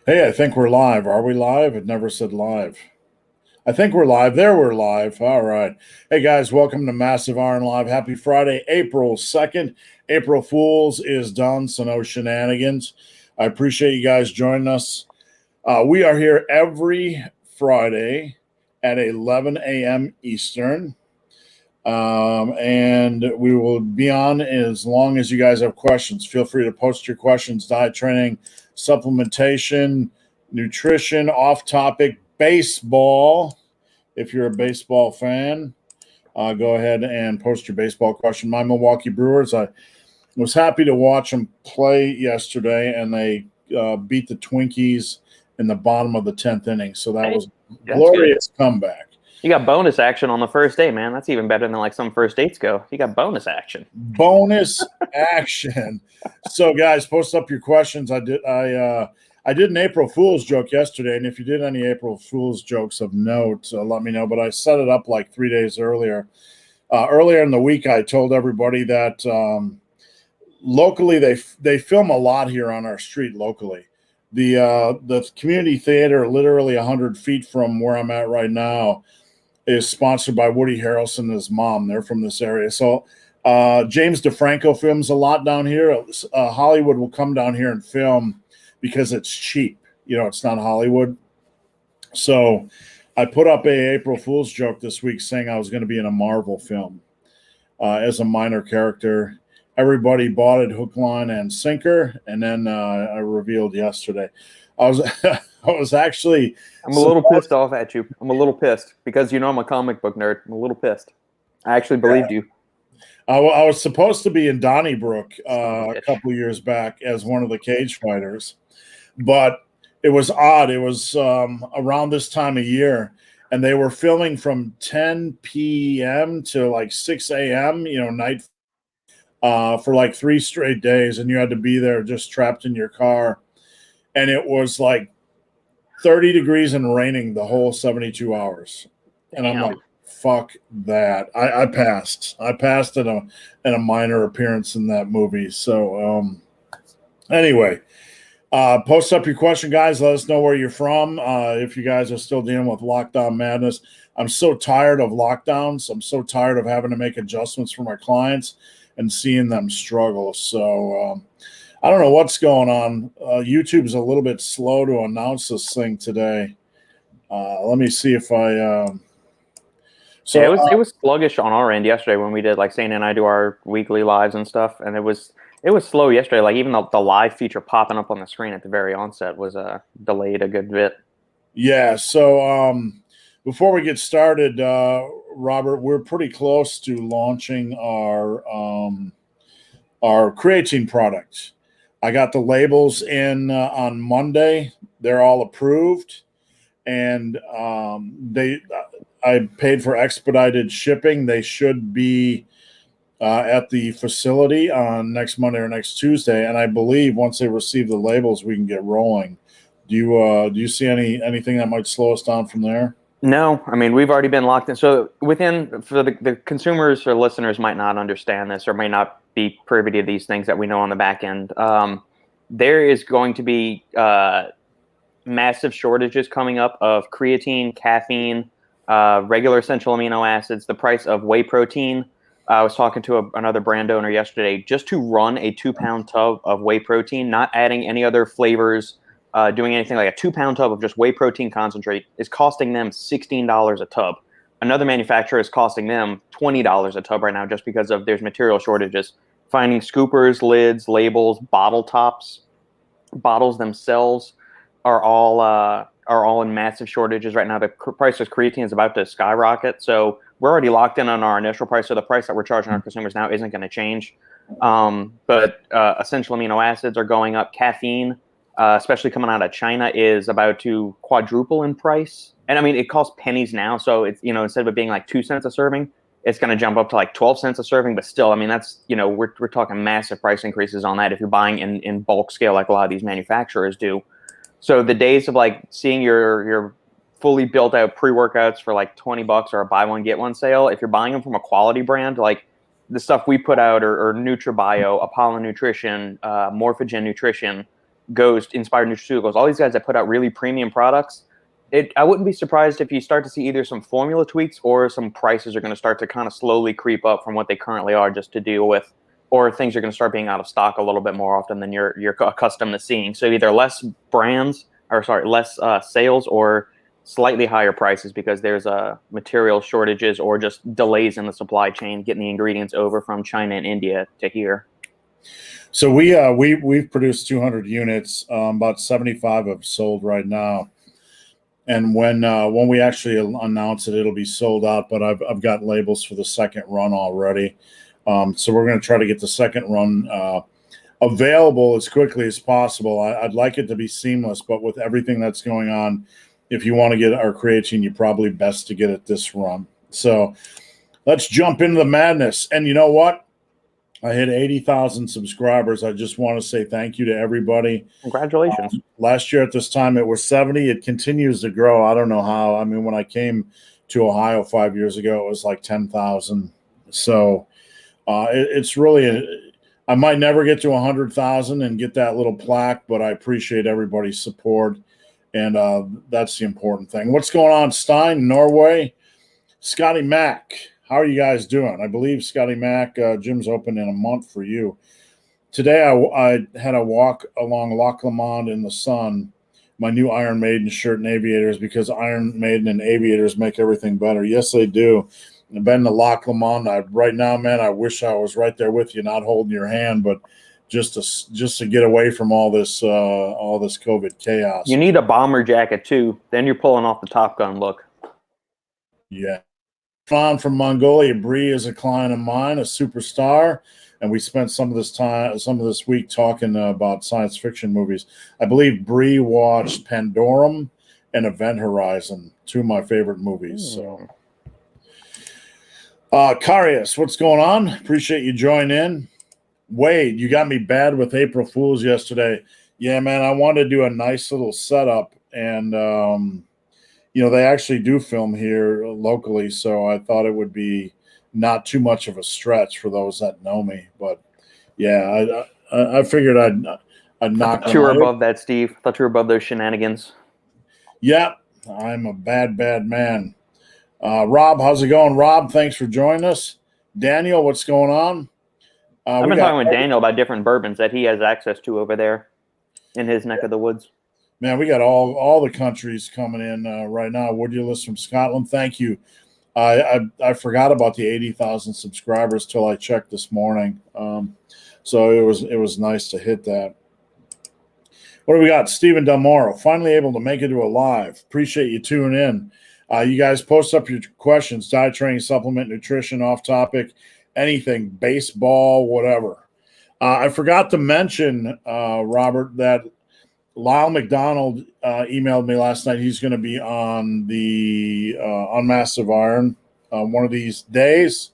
Hey, I think we're live. Are we live? It never said live. I think we're live. There, we're live. All right. Hey, guys, welcome to Massive Iron Live. Happy Friday, April 2nd. April Fools is done, so no shenanigans. I appreciate you guys joining us. We are here every Friday at 11 a.m. Eastern. And we will be on as long as you guys have questions. Feel free to post your questions, diet training, supplementation, nutrition, off topic, baseball. If you're a baseball fan, go ahead and post your baseball question. My Milwaukee Brewers, I was happy to watch them play yesterday, and they beat the Twinkies in the bottom of the 10th inning. So that was a glorious comeback. You got bonus action on the first day, man. That's even better than like some first dates go. You got bonus action. Bonus action. So, guys, post up your questions. I did an April Fool's joke yesterday, and if you did any April Fool's jokes of note, let me know. But I set it up like 3 days earlier. Earlier in the week, I told everybody that locally they film a lot here on our street locally. The community theater, literally 100 feet from where I'm at right now, is sponsored by Woody Harrelson and his mom. They're from this area. So James DeFranco films a lot down here. Hollywood will come down here and film because it's cheap. You know, it's not Hollywood. So I put up a April Fool's joke this week saying I was going to be in a Marvel film as a minor character. Everybody bought it hook, line, and sinker. And then I revealed yesterday. I was actually. I'm a little pissed off at you. I'm a little pissed because you know I'm a comic book nerd. I'm a little pissed. I actually believed you. I was supposed to be in Donnybrook a couple of years back as one of the cage fighters, but it was odd. It was around this time of year, and they were filming from 10 p.m. to like 6 a.m. Night for like 3 straight days, and you had to be there just trapped in your car, and it was like 30 degrees and raining the whole 72 hours. And I'm like, fuck that. I passed. I passed in a minor appearance in that movie. So anyway, post up your question, guys. Let us know where you're from. If you guys are still dealing with lockdown madness. I'm so tired of lockdowns. I'm so tired of having to make adjustments for my clients and seeing them struggle. So I don't know what's going on. YouTube's a little bit slow to announce this thing today. Let me see if I. It was sluggish on our end yesterday when we did, like Shane and I do our weekly lives and stuff, and it was slow yesterday. Like even the live feature popping up on the screen at the very onset was delayed a good bit. Yeah. So before we get started, Robert, we're pretty close to launching our creatine product. I got the labels in on Monday. They're all approved, and I paid for expedited shipping. They should be at the facility on next Monday or next Tuesday, and I believe once they receive the labels, we can get rolling. Do you see anything that might slow us down from there? No, I mean, we've already been locked in. So for the consumers or listeners might not understand this or may not be privy to these things that we know on the back end. There is going to be massive shortages coming up of creatine, caffeine, regular essential amino acids, the price of whey protein. I was talking to another brand owner yesterday just to run a 2-pound tub of whey protein, not adding any other flavors, doing anything. Like a 2-pound tub of just whey protein concentrate is costing them $16 a tub. Another manufacturer is costing them $20 a tub right now just because there's material shortages. Finding scoopers, lids, labels, bottle tops, bottles themselves are all in massive shortages right now. The price of creatine is about to skyrocket. So we're already locked in on our initial price. So the price that we're charging our consumers now isn't going to change. But essential amino acids are going up. Caffeine, especially coming out of China, is about to quadruple in price. And I mean, it costs pennies now. So it's, instead of it being like 2 cents a serving, it's going to jump up to like 12 cents a serving. But still, I mean, that's, we're talking massive price increases on that if you're buying in bulk scale like a lot of these manufacturers do. So the days of like seeing your fully built out pre-workouts for like $20 or a buy one get one sale, if you're buying them from a quality brand like the stuff we put out, or NutriBio, Apollo Nutrition, Morphogen Nutrition, Ghost, Inspired Nutraceuticals, all these guys that put out really premium products, I wouldn't be surprised if you start to see either some formula tweaks or some prices are going to start to kind of slowly creep up from what they currently are, just to deal with, or things are going to start being out of stock a little bit more often than you're accustomed to seeing. So either less sales, or slightly higher prices because there's material shortages or just delays in the supply chain getting the ingredients over from China and India to here. So we've produced 200 units. About 75 have sold right now. And when we actually announce it, it'll be sold out. But I've got labels for the second run already. So we're going to try to get the second run available as quickly as possible. I'd like it to be seamless, but with everything that's going on, if you want to get our creatine, you're probably best to get it this run. So let's jump into the madness. And you know what? I hit 80,000 subscribers. I just want to say thank you to everybody. Congratulations. Last year at this time, it was 70. It continues to grow. I don't know how. I mean, when I came to Ohio 5 years ago, it was like 10,000. So it's really I might never get to 100,000 and get that little plaque, but I appreciate everybody's support. And that's the important thing. What's going on, Stein, Norway? Scotty Mack, how are you guys doing? I believe, Scotty Mack, gym's open in a month for you. Today I had a walk along Loch Lomond in the sun, my new Iron Maiden shirt and aviators, because Iron Maiden and aviators make everything better. Yes, they do. I've been to Loch Lomond. Right now, man, I wish I was right there with you, not holding your hand, but just to get away from all this COVID chaos. You need a bomber jacket too. Then you're pulling off the Top Gun look. Yeah. From Mongolia, Bree is a client of mine, a superstar, and we spent some of this week talking about science fiction movies. I believe Bree watched Pandorum and Event Horizon, two of my favorite movies. So, Carius, what's going on? Appreciate you joining in. Wade, you got me bad with April Fools yesterday. Yeah, man, I wanted to do a nice little setup, and they actually do film here locally, so I thought it would be not too much of a stretch for those that know me. But yeah, I figured I'd knock. You were above that, Steve. I thought you were above those shenanigans. Yeah, I'm a bad man. Rob, how's it going? Rob, thanks for joining us. Daniel, what's going on? I've been talking with Daniel about different bourbons that he has access to over there in his neck of the woods. Man, we got all the countries coming in right now. Woodulus from Scotland, thank you. I forgot about the 80,000 subscribers till I checked this morning. So it was nice to hit that. What do we got? Stephen Del Moro, finally able to make it to a live. Appreciate you tuning in. You guys post up your questions, diet, training, supplement, nutrition, off topic, anything, baseball, whatever. I forgot to mention, Robert, that Lyle McDonald emailed me last night. He's going to be on the on Massive Iron one of these days.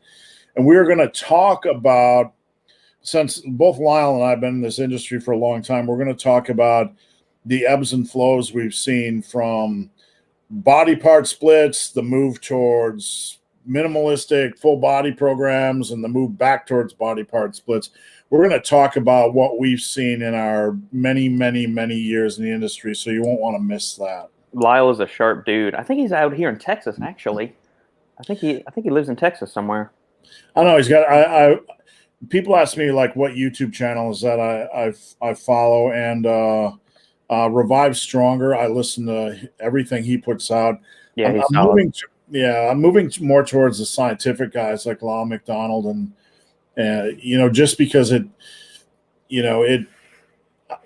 And we're going to talk about, since both Lyle and I have been in this industry for a long time, we're going to talk about the ebbs and flows we've seen from body part splits, the move towards minimalistic full body programs, and the move back towards body part splits. We're going to talk about what we've seen in our many years in the industry, so you won't want to miss that. Lyle is a sharp dude. I think he's out here in Texas, actually. I think he lives in Texas somewhere. I know he's got. People ask me like what YouTube channel is that I follow, and Revive Stronger. I listen to everything he puts out. Yeah, I'm moving more towards the scientific guys like Lyle McDonald, and just because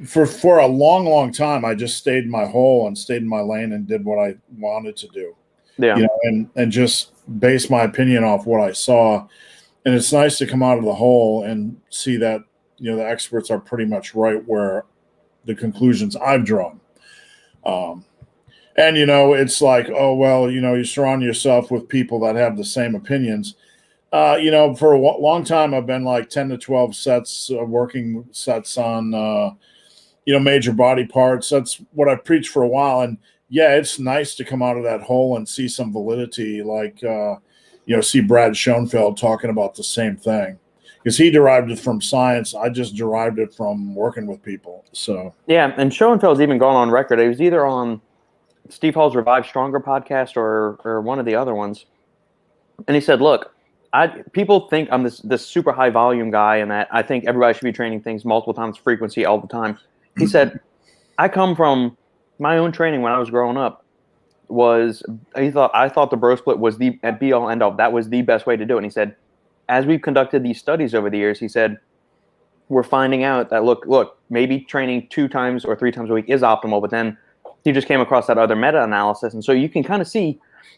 for a long time I just stayed in my hole and stayed in my lane and did what I wanted to do. Yeah, and just base my opinion off what I saw. And it's nice to come out of the hole and see that the experts are pretty much right where the conclusions I've drawn. And, it's like, oh, well, you surround yourself with people that have the same opinions. For a long time, I've been like 10 to 12 sets, working sets on, major body parts. That's what I've preached for a while. And, yeah, it's nice to come out of that hole and see some validity, like, see Brad Schoenfeld talking about the same thing. because he derived it from science. I just derived it from working with people. So yeah, and Schoenfeld's even gone on record. It was either on Steve Hall's Revive Stronger podcast or one of the other ones, and he said, "Look, people think I'm this super high volume guy, and that I think everybody should be training things multiple times frequency all the time." He said, "I come from my own training when I was growing up. I thought the bro split was the be all end all. That was the best way to do it." And he said, as we've conducted these studies over the years, he said, we're finding out that look, maybe training 2 times or 3 times a week is optimal, but then he just came across that other meta-analysis, and so you can kind of see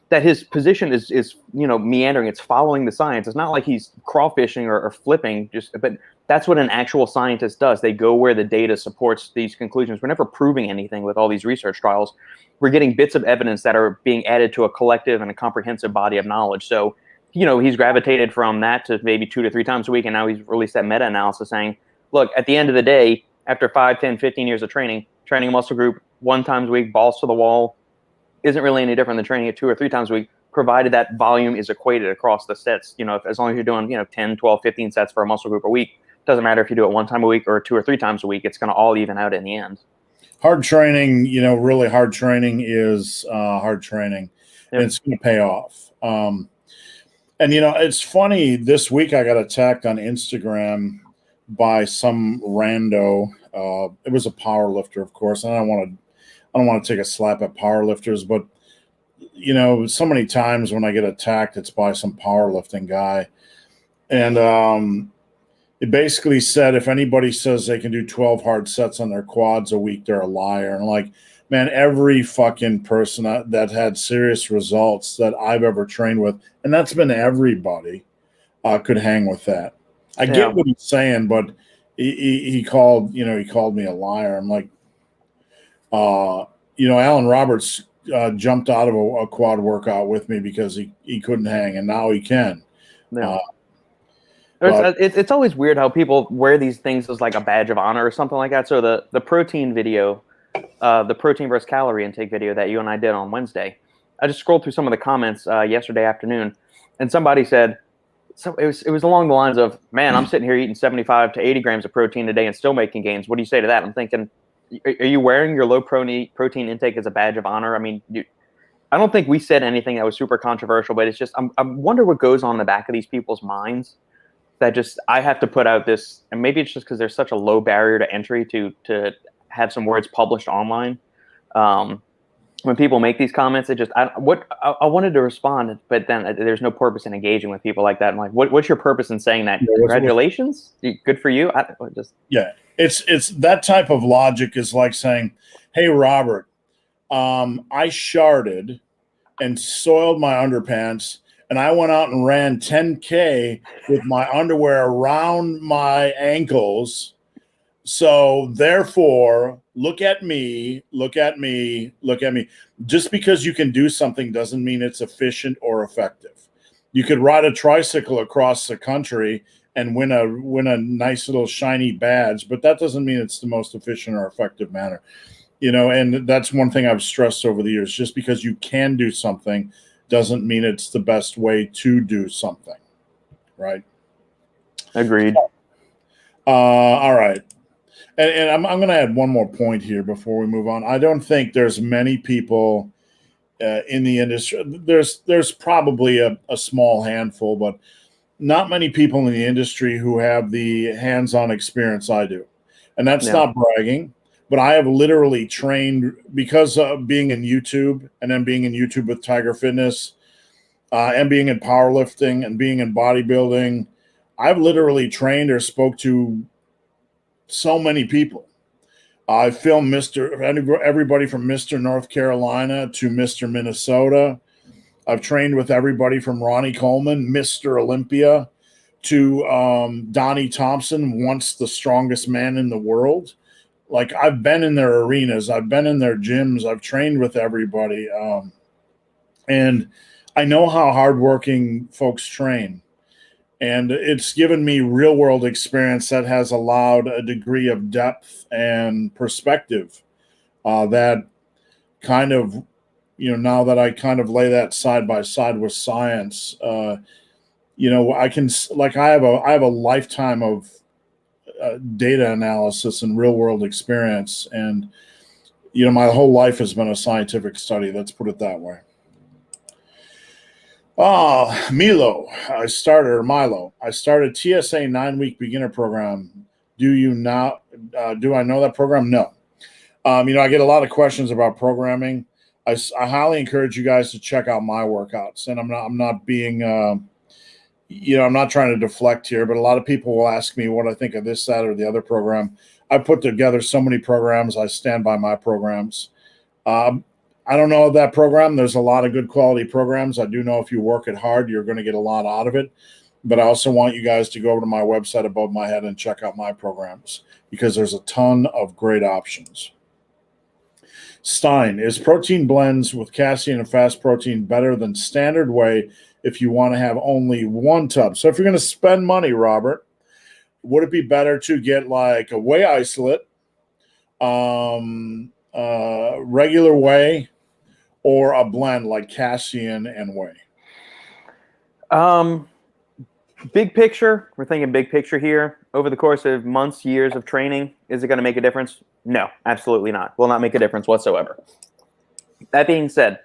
that his position is meandering. It's following the science. It's not like he's crawfishing or flipping, but that's what an actual scientist does. They go where the data supports these conclusions. We're never proving anything with all these research trials. We're getting bits of evidence that are being added to a collective and a comprehensive body of knowledge. So, he's gravitated from that to maybe 2 to 3 times a week, and now he's released that meta-analysis saying, look, at the end of the day, after 5, 10, 15 years of training a muscle group 1 time a week, balls to the wall, isn't really any different than training it 2 or 3 times a week, provided that volume is equated across the sets. As long as you're doing 10, 12, 15 sets for a muscle group a week, doesn't matter if you do it 1 time a week or 2 or 3 times a week, it's going to all even out in the end. Hard training, really hard training is hard training. Yep. And it's going to pay off. And it's funny, this week I got attacked on Instagram by some rando. It was a power lifter, of course, and I don't want to take a slap at power lifters, but so many times when I get attacked, it's by some powerlifting guy. And it basically said, if anybody says they can do 12 hard sets on their quads a week, they're a liar. And like, man, every fucking person that had serious results that I've ever trained with, and that's been everybody, could hang with that. I get what he's saying, but he called me a liar. I'm like, Alan Roberts jumped out of a quad workout with me because he couldn't hang, and now he can. Yeah. It's always weird how people wear these things as like a badge of honor or something like that. So the protein video, the protein versus calorie intake video that you and I did on Wednesday, I just scrolled through some of the comments yesterday afternoon, and somebody said, so it was along the lines of, man, I'm sitting here eating 75 to 80 grams of protein a day and still making gains. What do you say to that? I'm thinking, are you wearing your low protein intake as a badge of honor? I mean, I don't think we said anything that was super controversial, but it's just, I wonder what goes on in the back of these people's minds that just, I have to put out this, and maybe it's just because there's such a low barrier to entry to have some words published online. When people make these comments, I wanted to respond, but then there's no purpose in engaging with people like that. I'm like, what's your purpose in saying that? Yeah, congratulations, good for you. It's that type of logic is like saying, hey, Robert, I sharded and soiled my underpants, and I went out and ran 10K with my underwear around my ankles. So therefore, look at me. Just because you can do something doesn't mean it's efficient or effective. You could ride a tricycle across the country and win a nice little shiny badge, but that doesn't mean it's the most efficient or effective manner. And that's one thing I've stressed over the years. Just because you can do something doesn't mean it's the best way to do something. Right? Agreed. All right. And I'm going to add one more point here before we move on. I don't think there's many people in the industry. There's probably a small handful, but not many people in the industry who have the hands-on experience I do. And that's not bragging, but I have literally trained because of being in YouTube and then being in YouTube with Tiger Fitness and being in powerlifting and being in bodybuilding. I've literally trained or spoke to so many people. I filmed everybody from Mr. North Carolina to Mr. Minnesota. I've trained with everybody from Ronnie Coleman, Mr. Olympia, to Donnie Thompson, once the strongest man in the world. Like, I've been in their arenas. I've been in their gyms. I've trained with everybody. And I know how hardworking folks train. And it's given me real-world experience that has allowed a degree of depth and perspective that kind of, now that I kind of lay that side by side with science, I can, like, I have a lifetime of data analysis and real world experience, and my whole life has been a scientific study. Let's put it that way. Milo, I started TSA 9-week beginner program. Do I know that program? No. I get a lot of questions about programming. I highly encourage you guys to check out my workouts, and I'm not being, I'm not trying to deflect here, but a lot of people will ask me what I think of this, that, or the other program. I put together so many programs. I stand by my programs. I don't know that program. There's a lot of good quality programs. I do know if you work it hard, you're going to get a lot out of it. But I also want you guys to go over to my website above my head and check out my programs, because there's a ton of great options. Stein, is protein blends with casein and fast protein better than standard whey if you want to have only one tub? So if you're going to spend money, Robert, would it be better to get like a whey isolate, regular whey, or a blend like casein and whey? Big picture, we're thinking big picture here. Over the course of months, years of training, is it going to make a difference? No, absolutely not. Will not make a difference whatsoever. That being said,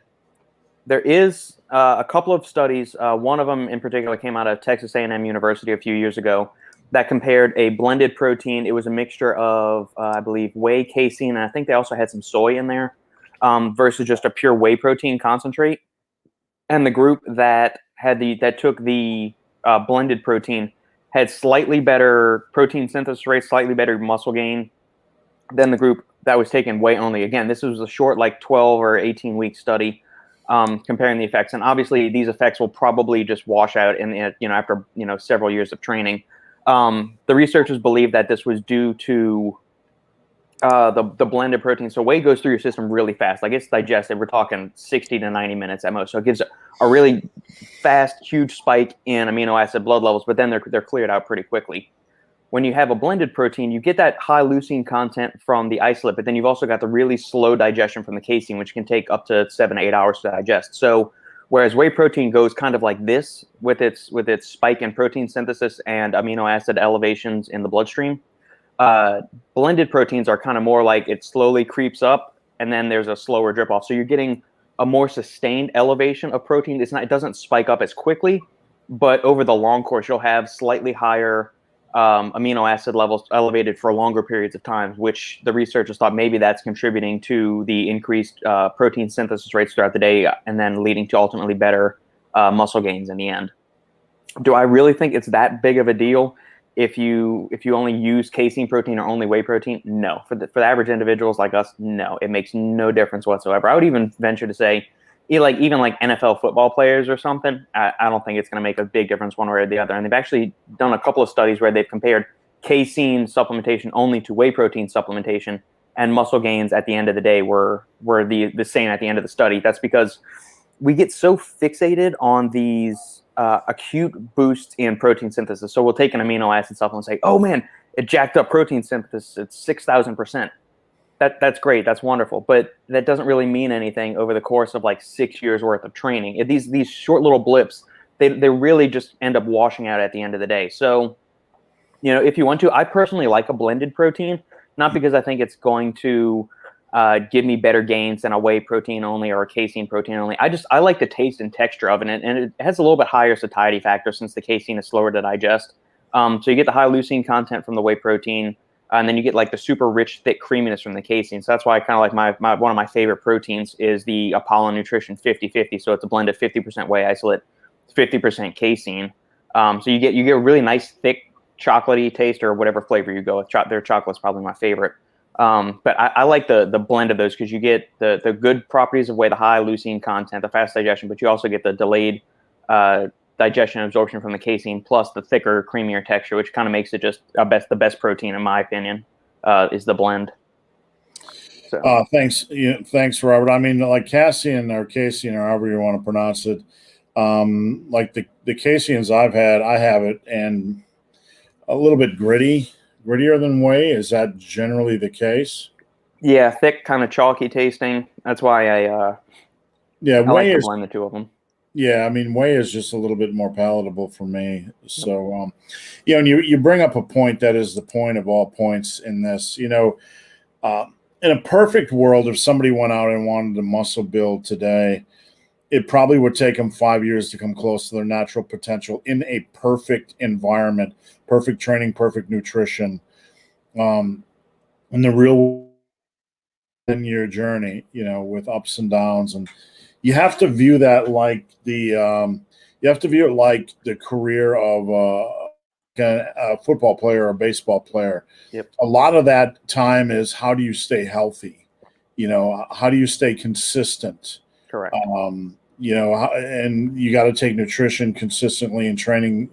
there is a couple of studies. One of them in particular came out of Texas A&M University a few years ago that compared a blended protein. It was a mixture of, I believe, whey, casein, and I think they also had some soy in there, versus just a pure whey protein concentrate. And the group that took the blended protein had slightly better protein synthesis rate, slightly better muscle gain than the group that was taking whey only. Again, this was a short, like 12 or 18-week study comparing the effects. And obviously, these effects will probably just wash out after several years of training. The researchers believe that this was due to the blended protein. So whey goes through your system really fast. Like, it's digested. We're talking 60 to 90 minutes at most. So it gives a really fast, huge spike in amino acid blood levels, but then they're cleared out pretty quickly. When you have a blended protein, you get that high leucine content from the isolate, but then you've also got the really slow digestion from the casein, which can take up to 7 to 8 hours to digest. So whereas whey protein goes kind of like this with its spike in protein synthesis and amino acid elevations in the bloodstream, blended proteins are kind of more like it slowly creeps up and then there's a slower drip off. So you're getting a more sustained elevation of protein. It doesn't spike up as quickly, but over the long course, you'll have slightly higher amino acid levels elevated for longer periods of time, which the researchers thought maybe that's contributing to the increased protein synthesis rates throughout the day, and then leading to ultimately better muscle gains in the end. Do I really think it's that big of a deal if you only use casein protein or only whey protein? No. For the average individuals like us, no. It makes no difference whatsoever. I would even venture to say, even like NFL football players or something, I don't think it's going to make a big difference one way or the other. And they've actually done a couple of studies where they've compared casein supplementation only to whey protein supplementation, and muscle gains at the end of the day were the same at the end of the study. That's because we get so fixated on these acute boosts in protein synthesis. So we'll take an amino acid supplement and say, oh man, it jacked up protein synthesis. It's 6,000%. That's great. That's wonderful. But that doesn't really mean anything over the course of like 6 years worth of training. These short little blips, they really just end up washing out at the end of the day. So, if you want to, I personally like a blended protein, not because I think it's going to give me better gains than a whey protein only or a casein protein only. I like the taste and texture of it, and it has a little bit higher satiety factor since the casein is slower to digest. So you get the high leucine content from the whey protein, and then you get like the super rich, thick creaminess from the casein. So that's why I kind of like one of my favorite proteins is the Apollo Nutrition 50/50. So it's a blend of 50% whey isolate, 50% casein. So you get a really nice, thick, chocolatey taste, or whatever flavor you go with. Their chocolate's probably my favorite. But I like the blend of those because you get the good properties of whey, the high leucine content, the fast digestion, but you also get the delayed digestion and absorption from the casein, plus the thicker, creamier texture, which kind of makes it just the best protein, in my opinion, is the blend. So. Thanks, Robert. I mean, like casein or casein, or however you want to pronounce it, like the caseins I have it, and a little bit grittier than whey. Is that generally the case? Yeah, thick, kind of chalky tasting. That's why I like to blend the two of them. Yeah, I mein, whey is just a little bit more palatable for me. So, and you bring up a point that is the point of all points in this. In a perfect world, if somebody went out and wanted to muscle build today, it probably would take them 5 years to come close to their natural potential in a perfect environment, perfect training, perfect nutrition. In the real 10-year journey, with ups and downs, and you have to view that like you have to view it like the career of a football player or a baseball player. Yep. A lot of that time is how do you stay healthy? How do you stay consistent? Correct. And you got to take nutrition consistently and training.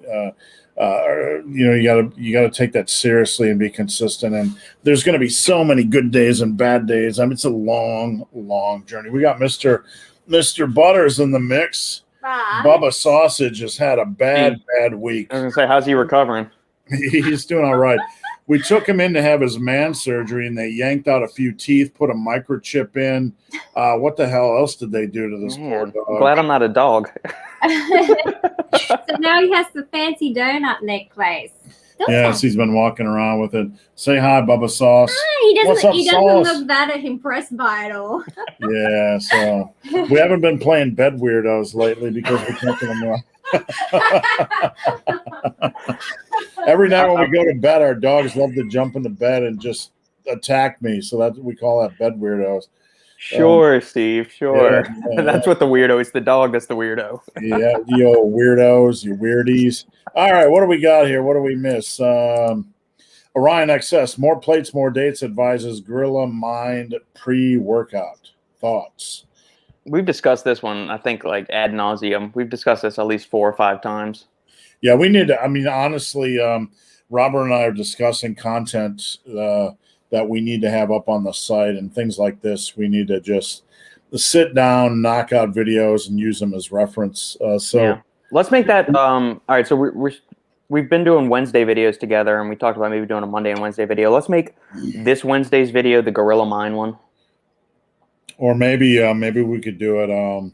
You got to take that seriously and be consistent. And there's going to be so many good days and bad days. I mean, it's a long, long journey. We got Mr. Butters in the mix. Bubba Sausage has had a bad week. I was going to say, how's he recovering? He's doing all right. We took him in to have his man surgery, and they yanked out a few teeth, put a microchip in. What the hell else did they do to this poor dog? I'm glad I'm not a dog. So now he has the fancy donut necklace. Yes, he's been walking around with it. Say hi, Bubba Sauce. Hi, What's up, he doesn't Sauce? look that impressed by it all. Yeah, so we haven't been playing bed weirdos lately because we're taking them around. Every night when we go to bed, our dogs love to jump into bed and just attack me. So that's we call that bed weirdos. Sure, Steve. Sure. Yeah. That's what the weirdo is. The dog that's the weirdo. Yeah, you old weirdos, you weirdies. All right, what do we got here? What do we miss? Orion XS, more plates, more dates, advises Gorilla Mind pre-workout. Thoughts? We've discussed this one, I think, like ad nauseum. We've discussed this at least 4 or 5 times. Yeah, we need to. I mean, honestly, Robert and I are discussing content that we need to have up on the site and things like this. We need to just sit down, knock out videos, and use them as reference. Let's make that. All right, so we've been doing Wednesday videos together, and we talked about maybe doing a Monday and Wednesday video. Let's make this Wednesday's video the Gorilla Mind one. Or maybe we could do it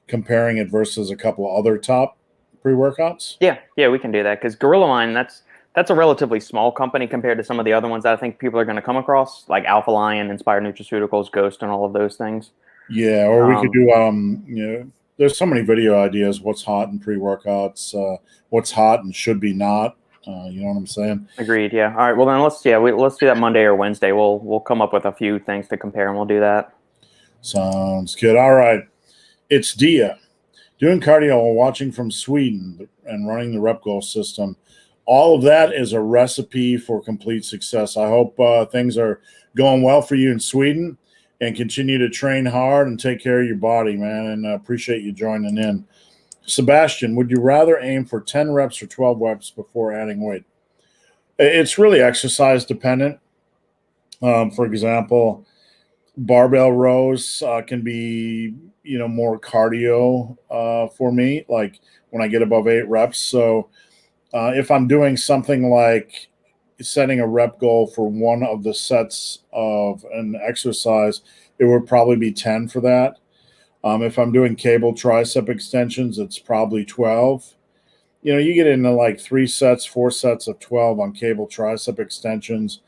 comparing it versus a couple of other top pre-workouts. Yeah, we can do that because Gorilla Mind, that's a relatively small company compared to some of the other ones that I think people are going to come across, like Alpha Lion, Inspired Nutraceuticals, Ghost, and all of those things. Yeah, or we could do there's so many video ideas. What's hot in pre-workouts? What's hot and should be not? You know what I'm saying? Agreed. Yeah. All right. Well, then let's do that Monday or Wednesday. We'll come up with a few things to compare, and we'll do that. Sounds good. All right. It's Dia. Doing cardio while watching from Sweden and running the rep goal system. All of that is a recipe for complete success. I hope things are going well for you in Sweden, and continue to train hard and take care of your body, man. And I appreciate you joining in. Sebastian, would you rather aim for 10 reps or 12 reps before adding weight? It's really exercise dependent. For example, barbell rows can be, more cardio for me, like when I get above 8 reps. So if I'm doing something like setting a rep goal for one of the sets of an exercise, it would probably be 10 for that. If I'm doing cable tricep extensions, it's probably 12. You get into like 4 sets of 12 on cable tricep extensions,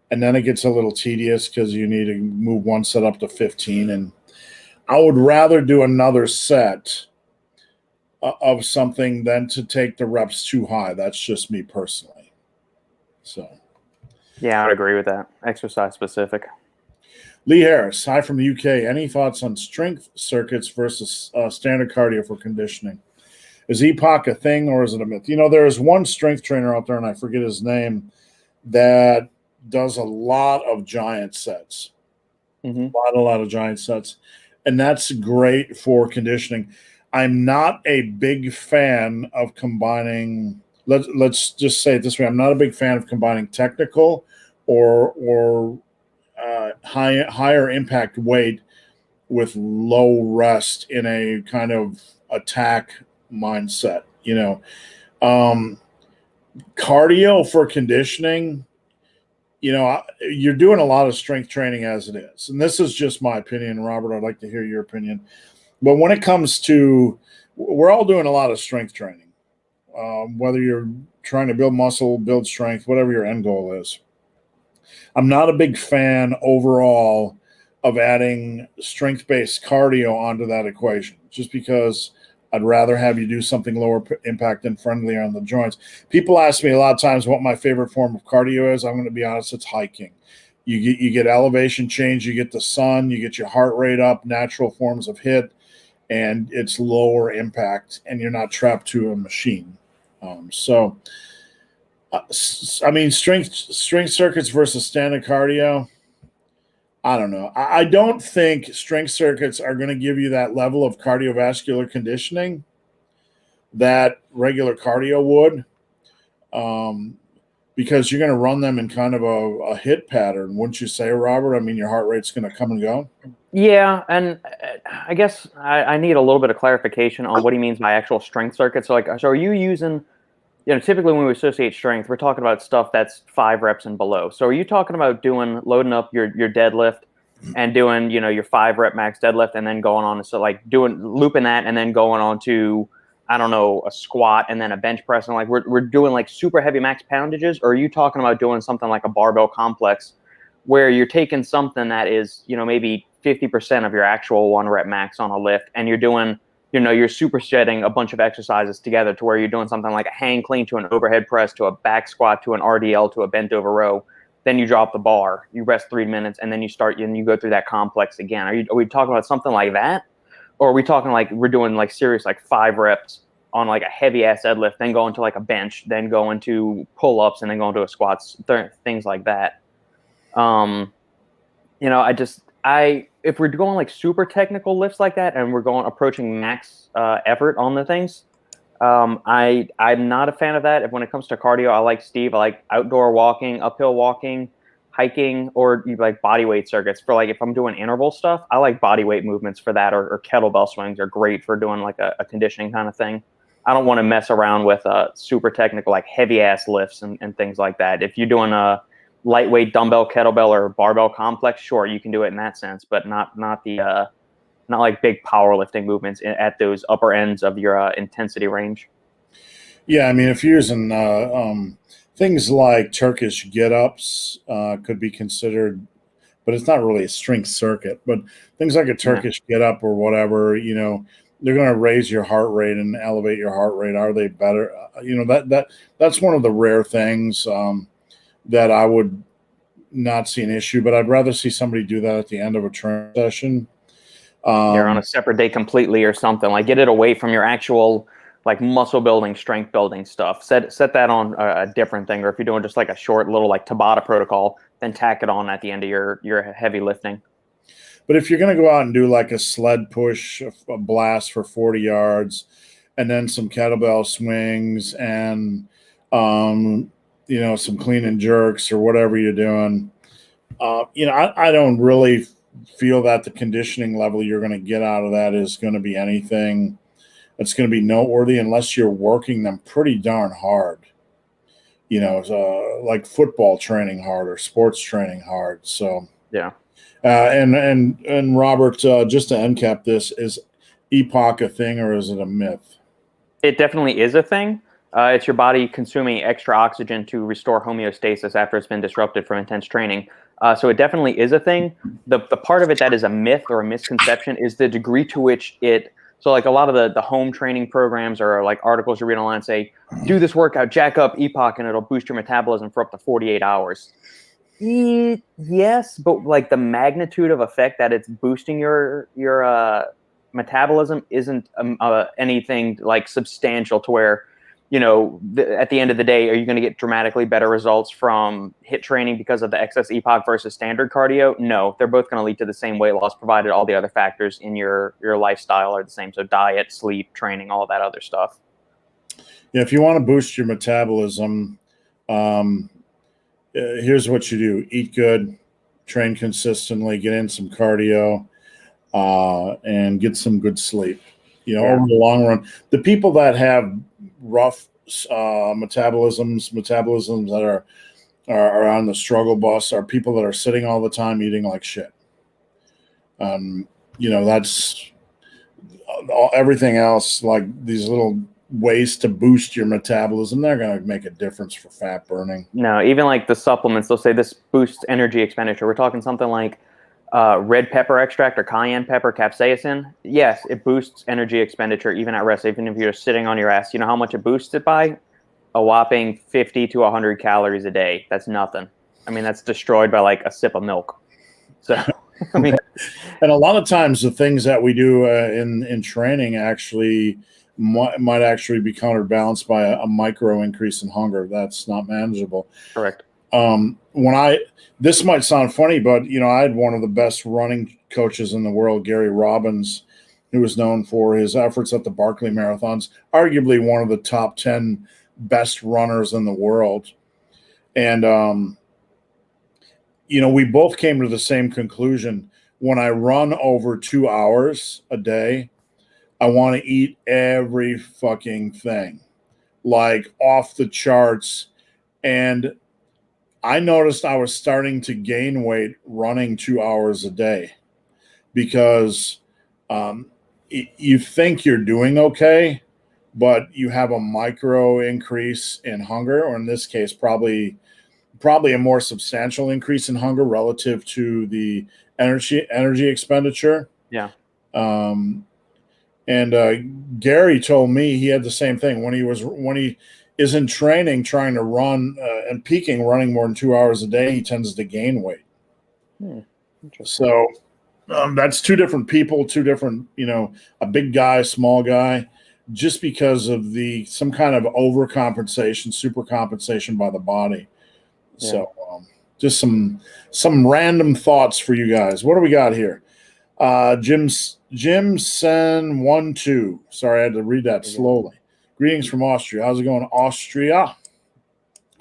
and then it gets a little tedious because you need to move one set up to 15. And I would rather do another set of something than to take the reps too high. That's just me personally. So, yeah, I would agree with that. Exercise specific. Lee Harris, hi from the UK. Any thoughts on strength circuits versus standard cardio for conditioning? Is EPOC a thing or is it a myth? There is one strength trainer out there, and I forget his name, that does a lot of giant sets. Mm-hmm. A lot of giant sets. And that's great for conditioning. I'm not a big fan of combining, let's just say it this way, I'm not a big fan of combining technical or higher impact weight with low rest in a kind of attack mindset. Cardio for conditioning, you're doing a lot of strength training as it is. And this is just my opinion, Robert. I'd like to hear your opinion. But when it comes to we're all doing a lot of strength training, whether you're trying to build muscle, build strength, whatever your end goal is. I'm not a big fan overall of adding strength-based cardio onto that equation, just because I'd rather have you do something lower impact and friendlier on the joints. People ask me a lot of times what my favorite form of cardio is. I'm going to be honest, it's hiking. You get elevation change, you get the sun, you get your heart rate up, natural forms of HIIT, and it's lower impact, and you're not trapped to a machine. I mean, strength circuits versus standard cardio, I don't know. I don't think strength circuits are going to give you that level of cardiovascular conditioning that regular cardio would, because you're going to run them in kind of a HIIT pattern, wouldn't you say, Robert? I mean, your heart rate's going to come and go. Yeah, and I guess I need a little bit of clarification on what he means by actual strength circuits. So are you using, typically when we associate strength, we're talking about stuff that's 5 reps and below. So are you talking about loading up your deadlift and doing, your 5 rep max deadlift and then going on to looping that and then going on to, I don't know, a squat and then a bench press, and we're doing like super heavy max poundages? Or are you talking about doing something like a barbell complex where you're taking something that is, maybe 50% of your actual 1 rep max on a lift, and you're doing, you're supersetting a bunch of exercises together to where you're doing something like a hang clean to an overhead press to a back squat to an RDL to a bent over row. Then you drop the bar, you rest 3 minutes, and then you start and you go through that complex again. Are we talking about something like that? Or are we talking like we're doing like serious like 5 reps on like a heavy ass deadlift, then going to like a bench, then going to pull-ups, and then going to a squats, things like that? If we're going like super technical lifts like that and we're approaching max effort on the things, I'm not a fan of that. When it comes to cardio, I like Steve. I like outdoor walking, uphill walking, hiking, or like body weight circuits. For like if I'm doing interval stuff, I like body weight movements for that, or kettlebell swings are great for doing like a conditioning kind of thing. I don't want to mess around with super technical like heavy ass lifts and things like that. If you're doing a lightweight dumbbell, kettlebell, or barbell complex, sure, you can do it in that sense, but not like big powerlifting movements at those upper ends of your intensity range. Yeah, I mean, if you're using things like Turkish get-ups could be considered, but it's not really a strength circuit. But things like a Turkish get-up or whatever, they're going to raise your heart rate and elevate your heart rate. Are they better? That's one of the rare things that I would not see an issue, but I'd rather see somebody do that at the end of a training session. You're on a separate day completely or something. Like get it away from your actual like muscle building, strength building stuff. Set that on a different thing. Or if you're doing just like a short little like Tabata protocol, then tack it on at the end of your heavy lifting. But if you're going to go out and do like a sled push, a blast for 40 yards, and then some kettlebell swings and some clean and jerks or whatever you're doing, I don't really feel that the conditioning level you're going to get out of that is going to be anything that's going to be noteworthy unless you're working them pretty darn hard, like football training hard or sports training hard. So yeah. And Robert, just to end cap this, is EPOC a thing or is it a myth? It definitely is a thing. It's your body consuming extra oxygen to restore homeostasis after it's been disrupted from intense training. So it definitely is a thing. The part of it that is a myth or a misconception is the degree to which so like a lot of the home training programs or like articles you read online say, do this workout, jack up EPOC, and it'll boost your metabolism for up to 48 hours. Yes, but like the magnitude of effect that it's boosting your metabolism isn't anything like substantial to where, at the end of the day, are you going to get dramatically better results from HIIT training because of the excess EPOC versus standard cardio? No, they're both going to lead to the same weight loss, provided all the other factors in your lifestyle are the same. So diet, sleep, training, all that other stuff. Yeah, if you want to boost your metabolism, here's what you do: eat good, train consistently, get in some cardio, and get some good sleep. Over the long run, the people that have rough metabolisms that are on the struggle bus are people that are sitting all the time eating like shit. everything else, like these little ways to boost your metabolism, they're going to make a difference for fat burning. No, even like the supplements, they'll say this boosts energy expenditure. We're talking something like red pepper extract or cayenne pepper, capsaicin. Yes, it boosts energy expenditure even at rest, even if you're sitting on your ass. You know how much it boosts it by? A whopping 50 to 100 calories a day. That's nothing. I mean, that's destroyed by like a sip of milk. So, I mean, and a lot of times the things that we do in training actually might actually be counterbalanced by a micro increase in hunger. That's not manageable. Correct. This might sound funny, but I had one of the best running coaches in the world, Gary Robbins, who was known for his efforts at the Barkley Marathons, arguably one of the top 10 best runners in the world. And, we both came to the same conclusion. When I run over 2 hours a day, I want to eat every fucking thing, like off the charts. And I noticed I was starting to gain weight running 2 hours a day because you think you're doing okay, but you have a micro increase in hunger, or in this case, probably a more substantial increase in hunger relative to the energy expenditure. Yeah. And Gary told me he had the same thing when he is in training, trying to run and peaking, running more than 2 hours a day. He tends to gain weight. So that's two different people, two different, a big guy, small guy, just because of some kind of overcompensation, supercompensation by the body. Yeah. So just some random thoughts for you guys. What do we got here? Jim Sen 1-2. Sorry, I had to read that slowly. Greetings from Austria. How's it going, Austria?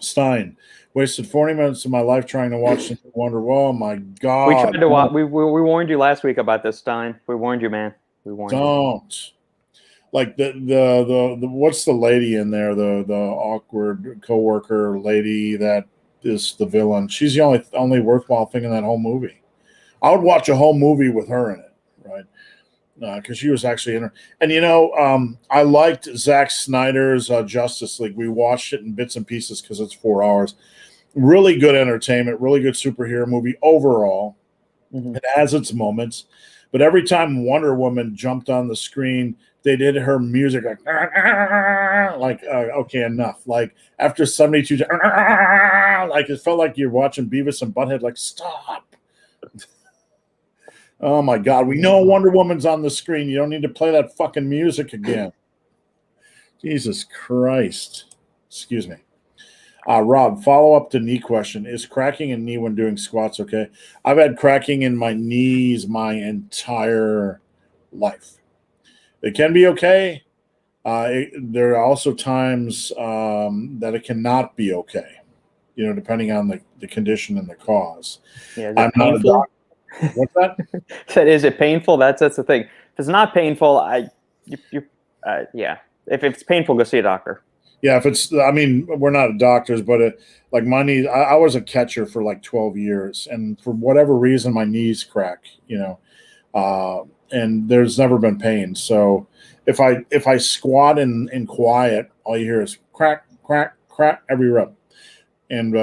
Stein. Wasted 40 minutes of my life trying to watch Wonder Woman. Oh my God. We tried to watch. We warned you last week about this, Stein. We warned you, man. We warned you. Don't. Like the what's the lady in there? The awkward coworker lady that is the villain. She's the only worthwhile thing in that whole movie. I would watch a whole movie with her in it, right? Because she was actually in her. And, I liked Zack Snyder's Justice League. We watched it in bits and pieces because it's 4 hours. Really good entertainment, really good superhero movie overall. Mm-hmm. It has its moments. But every time Wonder Woman jumped on the screen, they did her music like okay, enough. Like after 72, like it felt like you're watching Beavis and Butthead. Like, stop. Oh my God, we know Wonder Woman's on the screen. You don't need to play that fucking music again. Jesus Christ. Excuse me. Rob, follow up the knee question. Is cracking a knee when doing squats okay? I've had cracking in my knees my entire life. It can be okay. There are also times that it cannot be okay, depending on the condition and the cause. Yeah, is it painful? What's that? Said, is it painful? That's the thing. If it's not painful, yeah. If it's painful, go see a doctor. Yeah, we're not doctors, but like my knees, I was a catcher for like 12 years, and for whatever reason, my knees crack, and there's never been pain. So if I squat in quiet, all you hear is crack, crack, crack every rep, and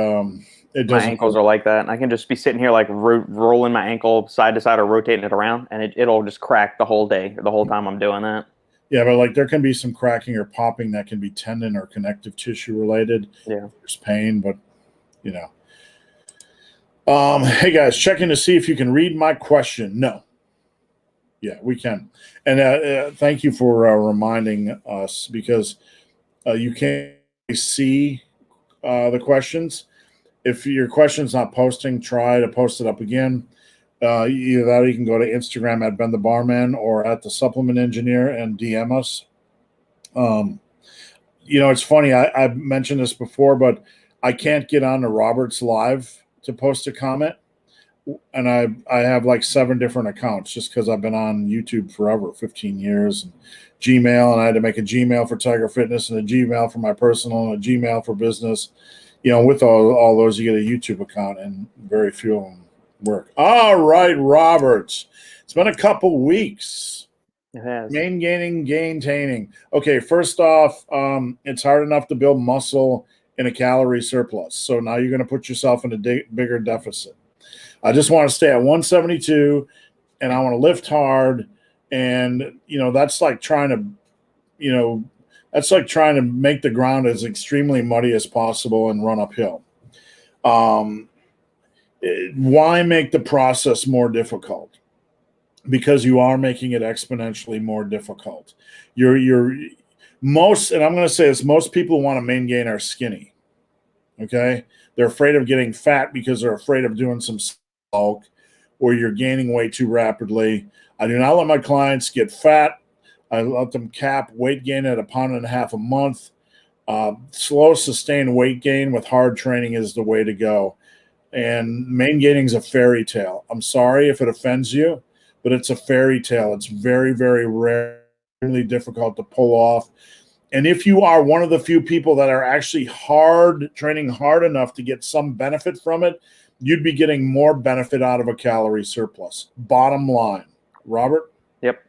it doesn't. My ankles are like that. I can just be sitting here like rolling my ankle side to side or rotating it around, and it'll just crack the whole day, the whole time I'm doing that. Yeah, but like there can be some cracking or popping that can be tendon or connective tissue related. Yeah, there's pain, but hey guys, checking to see if you can read my question. No. Yeah, we can, and thank you for reminding us because you can't see the questions. If your question's not posting, try to post it up again. Either that or you can go to Instagram at Ben the Barman or at the Supplement Engineer and DM us. It's funny. I've mentioned this before, but I can't get on to Robert's Live to post a comment. And I have like 7 different accounts just because I've been on YouTube forever, 15 years, and Gmail. And I had to make a Gmail for Tiger Fitness and a Gmail for my personal and a Gmail for business. With all those, you get a YouTube account, and very few of them work. All right, Roberts. It's been a couple weeks. It has. Maingaining, gaintaining. Okay, first off, it's hard enough to build muscle in a calorie surplus. So now you're going to put yourself in a bigger deficit. I just want to stay at 172 and I want to lift hard. And, that's like trying to, make the ground as extremely muddy as possible and run uphill. Why make the process more difficult? Because you are making it exponentially more difficult. Most, and I'm going to say this, most people who want to maintain are skinny. Okay. They're afraid of getting fat because they're afraid of doing some bulk or you're gaining weight too rapidly. I do not let my clients get fat. I let them cap weight gain at 1.5 pounds a month. Slow, sustained weight gain with hard training is the way to go. And maingaining is a fairy tale. I'm sorry if it offends you, but it's a fairy tale. It's very, very rarely difficult to pull off. And if you are one of the few people that are actually training hard enough to get some benefit from it, you'd be getting more benefit out of a calorie surplus. Bottom line. Robert? Yep.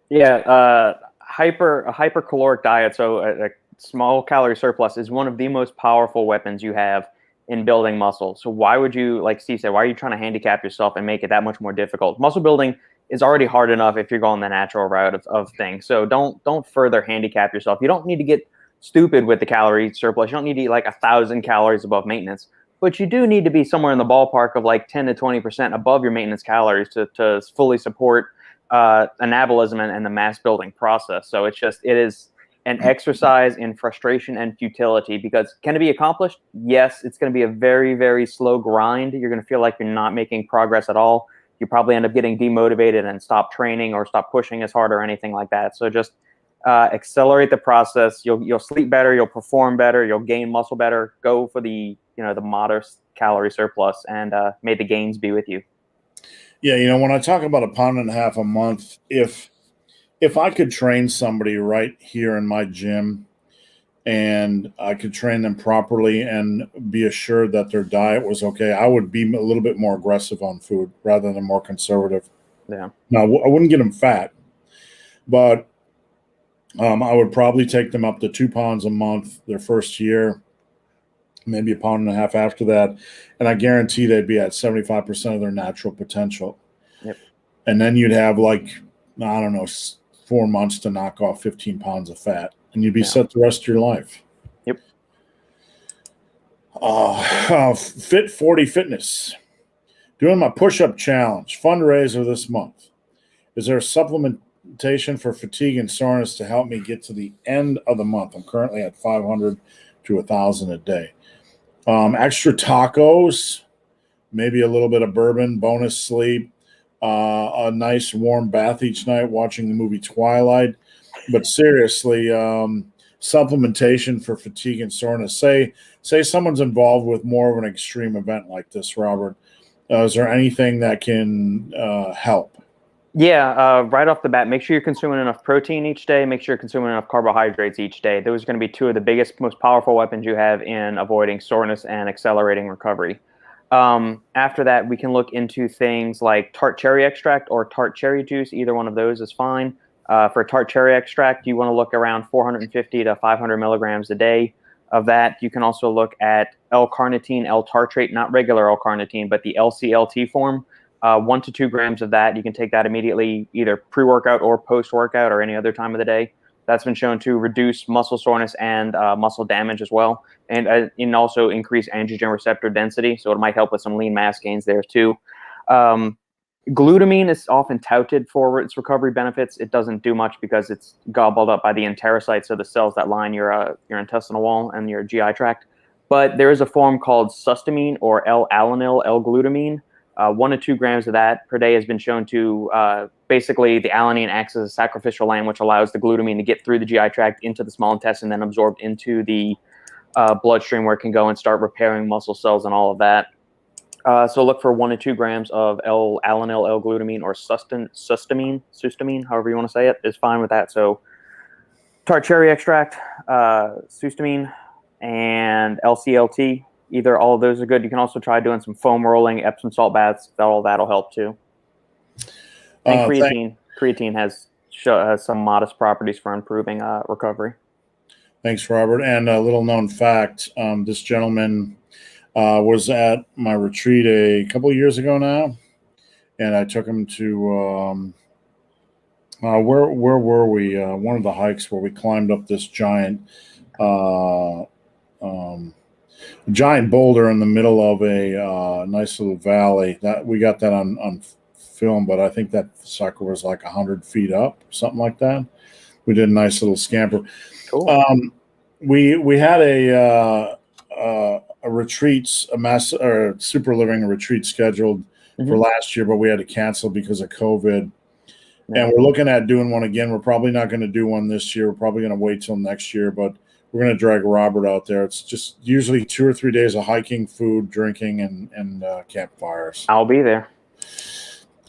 Yeah. A hypercaloric diet, so a small calorie surplus, is one of the most powerful weapons you have in building muscle. So why would you, like Steve said, why are you trying to handicap yourself and make it that much more difficult? Muscle building is already hard enough if you're going the natural route of things. So don't further handicap yourself. You don't need to get stupid with the calorie surplus. You don't need to eat like 1,000 calories above maintenance, but you do need to be somewhere in the ballpark of like 10 to 20% above your maintenance calories to fully support anabolism and the mass building process. So it is an exercise in frustration and futility, because can it be accomplished? Yes, it's going to be a very, very slow grind. You're going to feel like you're not making progress at all. You probably end up getting demotivated and stop training or stop pushing as hard or anything like that. So just accelerate the process. You'll sleep better. You'll perform better. You'll gain muscle better. Go for the modest calorie surplus, and may the gains be with you. Yeah, when I talk about 1.5 pounds a month, if I could train somebody right here in my gym and I could train them properly and be assured that their diet was okay, I would be a little bit more aggressive on food rather than more conservative. Yeah. Now, I wouldn't get them fat, but I would probably take them up to 2 pounds a month their first year, maybe 1.5 pounds after that. And I guarantee they'd be at 75% of their natural potential. Yep. And then you'd have 4 months to knock off 15 pounds of fat, and you'd be set the rest of your life. Yep. Fit 40 Fitness. Doing my push-up challenge fundraiser this month. Is there a supplementation for fatigue and soreness to help me get to the end of the month? I'm currently at 500 to 1,000 a day. Extra tacos, maybe a little bit of bourbon, bonus sleep, a nice warm bath each night, watching the movie Twilight. But seriously, supplementation for fatigue and soreness. Say someone's involved with more of an extreme event like this, Robert. Is there anything that can help? Yeah, right off the bat, make sure you're consuming enough protein each day. Make sure you're consuming enough carbohydrates each day. Those are going to be two of the biggest, most powerful weapons you have in avoiding soreness and accelerating recovery. After that, we can look into things like tart cherry extract or tart cherry juice. Either one of those is fine. For tart cherry extract, you want to look around 450 to 500 milligrams a day of that. You can also look at L-carnitine, L-tartrate, not regular L-carnitine, but the LCLT form. 1 to 2 grams of that. You can take that immediately, either pre-workout or post-workout or any other time of the day. That's been shown to reduce muscle soreness and muscle damage as well, and also increase androgen receptor density. So it might help with some lean mass gains there too. Glutamine is often touted for its recovery benefits. It doesn't do much because it's gobbled up by the enterocytes, so the cells that line your intestinal wall and your GI tract. But there is a form called sustamine or L-alanine, L-glutamine. 1 to 2 grams of that per day has been shown to basically, the alanine acts as a sacrificial lamb, which allows the glutamine to get through the GI tract into the small intestine, then absorbed into the bloodstream, where it can go and start repairing muscle cells and all of that. So look for 1 to 2 grams of L-alanine, L-glutamine, or sustamine, however you want to say it, is fine with that. So tart cherry extract, sustamine, and LCLT. Either all of those are good. You can also try doing some foam rolling, Epsom salt baths. That'll help too. And creatine has has some modest properties for improving recovery. Thanks, Robert. And a little known fact, this gentleman was at my retreat a couple of years ago now, and I took him to where were we? One of the hikes where we climbed up this giant boulder in the middle of a nice little valley. That we got that on film, but I think that sucker was like 100 feet up, something like that. We did a nice little scamper. Cool. We had a retreat, or super living retreat scheduled for last year, but we had to cancel because of COVID. Yeah. And we're looking at doing one again. We're probably not going to do one this year. We're probably going to wait till next year, but we're going to drag Robert out there. It's just usually 2 or 3 days of hiking, food, drinking, and campfires. I'll be there.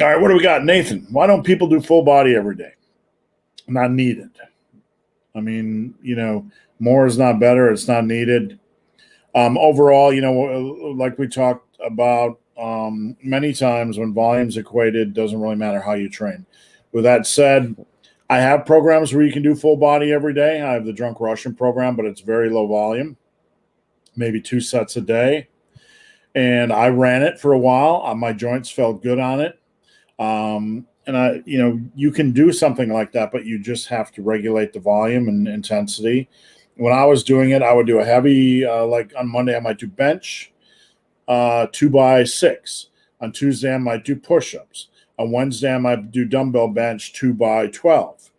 All right, what do we got? Nathan, why don't people do full body every day? Not needed. I mean, more is not better. It's not needed. Overall, like we talked about many times, when volume's equated, doesn't really matter how you train. With that said, I have programs where you can do full body every day. I have the Drunk Russian program, but it's very low volume, maybe 2 sets a day. And I ran it for a while. My joints felt good on it. And you can do something like that, but you just have to regulate the volume and intensity. When I was doing it, I would do a heavy, like on Monday, I might do bench, 2 by 6. On Tuesday, I might do push-ups. On Wednesday, I might do dumbbell bench 2 by 12.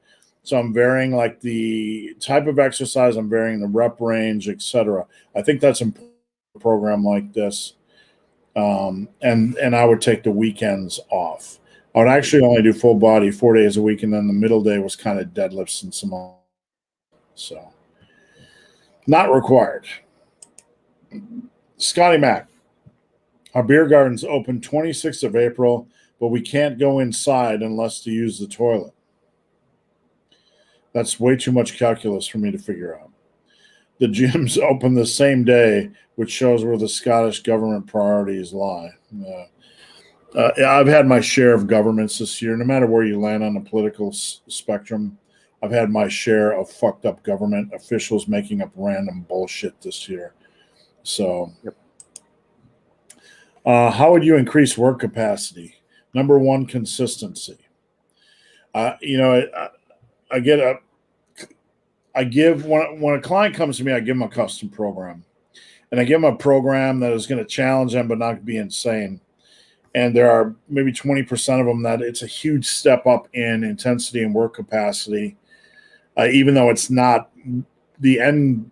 So I'm varying like the type of exercise, I'm varying the rep range, etc. I think that's important for a program like this. And I would take the weekends off. I would actually only do full body 4 days a week, and then the middle day was kind of deadlifts and some other. So not required. Scotty Mac. Our beer garden's open 26th of April, but we can't go inside unless to use the toilet. That's way too much calculus for me to figure out. The gym's open the same day, which shows where the Scottish government priorities lie. I've had my share of governments this year. No matter where you land on the political spectrum, I've had my share of fucked up government officials making up random bullshit this year. So, yep. How would you increase work capacity? Number one, consistency. I give when a client comes to me, I give them a custom program, and I give them a program that is going to challenge them but not be insane. And there are maybe 20% of them that it's a huge step up in intensity and work capacity, even though it's not the end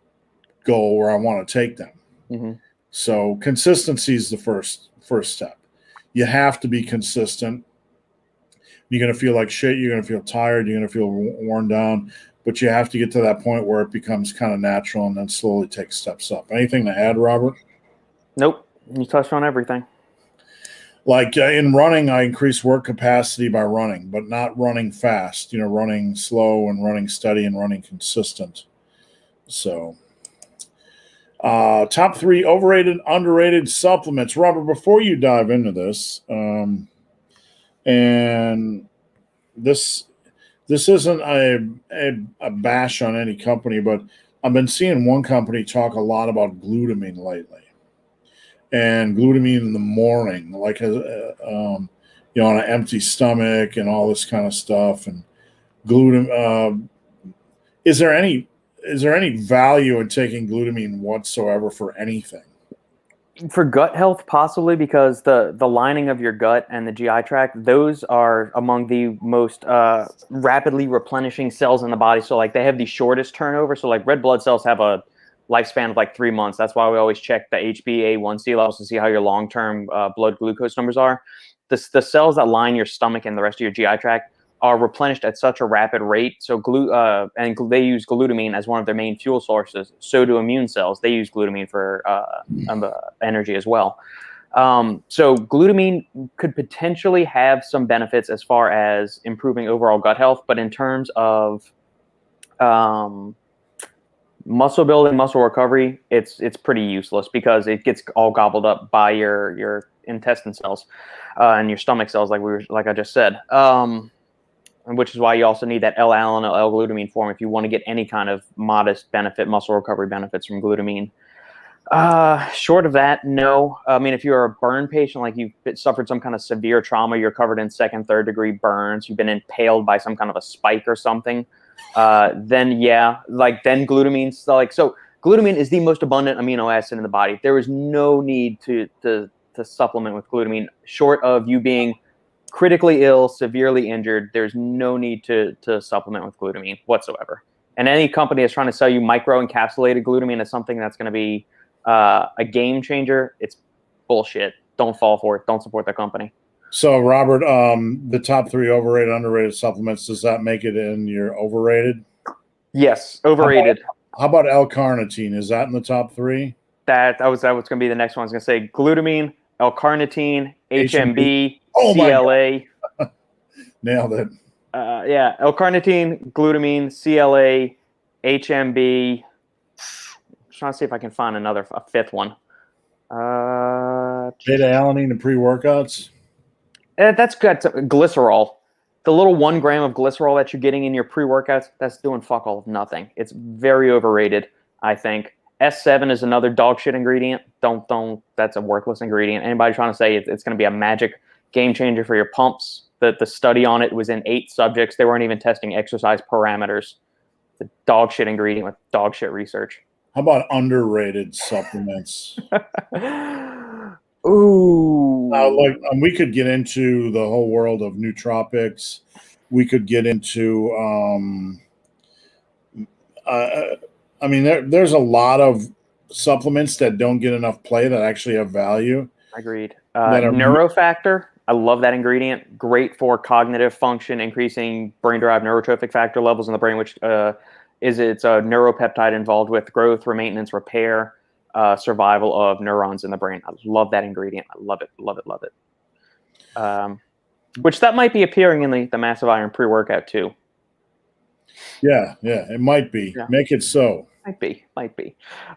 goal where I want to take them. Mm-hmm. So consistency is the first step. You have to be consistent. You're going to feel like shit. You're going to feel tired. You're going to feel worn down. But you have to get to that point where it becomes kind of natural and then slowly take steps up. Anything to add, Robert? Nope. You touched on everything. Like in running, I increase work capacity by running, but not running fast. Running slow and running steady and running consistent. So, top 3 overrated, underrated supplements. Robert, before you dive into this, and this isn't a bash on any company, but I've been seeing one company talk a lot about glutamine lately, and glutamine in the morning, like on an empty stomach and all this kind of stuff. And glutamine, is there any value in taking glutamine whatsoever for anything? For gut health, possibly, because the lining of your gut and the GI tract, those are among the most rapidly replenishing cells in the body. So like they have the shortest turnover. So like red blood cells have a lifespan of like 3 months. That's why we always check the HbA1c levels to see how your long-term blood glucose numbers are. The cells that line your stomach and the rest of your GI tract are replenished at such a rapid rate. So they use glutamine as one of their main fuel sources. So do immune cells. They use glutamine for energy as well. So glutamine could potentially have some benefits as far as improving overall gut health, but in terms of muscle building, muscle recovery, it's pretty useless because it gets all gobbled up by your intestine cells and your stomach cells, like I just said. and which is why you also need that L-alanine or L-glutamine form if you want to get any kind of modest benefit, muscle recovery benefits from glutamine. Short of that, no. I mean, if you're a burn patient, like you've suffered some kind of severe trauma, you're covered in second, third degree burns, you've been impaled by some kind of a spike or something, then yeah, like then glutamine's like, so glutamine is the most abundant amino acid in the body. There is no need to supplement with glutamine short of you being critically ill, severely injured. There's no need to supplement with glutamine whatsoever. And any company that's trying to sell you micro-encapsulated glutamine as something that's going to be a game changer, it's bullshit. Don't fall for it. Don't support the company. So, Robert, the top 3 overrated, underrated supplements, does that make it in your overrated? Yes, overrated. How about L-carnitine? Is that in the top 3? That was going to be the next one. I was going to say glutamine, L-carnitine, HMB, oh CLA. Nailed it. Yeah, L-carnitine, glutamine, CLA, HMB. I'm trying to see if I can find a fifth one. Beta-alanine and pre-workouts? That's got glycerol. The little 1 gram of glycerol that you're getting in your pre-workouts, that's doing fuck all of nothing. It's very overrated, I think. S7 is another dog shit ingredient. Don't. That's a worthless ingredient. Anybody trying to say it's going to be a magic game changer for your pumps? The study on it was in 8 subjects. They weren't even testing exercise parameters. It's a dog shit ingredient with dog shit research. How about underrated supplements? Ooh. We could get into the whole world of nootropics. We could get into, I mean, there's a lot of supplements that don't get enough play that actually have value. Agreed. Neurofactor. I love that ingredient. Great for cognitive function, increasing brain-derived neurotrophic factor levels in the brain, which it's a neuropeptide involved with growth, maintenance, repair, survival of neurons in the brain. I love that ingredient. I love it, love it, love it. Which that might be appearing in the Massive Iron pre-workout too. Yeah, it might be. Yeah. Make it so. Might be.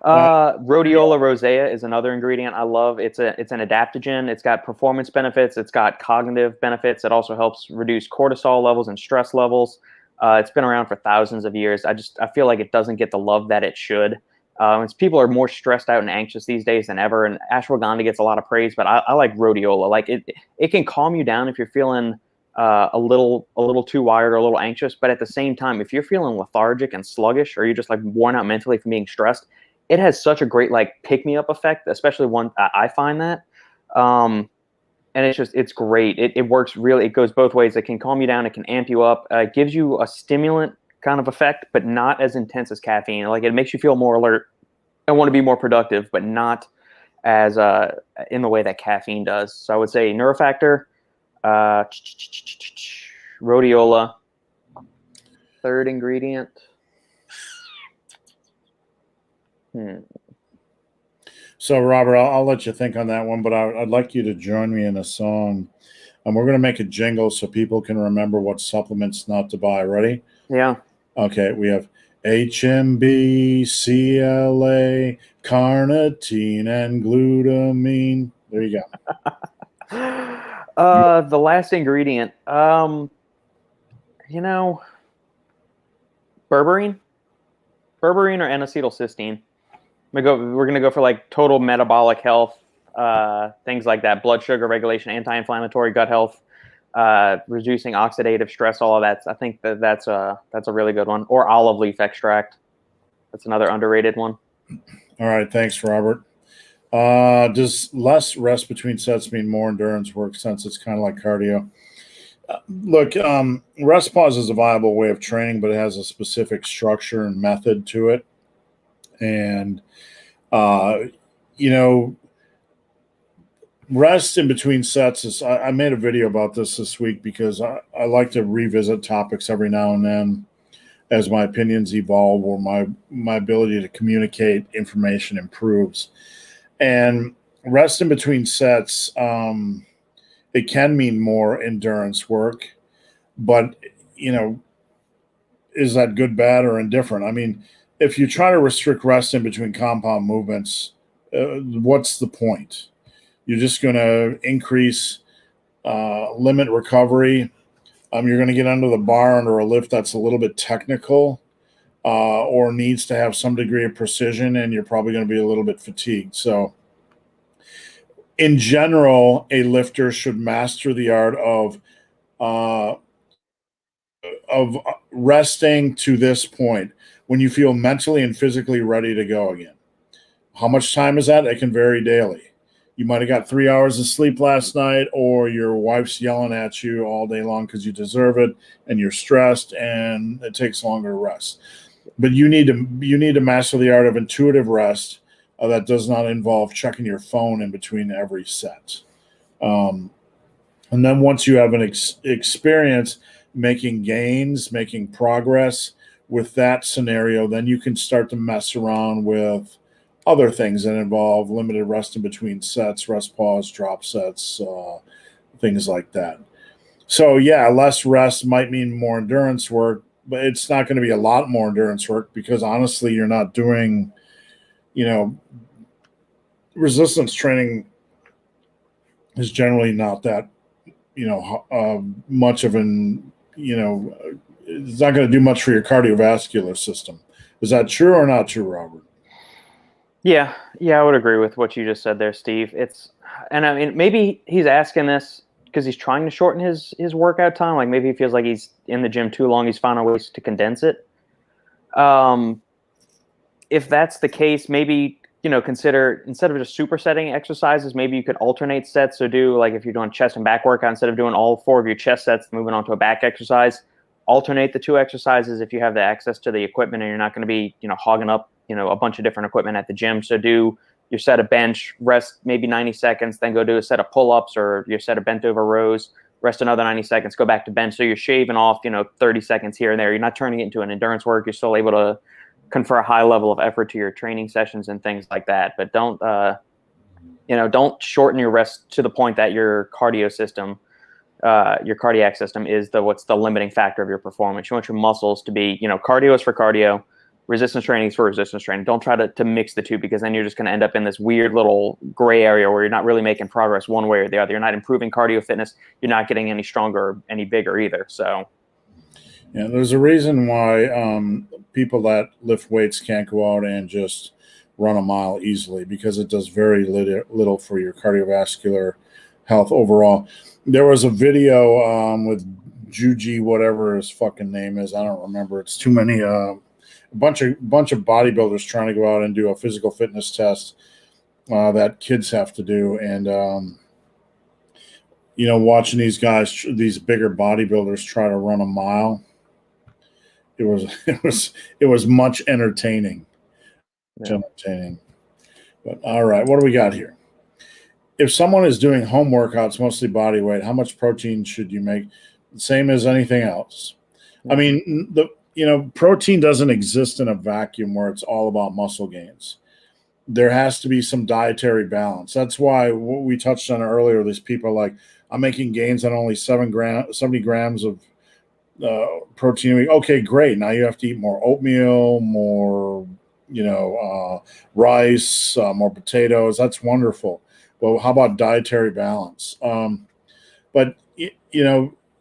Rhodiola rosea is another ingredient I love. It's an adaptogen. It's got performance benefits. It's got cognitive benefits. It also helps reduce cortisol levels and stress levels. It's been around for thousands of years. I feel like it doesn't get the love that it should. People are more stressed out and anxious these days than ever, and ashwagandha gets a lot of praise, but I like rhodiola. Like it can calm you down if you're feeling a little too wired or a little anxious, but at the same time, if you're feeling lethargic and sluggish, or you're just like worn out mentally from being stressed, it has such a great like pick-me-up effect, especially one I find that. And it's great. It works really. It goes both ways. It can calm you down. It can amp you up. It gives you a stimulant kind of effect, but not as intense as caffeine. Like it makes you feel more alert and want to be more productive, but not as in the way that caffeine does. So I would say Neurofactor, rhodiola, third ingredient. So, Robert, I'll let you think on that one, but I'd like you to join me in a song. And we're going to make a jingle so people can remember what supplements not to buy. Ready? Yeah. Okay, we have HMB, CLA, carnitine, and glutamine. There you go. The last ingredient, berberine or N-acetylcysteine. We're going to go for like total metabolic health, things like that, blood sugar regulation, anti-inflammatory, gut health, reducing oxidative stress, all of that. I think that's a really good one. Or olive leaf extract. That's another underrated one. All right. Thanks, Robert. Does less rest between sets mean more endurance work, since it's kind of like cardio? Look, rest pause is a viable way of training, but it has a specific structure and method to it. And, rest in between sets is, I made a video about this week because I like to revisit topics every now and then as my opinions evolve or my ability to communicate information improves. And rest in between sets, it can mean more endurance work, but, is that good, bad, or indifferent? I mean, if you try to restrict rest in between compound movements, what's the point? You're just going to increase limit recovery You're going to get under the bar under a lift that's a little bit technical or needs to have some degree of precision, and you're probably going to be a little bit fatigued. So in general, a lifter should master the art of resting to this point when you feel mentally and physically ready to go again. How much time is that? It can vary daily. You might have got 3 hours of sleep last night, or your wife's yelling at you all day long because you deserve it, and you're stressed, and it takes longer to rest. But you need to master the art of intuitive rest that does not involve checking your phone in between every set. And then once you have an experience making gains, making progress with that scenario, then you can start to mess around with other things that involve limited rest in between sets, rest pause, drop sets, things like that. So yeah, less rest might mean more endurance work, but it's not going to be a lot more endurance work because honestly, you're not doing, resistance training is generally not that, much of an, it's not going to do much for your cardiovascular system. Is that true or not true, Robert? Yeah, I would agree with what you just said there, Steve. And I mean, maybe he's asking this because he's trying to shorten his workout time. Like maybe he feels like he's in the gym too long. He's found ways to condense it. If that's the case, maybe, consider instead of just supersetting exercises, maybe you could alternate sets. So do like if you're doing chest and back workout, instead of doing all 4 of your chest sets, moving on to a back exercise, alternate the 2 exercises if you have the access to the equipment and you're not going to be, hogging up, a bunch of different equipment at the gym. So do your set of bench, rest maybe 90 seconds, then go do a set of pull-ups or your set of bent over rows, rest another 90 seconds, go back to bench. So you're shaving off, 30 seconds here and there. You're not turning it into an endurance work. You're still able to confer a high level of effort to your training sessions and things like that. But don't shorten your rest to the point that your cardio system, your cardiac system is what's the limiting factor of your performance. You want your muscles to be, cardio is for cardio, resistance training is for resistance training. Don't try to mix the two because then you're just going to end up in this weird little gray area where you're not really making progress one way or the other. You're not improving cardio fitness. You're not getting any stronger or any bigger either. So. Yeah, there's a reason why people that lift weights can't go out and just run a mile easily because it does very little for your cardiovascular health overall. There was a video with Juji, whatever his fucking name is. I don't remember. It's too many. A bunch of bodybuilders trying to go out and do a physical fitness test that kids have to do, and watching these guys, these bigger bodybuilders, try to run a mile. It was much entertaining. Yeah. But all right, what do we got here? If someone is doing home workouts, mostly body weight, how much protein should you make? Same as anything else. I mean, protein doesn't exist in a vacuum where it's all about muscle gains. There has to be some dietary balance. That's why what we touched on earlier, these people are like, I'm making gains on only 70 grams of protein. Okay, great. Now you have to eat more oatmeal, more, rice, more potatoes. That's wonderful. Well, how about dietary balance? But,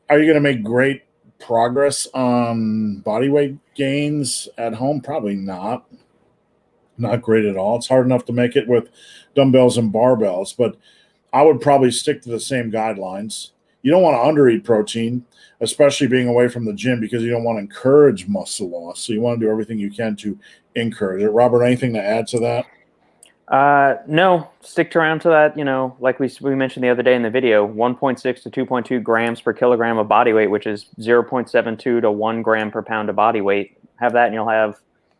are you going to make great progress on body weight gains at home? Probably not. Not great at all. It's hard enough to make it with dumbbells and barbells, but I would probably stick to the same guidelines. You don't want to undereat protein, especially being away from the gym, because you don't want to encourage muscle loss. So you want to do everything you can to encourage it. Robert, anything to add to that? No, stick around to that. Like we mentioned the other day in the video, 1.6 to 2.2 grams per kilogram of body weight, which is 0.72 to 1 gram per pound of body weight. Have that and you'll have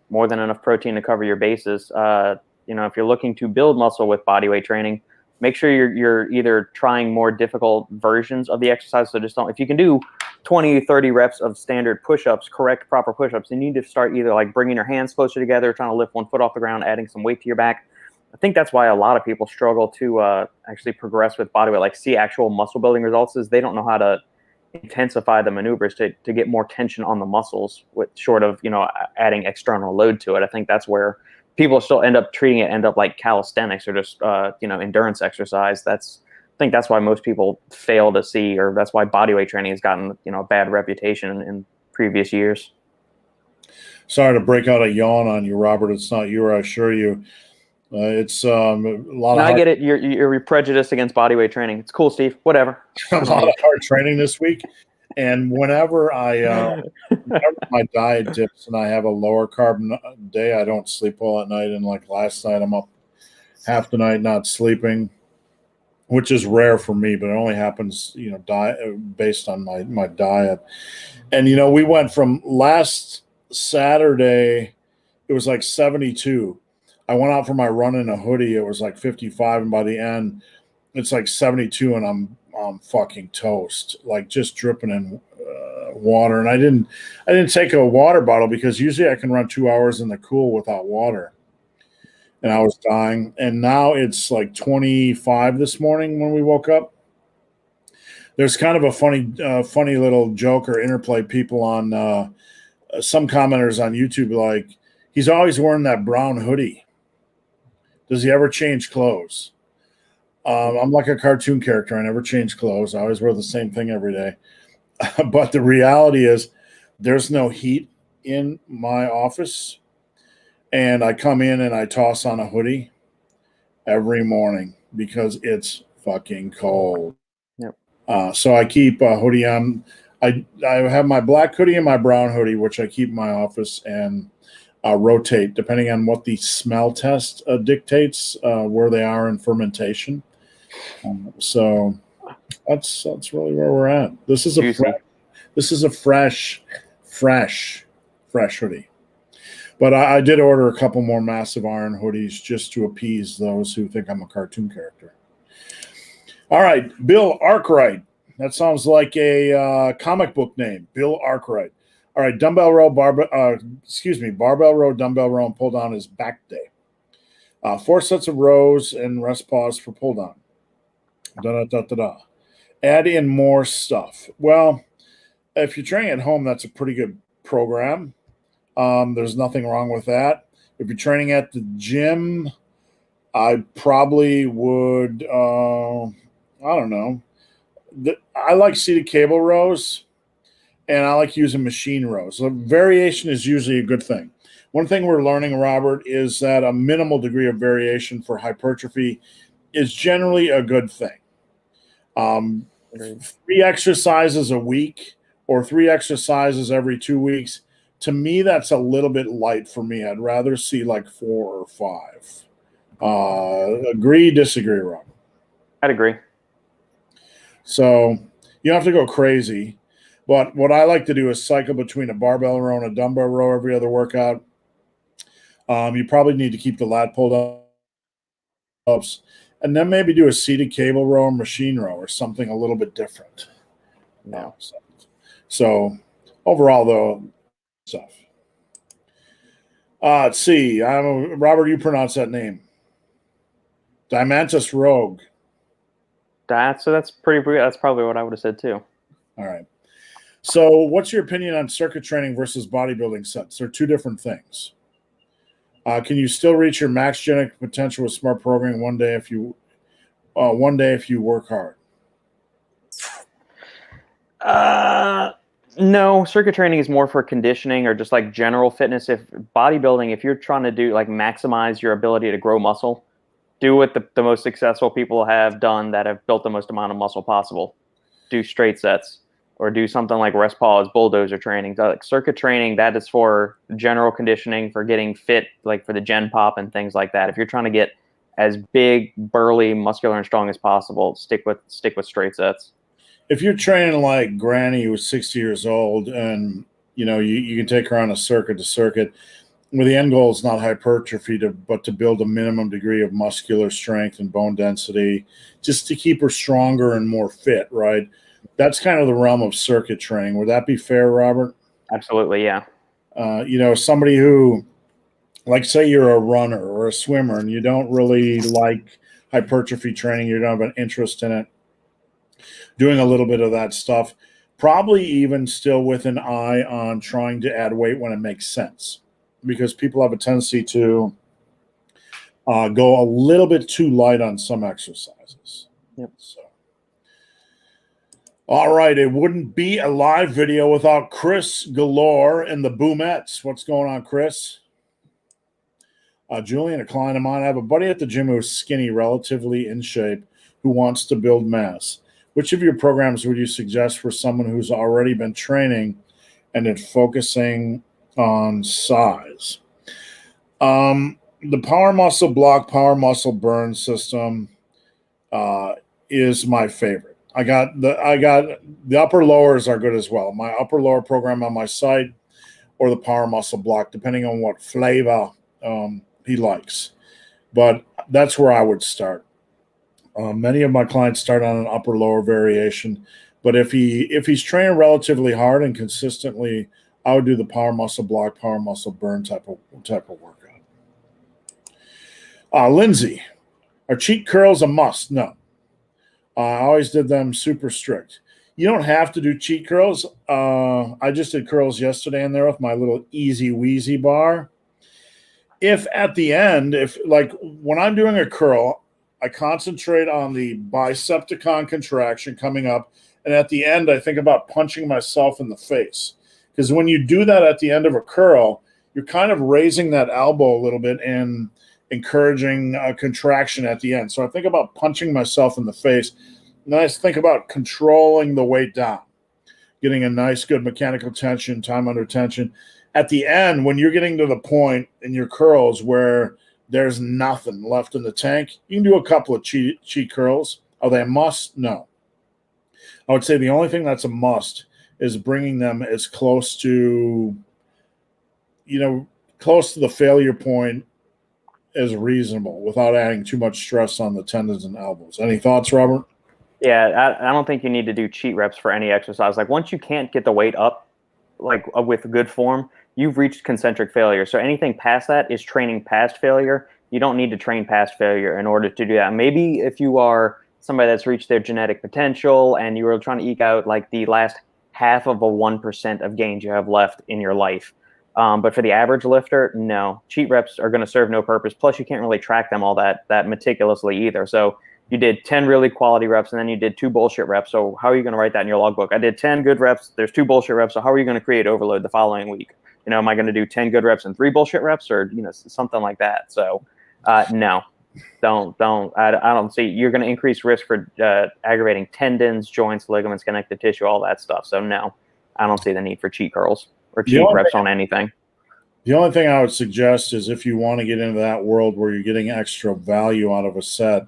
more than enough protein to cover your bases. If you're looking to build muscle with body weight training, make sure you're either trying more difficult versions of the exercise. So if you can do 20, 30 reps of standard push-ups, correct, proper push-ups, you need to start either like bringing your hands closer together, trying to lift one foot off the ground, adding some weight to your back. I think that's why a lot of people struggle to actually progress with body weight, like see actual muscle building results, is they don't know how to intensify the maneuvers to get more tension on the muscles with short of, adding external load to it. I think that's where people still end up like calisthenics or just, endurance exercise. That's think that's why most people fail to see, or that's why bodyweight training has gotten, a bad reputation in previous years. Sorry to break out a yawn on you, Robert. It's not you, I assure you. It's a lot of I get it. You're prejudiced against bodyweight training. It's cool, Steve. Whatever. a lot of hard training this week. And whenever my diet dips and I have a lower carb day, I don't sleep well at night. And like last night, I'm up half the night not sleeping, which is rare for me, but it only happens, based on my diet. And, we went from last Saturday, it was like 72. I went out for my run in a hoodie. It was like 55. And by the end, it's like 72 and I'm fucking toast, like just dripping in water. And I didn't take a water bottle because usually I can run 2 hours in the cool without water. And I was dying. And now it's like 25 this morning when we woke up. There's kind of a funny little joke or interplay. People on some commenters on YouTube like, he's always wearing that brown hoodie. Does he ever change clothes? I'm like a cartoon character. I never change clothes. I always wear the same thing every day. But the reality is there's no heat in my office. And I come in and I toss on a hoodie every morning because it's fucking cold. Yep. So I keep a hoodie on. I have my black hoodie and my brown hoodie, which I keep in my office and rotate depending on what the smell test dictates where they are in fermentation. So that's really where we're at. This is a fresh hoodie. But I did order a couple more massive iron hoodies just to appease those who think I'm a cartoon character. All right, Bill Arkwright. That sounds like a comic book name, Bill Arkwright. All right, barbell row, dumbbell row, and pull down is back day. 4 sets of rows and rest pause for pull down. Add in more stuff. Well, if you're training at home, that's a pretty good program. There's nothing wrong with that. If you're training at the gym, I probably would, I don't know. I like seated cable rows, and I like using machine rows. So variation is usually a good thing. One thing we're learning, Robert, is that a minimal degree of variation for hypertrophy is generally a good thing. 3 exercises a week or 3 exercises every 2 weeks, to me, that's a little bit light for me. I'd rather see like 4 or 5. Agree, disagree, Rob? I'd agree. So you don't have to go crazy. But what I like to do is cycle between a barbell row and a dumbbell row every other workout. You probably need to keep the lat pulled ups, and then maybe do a seated cable row or machine row or something a little bit different. Yeah. So overall, though, stuff. Let's see. Robert, you pronounce that name. Dimantus Rogue. That's probably what I would have said too. All right. So what's your opinion on circuit training versus bodybuilding sets? They're two different things. Can you still reach your max genetic potential with smart programming one day if you work hard? No, circuit training is more for conditioning or just like general fitness. If bodybuilding, if you're trying to do like maximize your ability to grow muscle, do what the most successful people have done that have built the most amount of muscle possible. Do straight sets or do something like rest pause, bulldozer training. Like circuit training, that is for general conditioning, for getting fit, like for the gen pop and things like that. If you're trying to get as big, burly, muscular, and strong as possible, stick with straight sets. If you're training like Granny, who's 60 years old, and you can take her on a circuit to circuit, well, the end goal is not hypertrophy, but to build a minimum degree of muscular strength and bone density, just to keep her stronger and more fit, right? That's kind of the realm of circuit training. Would that be fair, Robert? Absolutely, yeah. Somebody who, like, say you're a runner or a swimmer and you don't really like hypertrophy training, you don't have an interest in it, doing a little bit of that stuff, probably even still with an eye on trying to add weight when it makes sense, because people have a tendency to go a little bit too light on some exercises. Yep. So All right, it wouldn't be a live video without Chris Galore and the Boomettes. What's going on, Chris? Julian, a client of mine. I have a buddy at the gym who's skinny, relatively in shape, who wants to build mass. Which of your programs would you suggest for someone who's already been training and is focusing on size? The power muscle block, power muscle burn system is my favorite. I got the upper lowers are good as well. My upper lower program on my site, or the power muscle block, depending on what flavor he likes. But that's where I would start. Many of my clients start on an upper lower variation, but if he's training relatively hard and consistently, I would do the power muscle block, power muscle burn type of workout. Lindsay, are cheat curls a must? No. I always did them super strict. You don't have to do cheat curls. I just did curls yesterday in there with my little easy wheezy bar. If at the end, like when I'm doing a curl, I concentrate on the bicepticon contraction coming up, and at the end, I think about punching myself in the face. Because when you do that at the end of a curl, you're kind of raising that elbow a little bit and encouraging a contraction at the end. So I think about punching myself in the face. And then I think about controlling the weight down, getting a nice, good mechanical tension, time under tension. At the end, when you're getting to the point in your curls where there's nothing left in the tank, you can do a couple of cheat curls. Are they a must? No. I would say the only thing that's a must is bringing them as close to, close to the failure point as reasonable without adding too much stress on the tendons and elbows. Any thoughts, Robert? Yeah, I don't think you need to do cheat reps for any exercise. Like once you can't get the weight up, like with good form, you've reached concentric failure. So anything past that is training past failure. You don't need to train past failure in order to do that. Maybe if you are somebody that's reached their genetic potential and you are trying to eke out like the last half of a 1% of gains you have left in your life. But for the average lifter, no. Cheat reps are going to serve no purpose. Plus, you can't really track them all that meticulously either. So you did 10 really quality reps, and then you did 2 bullshit reps. So how are you going to write that in your logbook? I did 10 good reps. There's 2 bullshit reps. So how are you going to create overload the following week? Am I going to do 10 good reps and 3 bullshit reps, or something like that? So no, don't. I don't see. You're going to increase risk for aggravating tendons, joints, ligaments, connective tissue, all that stuff. So no, I don't see the need for cheat curls or cheat reps on anything. The only thing I would suggest is if you want to get into that world where you're getting extra value out of a set,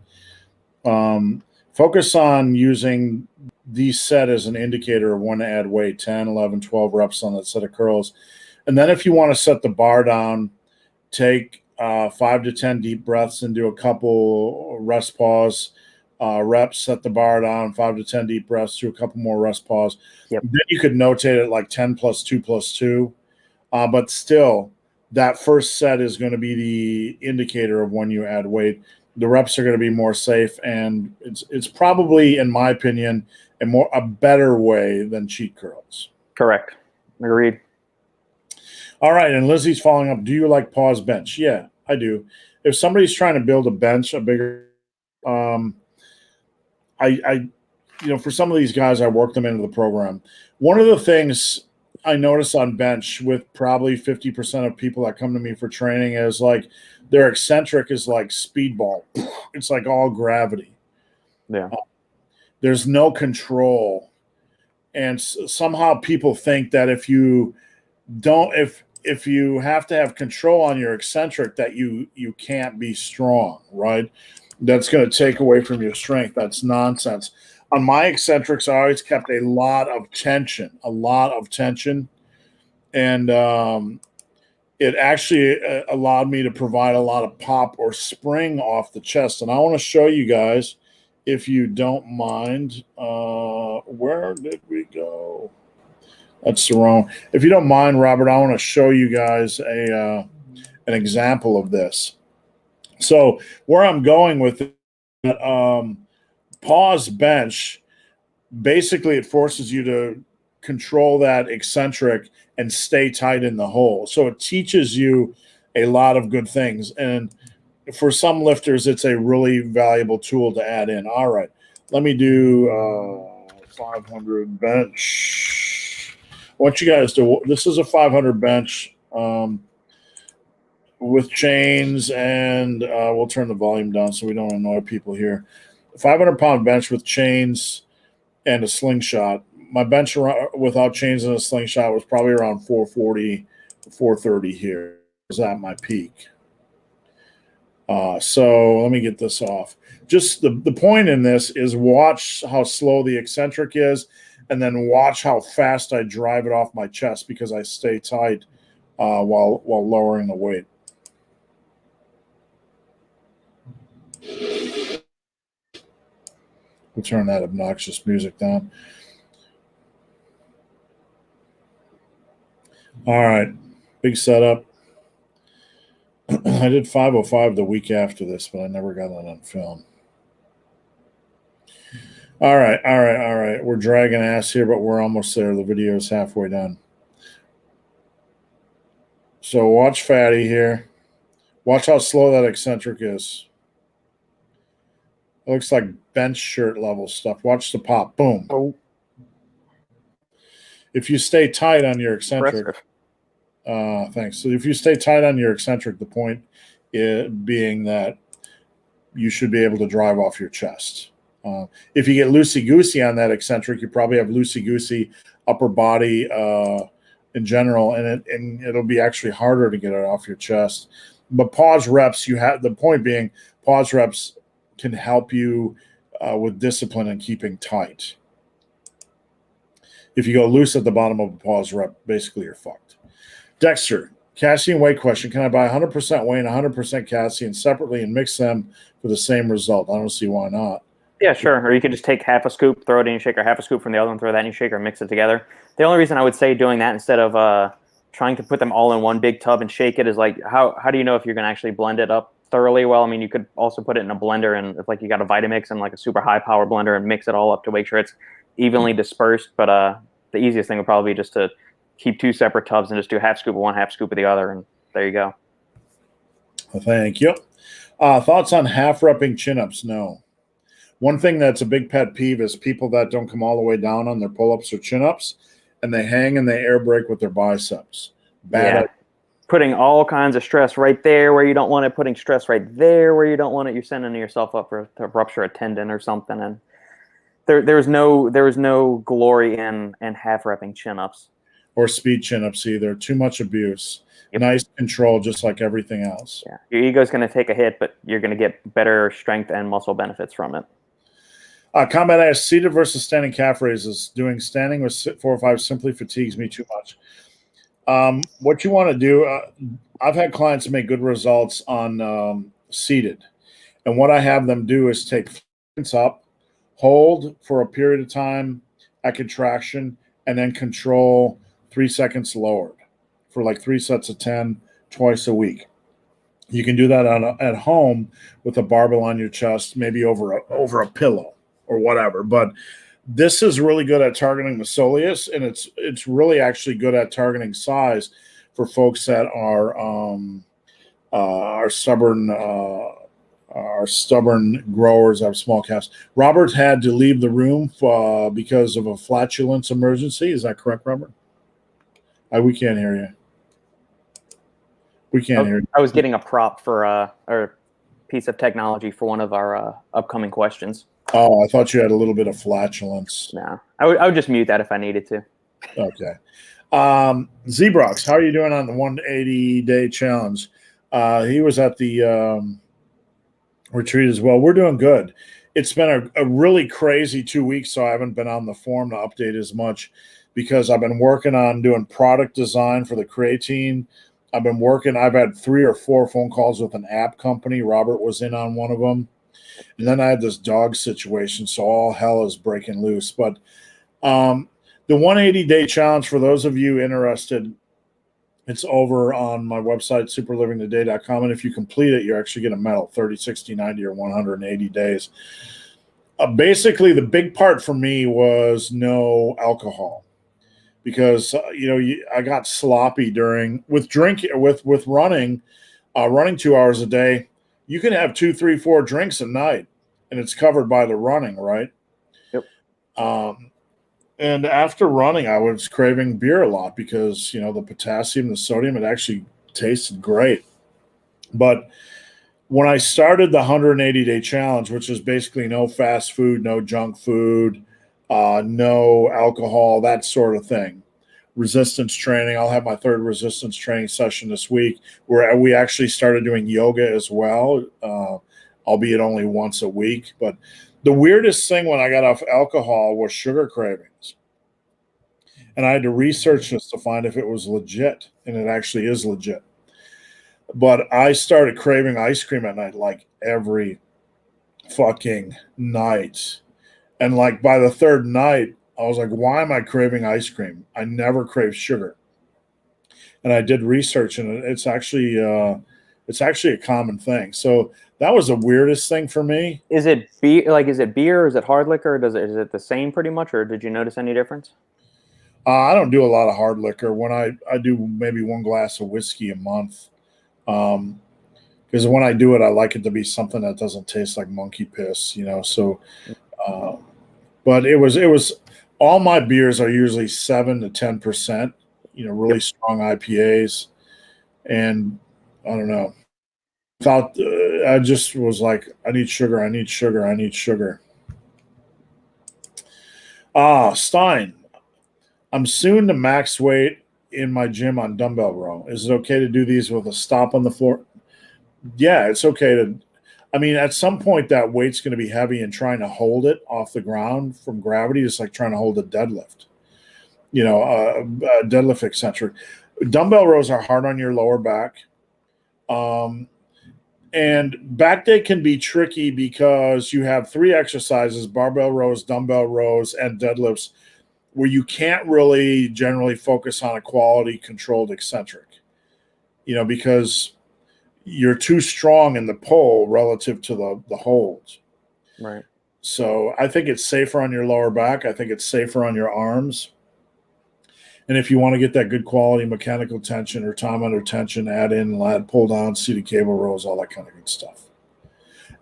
focus on using the set as an indicator of when to add weight, 10, 11, 12 reps on that set of curls. And then if you want to set the bar down, take 5 to 10 deep breaths and do a couple rest pause reps, set the bar down, 5 to 10 deep breaths, do a couple more rest pause. Yep. Then you could notate it like 10 plus 2 plus 2. But still, that first set is going to be the indicator of when you add weight. The reps are going to be more safe, and it's probably, in my opinion, a better way than cheat curls. Correct. Agreed. All right, and Lizzie's following up. Do you like pause bench? Yeah, I do. If somebody's trying to build a bench, a bigger, for some of these guys, I work them into the program. One of the things I notice on bench with probably 50% of people that come to me for training is like their eccentric is like speedball. It's like all gravity. Yeah. There's no control. And somehow people think that if you have to have control on your eccentric, that you can't be strong, right? That's going to take away from your strength. That's nonsense. On my eccentrics, I always kept a lot of tension. And it actually allowed me to provide a lot of pop or spring off the chest. And I want to show you guys, if you don't mind, where did we go? That's the wrong. If you don't mind, Robert, I want to show you guys an example of this. So where I'm going with it, pause bench, basically it forces you to control that eccentric and stay tight in the hole. So it teaches you a lot of good things. And for some lifters, it's a really valuable tool to add in. All right, let me do 500 bench. What you guys do? This is a 500 bench with chains, and we'll turn the volume down so we don't annoy people here. 500-pound bench with chains and a slingshot. My bench without chains and a slingshot was probably around 440, 430 here. Was at my peak. So let me get this off. Just the point in this is watch how slow the eccentric is, and then watch how fast I drive it off my chest because I stay tight while lowering the weight. We'll turn that obnoxious music down. All right, big setup. I did 505 the week after this, but I never got that on film. All right. We're dragging ass here, but we're almost there. The video is halfway done. So watch Fatty here. Watch how slow that eccentric is. It looks like bench shirt level stuff. Watch the pop. Boom. Oh. If you stay tight on your eccentric, thanks. So if you stay tight on your eccentric, the point being that you should be able to drive off your chest. If you get loosey-goosey on that eccentric, you probably have loosey-goosey upper body in general, and it'll be actually harder to get it off your chest. But pause reps, the point being, pause reps can help you with discipline and keeping tight. If you go loose at the bottom of a pause rep, basically you're fucked. Dexter, casein whey question. Can I buy 100% whey and 100% casein separately and mix them for the same result? I don't see why not. Yeah, sure. Or you could just take half a scoop, throw it in your shaker, half a scoop from the other one, throw that in your shaker, and mix it together. The only reason I would say doing that instead of trying to put them all in one big tub and shake it is like, how do you know if you're going to actually blend it up thoroughly? Well, I mean, you could also put it in a blender, and if like you got a Vitamix and like a super high power blender and mix it all up to make sure it's evenly dispersed. But the easiest thing would probably be just to keep two separate tubs and just do half scoop of one, half scoop of the other, and there you go. Thank you. Thoughts on half-repping chin-ups? No. One thing that's a big pet peeve is people that don't come all the way down on their pull-ups or chin-ups, and they hang and they air brake with their biceps. Bad. Putting all kinds of stress right there where you don't want it, putting stress right there where you don't want it. You're sending yourself up to rupture a tendon or something, and there's no glory in half-repping chin-ups. Or speed chin-ups either. Too much abuse. Yep. Nice control, just like everything else. Yeah, your ego's going to take a hit, but you're going to get better strength and muscle benefits from it. Combat asks, seated versus standing calf raises. Doing standing with 4 or 5 simply fatigues me too much. What you want to do, I've had clients make good results on seated. And what I have them do is take flints up, hold for a period of time at contraction, and then control 3 seconds lowered for like 3 sets of 10 twice a week. You can do that at home with a barbell on your chest, maybe over a pillow or whatever. But this is really good at targeting the soleus, and it's really actually good at targeting size for folks that are stubborn growers, have small calves. Robert had to leave the room because of a flatulence emergency. Is that correct, Robert? We can't hear you. We can't hear you. I was getting a prop for a piece of technology for one of our upcoming questions. Oh, I thought you had a little bit of flatulence. No, I would just mute that if I needed to. Okay. Zebrox, how are you doing on the 180-day challenge? He was at the retreat as well. We're doing good. It's been a really crazy 2 weeks, so I haven't been on the forum to update as much because I've been working on doing product design for the creatine. I've had 3 or 4 phone calls with an app company. Robert was in on one of them. And then I had this dog situation, so all hell is breaking loose. But the 180-day challenge, for those of you interested, it's over on my website, superlivingtoday.com. And if you complete it, you actually get a medal, 30, 60, 90, or 180 days. Basically, the big part for me was no alcohol. Because I got sloppy with running 2 hours a day. You can have 2, 3, 4 drinks a night, and it's covered by the running, right? Yep. And after running, I was craving beer a lot because, the potassium, the sodium, it actually tasted great. But when I started the 180-day challenge, which is basically no fast food, no junk food, no alcohol, that sort of thing, resistance training. I'll have my third resistance training session this week where we actually started doing yoga as well, albeit only once a week. But the weirdest thing when I got off alcohol was sugar cravings. And I had to research this to find if it was legit, and it actually is legit. But I started craving ice cream at night, like every fucking night. And like by the third night, I was like, why am I craving ice cream? I never crave sugar. And I did research, and it's actually a common thing. So that was the weirdest thing for me. Is it beer? Like, is it beer? Is it hard liquor? Is it the same pretty much, or did you notice any difference? I don't do a lot of hard liquor. When I do maybe one glass of whiskey a month. Because when I do it, I like it to be something that doesn't taste like monkey piss, So, but it was all my beers are usually 7 to 10%, really strong IPAs, and I don't know. I just was like, I need sugar, I need sugar, I need sugar. Stein, I'm soon to max weight in my gym on dumbbell row. Is it okay to do these with a stop on the floor? Yeah, it's okay to. I mean, at some point that weight's going to be heavy, and trying to hold it off the ground from gravity is like trying to hold a deadlift. Deadlift eccentric. Dumbbell rows are hard on your lower back. And back day can be tricky because you have 3 exercises: barbell rows, dumbbell rows, and deadlifts, where you can't really generally focus on a quality controlled eccentric, because you're too strong in the pull relative to the holds. Right. So I think it's safer on your lower back. I think it's safer on your arms. And if you want to get that good quality mechanical tension or time under tension, add in lat pull down, seated cable rows, all that kind of good stuff.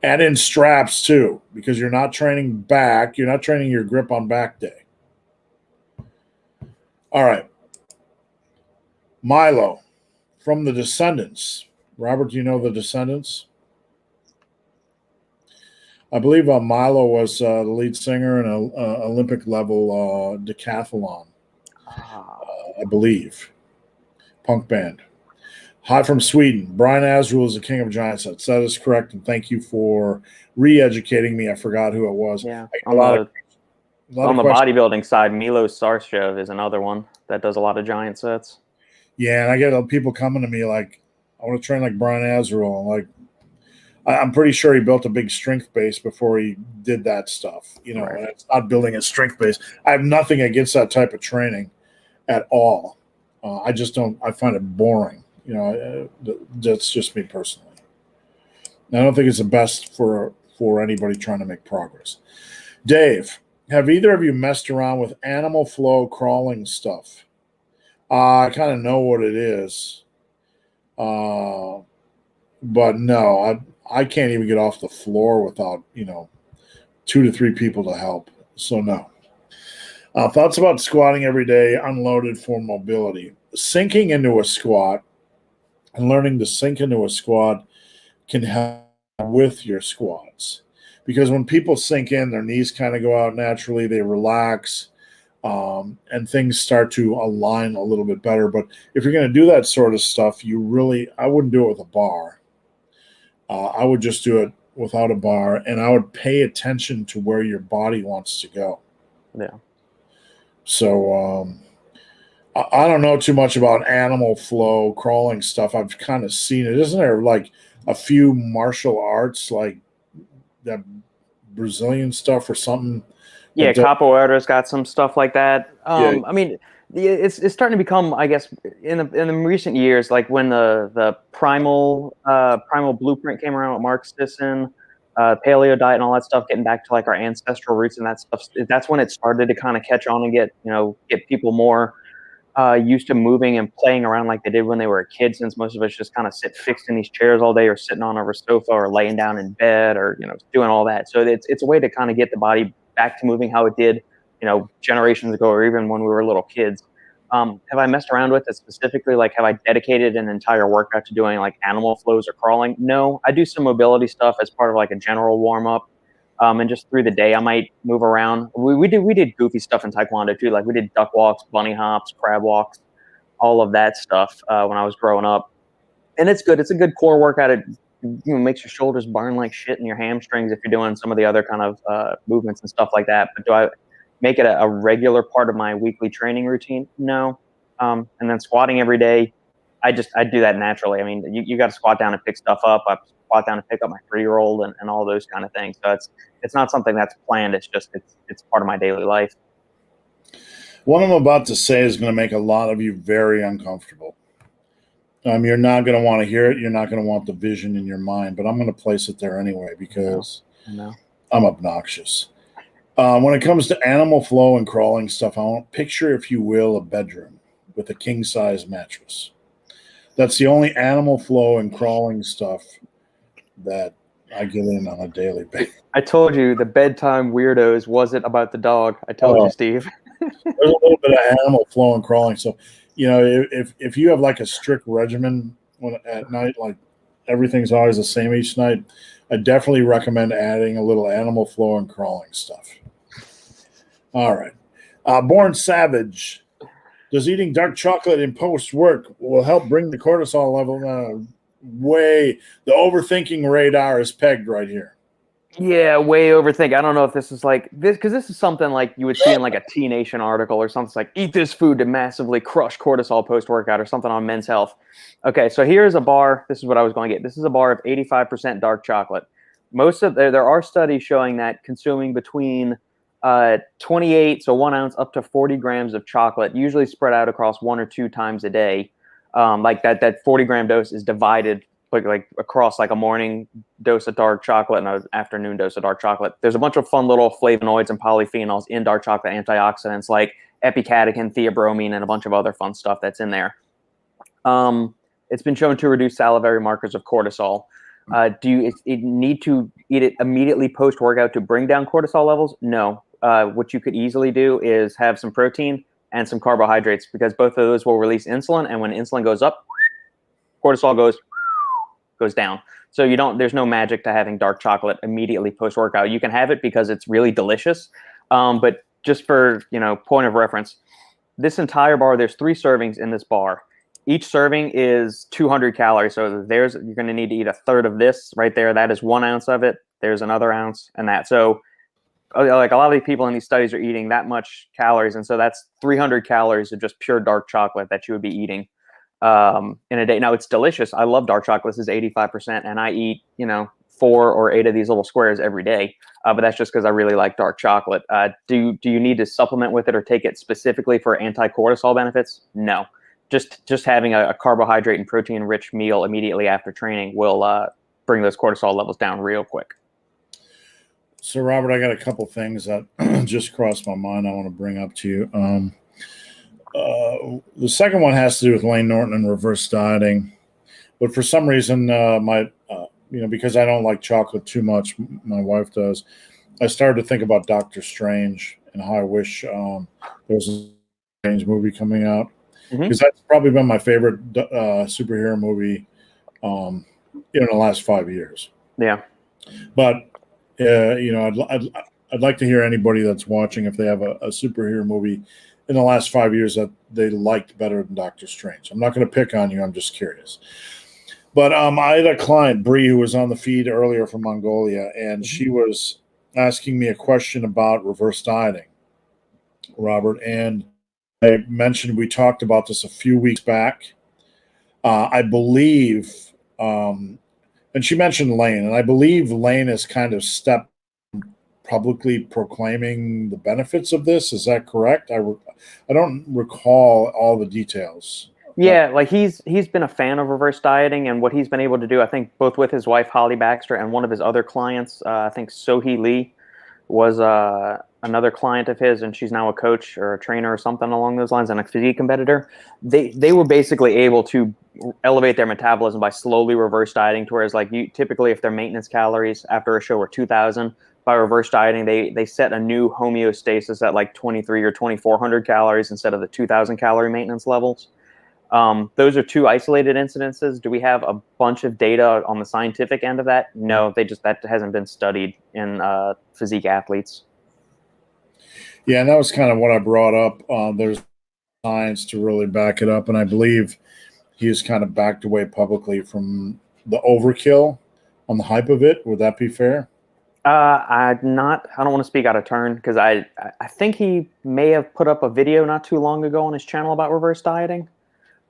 Add in straps too, because you're not training back. You're not training your grip on back day. All right. Milo from the Descendants. Robert, do you know the Descendants? I believe Milo was the lead singer in an Olympic level decathlon. I believe. Punk band. Hot from Sweden. Brian Asrul is the king of giant sets. That is correct, and thank you for re-educating me. I forgot who it was. Yeah. On the bodybuilding side, Milos Sarshev is another one that does a lot of giant sets. Yeah, and I get people coming to me like, I want to train like Brian Asrul. Like, I'm pretty sure he built a big strength base before he did that stuff. Right. And it's not building a strength base. I have nothing against that type of training at all. I just don't. I find it boring. That's just me personally. I don't think it's the best for anybody trying to make progress. Dave, have either of you messed around with animal flow crawling stuff? I kind of know what it is. But no, I can't even get off the floor without, 2 to 3 people to help. So no. Thoughts about squatting every day, unloaded for mobility. Sinking into a squat and learning to sink into a squat can help with your squats. Because when people sink in, their knees kind of go out naturally, they relax, and things start to align a little bit better. But if you're going to do that sort of stuff, I wouldn't do it with a bar. I would just do it without a bar, and I would pay attention to where your body wants to go. Yeah. So I don't know too much about animal flow crawling stuff. I've kind of seen it. Isn't there like a few martial arts, like that Brazilian stuff or something? Yeah, Capoeira's got some stuff like that. Yeah. I mean, it's starting to become, I guess, in the recent years, like when the primal blueprint came around with Mark Sisson, paleo diet and all that stuff, getting back to like our ancestral roots and that stuff. That's when it started to kind of catch on and get people more used to moving and playing around like they did when they were a kid, since most of us just kind of sit fixed in these chairs all day, or sitting on a sofa, or laying down in bed, or doing all that. So it's a way to kind of get the body back to moving how it did generations ago, or even when we were little kids. Have I messed around with it specifically? Like, have I dedicated an entire workout to doing like animal flows or crawling? No, I do some mobility stuff as part of like a general warm up. And just through the day, I might move around. We did goofy stuff in Taekwondo too. Like we did duck walks, bunny hops, crab walks, all of that stuff when I was growing up. And it's good. It's a good core workout. It makes your shoulders burn like shit and your hamstrings if you're doing some of the other kind of movements and stuff like that. But do I make it a regular part of my weekly training routine? No. And then squatting every day, I do that naturally. I mean, you got to squat down and pick stuff up. I squat down and pick up my 3-year-old and all those kind of things. So it's not something that's planned. It's just it's part of my daily life. What I'm about to say is going to make a lot of you very uncomfortable. You're not going to want to hear it. You're not going to want the vision in your mind, but I'm going to place it there anyway because I'm obnoxious. When it comes to animal flow and crawling stuff, I want picture, if you will, a bedroom with a king-size mattress. That's the only animal flow and crawling stuff that I get in on a daily basis. I told you the bedtime weirdos wasn't about the dog. I told you, Steve. There's a little bit of animal flow and crawling. So, if you have like a strict regimen at night, like everything's always the same each night, I definitely recommend adding a little animal flow and crawling stuff. All right. Born Savage. Does eating dark chocolate in post-work will help bring the cortisol level down? The overthinking radar is pegged right here. Yeah, way overthink. I don't know if this is like this, because this is something like you would see in like a T Nation article or something like eat this food to massively crush cortisol post-workout or something on Men's Health. Okay, so here's a bar. This is what I was going to get. This is a bar of 85% dark chocolate. There are studies showing that consuming between 28, so 1 ounce, up to 40 grams of chocolate, usually spread out across 1 or 2 times a day. Like that 40-gram dose is divided like across like a morning dose of dark chocolate and an afternoon dose of dark chocolate. There's a bunch of fun little flavonoids and polyphenols in dark chocolate, antioxidants like epicatechin, theobromine, and a bunch of other fun stuff that's in there. It's been shown to reduce salivary markers of cortisol. Do you need to eat it immediately post-workout to bring down cortisol levels? No. What you could easily do is have some protein and some carbohydrates, because both of those will release insulin, and when insulin goes up, cortisol goes down. So there's no magic to having dark chocolate immediately post-workout. You can have it because it's really delicious. But just for, point of reference, this entire bar, there's 3 servings in this bar. Each serving is 200 calories. So you're going to need to eat a third of this right there. That is 1 ounce of it. There's another ounce and that. So like a lot of these people in these studies are eating that much calories. And so that's 300 calories of just pure dark chocolate that you would be eating in a day. Now, it's delicious. I love dark chocolate. This is 85%, and I eat 4 or 8 of these little squares every day. But that's just because I really like dark chocolate. Do you need to supplement with it or take it specifically for anti-cortisol benefits? No. Just having a carbohydrate and protein rich meal immediately after training will bring those cortisol levels down real quick. So, Robert, I got a couple things that just crossed my mind I want to bring up to you. The second one has to do with Layne Norton and reverse dieting. But for some reason, because I don't like chocolate too much, my wife does, I started to think about Doctor Strange and how I wish there was a Strange movie coming out. Because that's probably been my favorite superhero movie in the last 5 years. Yeah. But, I'd like to hear anybody that's watching if they have a superhero movie in the last 5 years that they liked better than Doctor Strange. I'm not going to pick on you. I'm just curious. But I had a client, Bree, who was on the feed earlier from Mongolia, and she was asking me a question about reverse dieting, Robert. And I mentioned we talked about this a few weeks back. I believe, and she mentioned Layne, and I believe Layne has kind of stepped publicly proclaiming the benefits of this. Is that correct? I don't recall all the details. Yeah, like he's been a fan of reverse dieting, and what he's been able to do, I think, both with his wife Holly Baxter and one of his other clients, I think Sohee Lee was another client of his, and she's now a coach or a trainer or something along those lines, and a physique competitor. They were basically able to elevate their metabolism by slowly reverse dieting, to whereas like typically if their maintenance calories after a show were 2,000, by reverse dieting, they set a new homeostasis at like 23 or 2,400 calories instead of the 2,000 calorie maintenance levels. Those are two isolated incidences. Do we have a bunch of data on the scientific end of that? No, that hasn't been studied in physique athletes. Yeah, and that was kind of what I brought up. There's science to really back it up, and I believe he has kind of backed away publicly from the overkill on the hype of it. Would that be fair? I don't want to speak out of turn because I think he may have put up a video not too long ago on his channel about reverse dieting.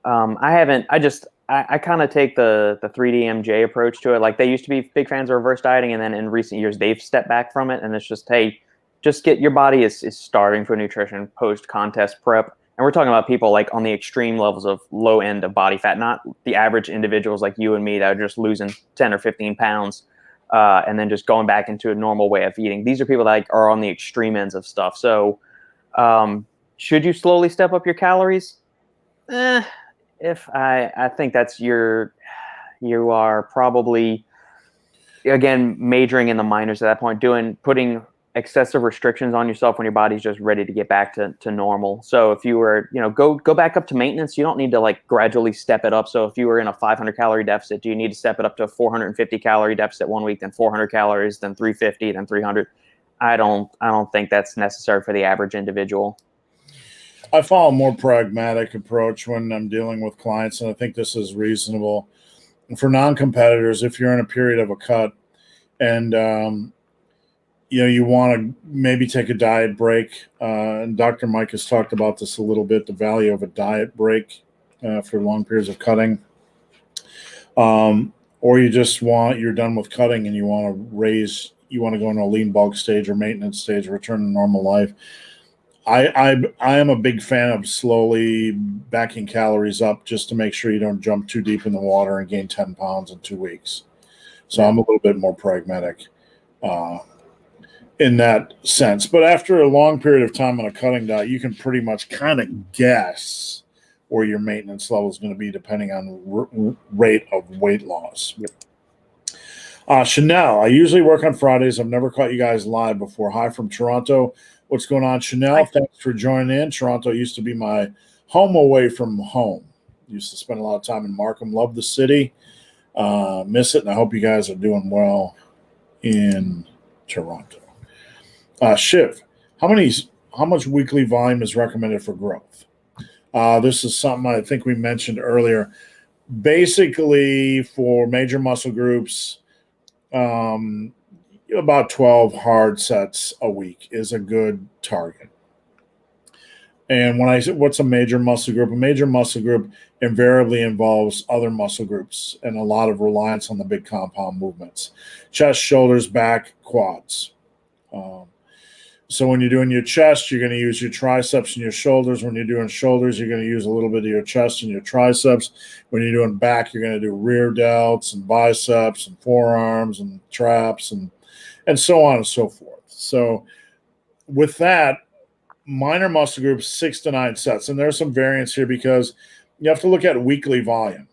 I haven't. I kind of take the 3DMJ approach to it. Like, they used to be big fans of reverse dieting, and then in recent years they've stepped back from it, and it's just, hey, just get your body is starving for nutrition post contest prep. And we're talking about people like on the extreme levels of low end of body fat, not the average individuals like you and me that are just losing 10 or 15 pounds and then just going back into a normal way of eating. These are people that are on the extreme ends of stuff. So should you slowly step up your calories? If I think that's you are probably, again, majoring in the minors at that point, putting excessive restrictions on yourself when your body's just ready to get back to normal. So if you were, go back up to maintenance, you don't need to like gradually step it up. So if you were in a 500 calorie deficit, do you need to step it up to a 450 calorie deficit 1 week, then 400 calories, then 350, then 300? I don't think that's necessary for the average individual. I follow a more pragmatic approach when I'm dealing with clients, and I think this is reasonable. For non-competitors, if you're in a period of a cut and you want to maybe take a diet break, and Dr. Mike has talked about this a little bit, the value of a diet break for long periods of cutting. Or you're done with cutting and you want to go into a lean bulk stage or maintenance stage, return to normal life. I am a big fan of slowly backing calories up just to make sure you don't jump too deep in the water and gain 10 pounds in 2 weeks. So I'm a little bit more pragmatic in that sense. But after a long period of time on a cutting diet, you can pretty much kind of guess where your maintenance level is going to be depending on rate of weight loss. Yep. Chanel, I usually work on Fridays. I've never caught you guys live before. Hi from Toronto. What's going on, Chanel? Hi. Thanks for joining in. Toronto used to be my home away from home. Used to spend a lot of time in Markham. Love the city. Miss it, and I hope you guys are doing well in Toronto. Shiv, how much weekly volume is recommended for growth? This is something I think we mentioned earlier. Basically, for major muscle groups, about 12 hard sets a week is a good target. And when I say what's a major muscle group, a major muscle group invariably involves other muscle groups and a lot of reliance on the big compound movements: chest, shoulders, back, quads. So when you're doing your chest, you're going to use your triceps and your shoulders. When you're doing shoulders, you're going to use a little bit of your chest and your triceps. When you're doing back, you're going to do rear delts and biceps and forearms and traps and so on and so forth. So with that, minor muscle groups, 6 to 9 sets. And there's some variance here because you have to look at weekly volume.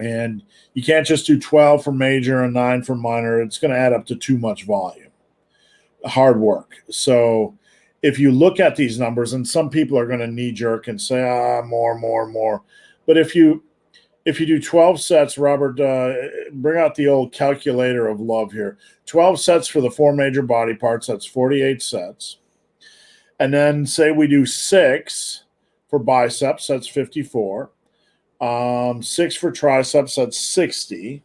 And you can't just do 12 for major and 9 for minor. It's going to add up to too much volume. Hard work. So if you look at these numbers, and some people are going to knee jerk and say, more. But if you do 12 sets, Robert, bring out the old calculator of love here. 12 sets for the 4 major body parts, that's 48 sets. And then say we do 6 for biceps, that's 54. 6 for triceps, that's 60.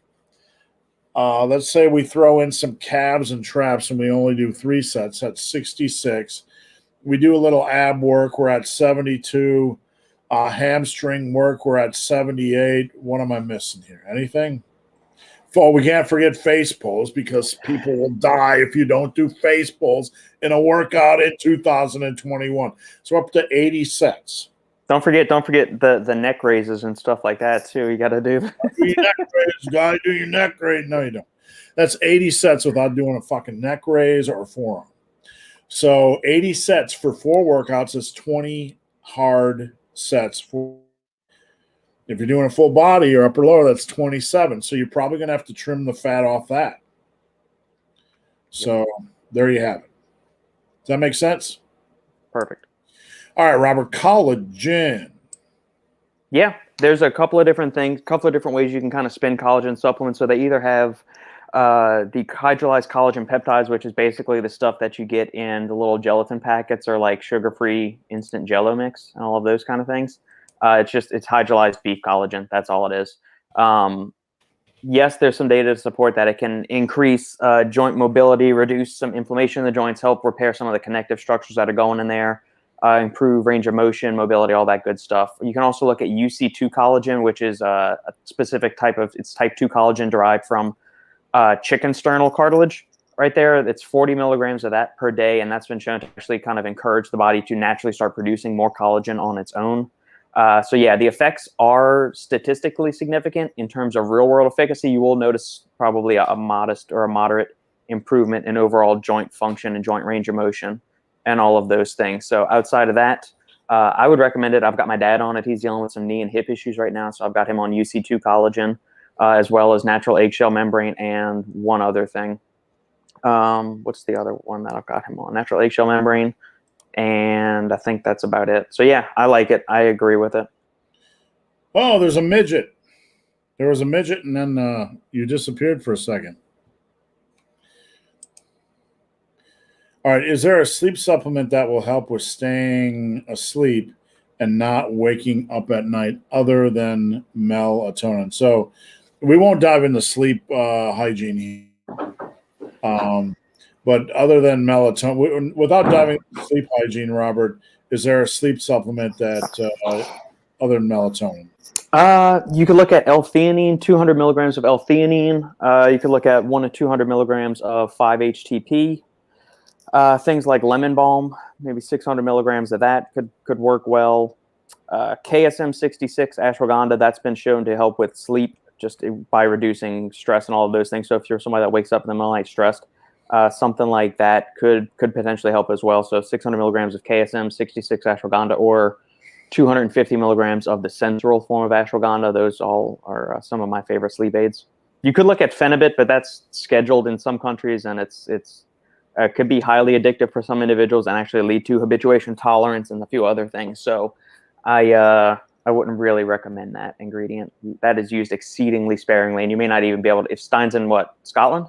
Let's say we throw in some calves and traps and we only do 3 sets. That's 66. We do a little ab work. We're at 72. Hamstring work. We're at 78. What am I missing here? Anything? Oh, we can't forget face pulls because people will die if you don't do face pulls in a workout in 2021. So up to 80 sets. Don't forget the neck raises and stuff like that too. You got to do your neck raise, guy. Do your neck raise. No, you don't. That's 80 sets without doing a fucking neck raise or a forearm. So 80 sets for 4 workouts is 20 hard sets. If you're doing a full body or upper lower, that's 27. So you're probably going to have to trim the fat off that. So there you have it. Does that make sense? Perfect. All right, Robert, collagen. Yeah, there's a couple of different things, couple of different ways you can kind of spin collagen supplements. So they either have the hydrolyzed collagen peptides, which is basically the stuff that you get in the little gelatin packets, or like sugar-free instant Jello mix and all of those kind of things. It's hydrolyzed beef collagen. That's all it is. Yes, there's some data to support that it can increase joint mobility, reduce some inflammation in the joints, help repair some of the connective structures that are going in there, improve range of motion, mobility, all that good stuff. You can also look at UC2 collagen, which is a specific it's type 2 collagen derived from chicken sternal cartilage. Right there, it's 40 milligrams of that per day, and that's been shown to actually kind of encourage the body to naturally start producing more collagen on its own. So yeah, the effects are statistically significant in terms of real-world efficacy. You will notice probably a modest or a moderate improvement in overall joint function and joint range of motion and all of those things. So outside of that, I would recommend it. I've got my dad on it. He's dealing with some knee and hip issues right now, so I've got him on UC2 collagen, as well as natural eggshell membrane and one other thing. What's the other one that I've got him on? Natural eggshell membrane. And I think that's about it. So yeah, I like it. I agree with it. Oh, there's a midget. There was a midget, and then you disappeared for a second. All right. Is there a sleep supplement that will help with staying asleep and not waking up at night other than melatonin? So we won't dive into sleep hygiene here. But other than melatonin, without diving into sleep hygiene, Robert, is there a sleep supplement that other than melatonin? You could look at L-theanine, 200 milligrams of L-theanine. You could look at 1 to 200 milligrams of 5-HTP. Things like lemon balm, maybe 600 milligrams of that could work well. KSM-66 ashwagandha, that's been shown to help with sleep just by reducing stress and all of those things. So if you're somebody that wakes up in the middle of the night stressed, something like that could potentially help as well. So 600 milligrams of KSM-66 ashwagandha, or 250 milligrams of the sensoral form of ashwagandha. Those all are some of my favorite sleep aids. You could look at Phenibut, but that's scheduled in some countries, and it's could be highly addictive for some individuals and actually lead to habituation tolerance and a few other things. So I wouldn't really recommend that ingredient. That is used exceedingly sparingly, and you may not even be able to. If Stein's in what, Scotland?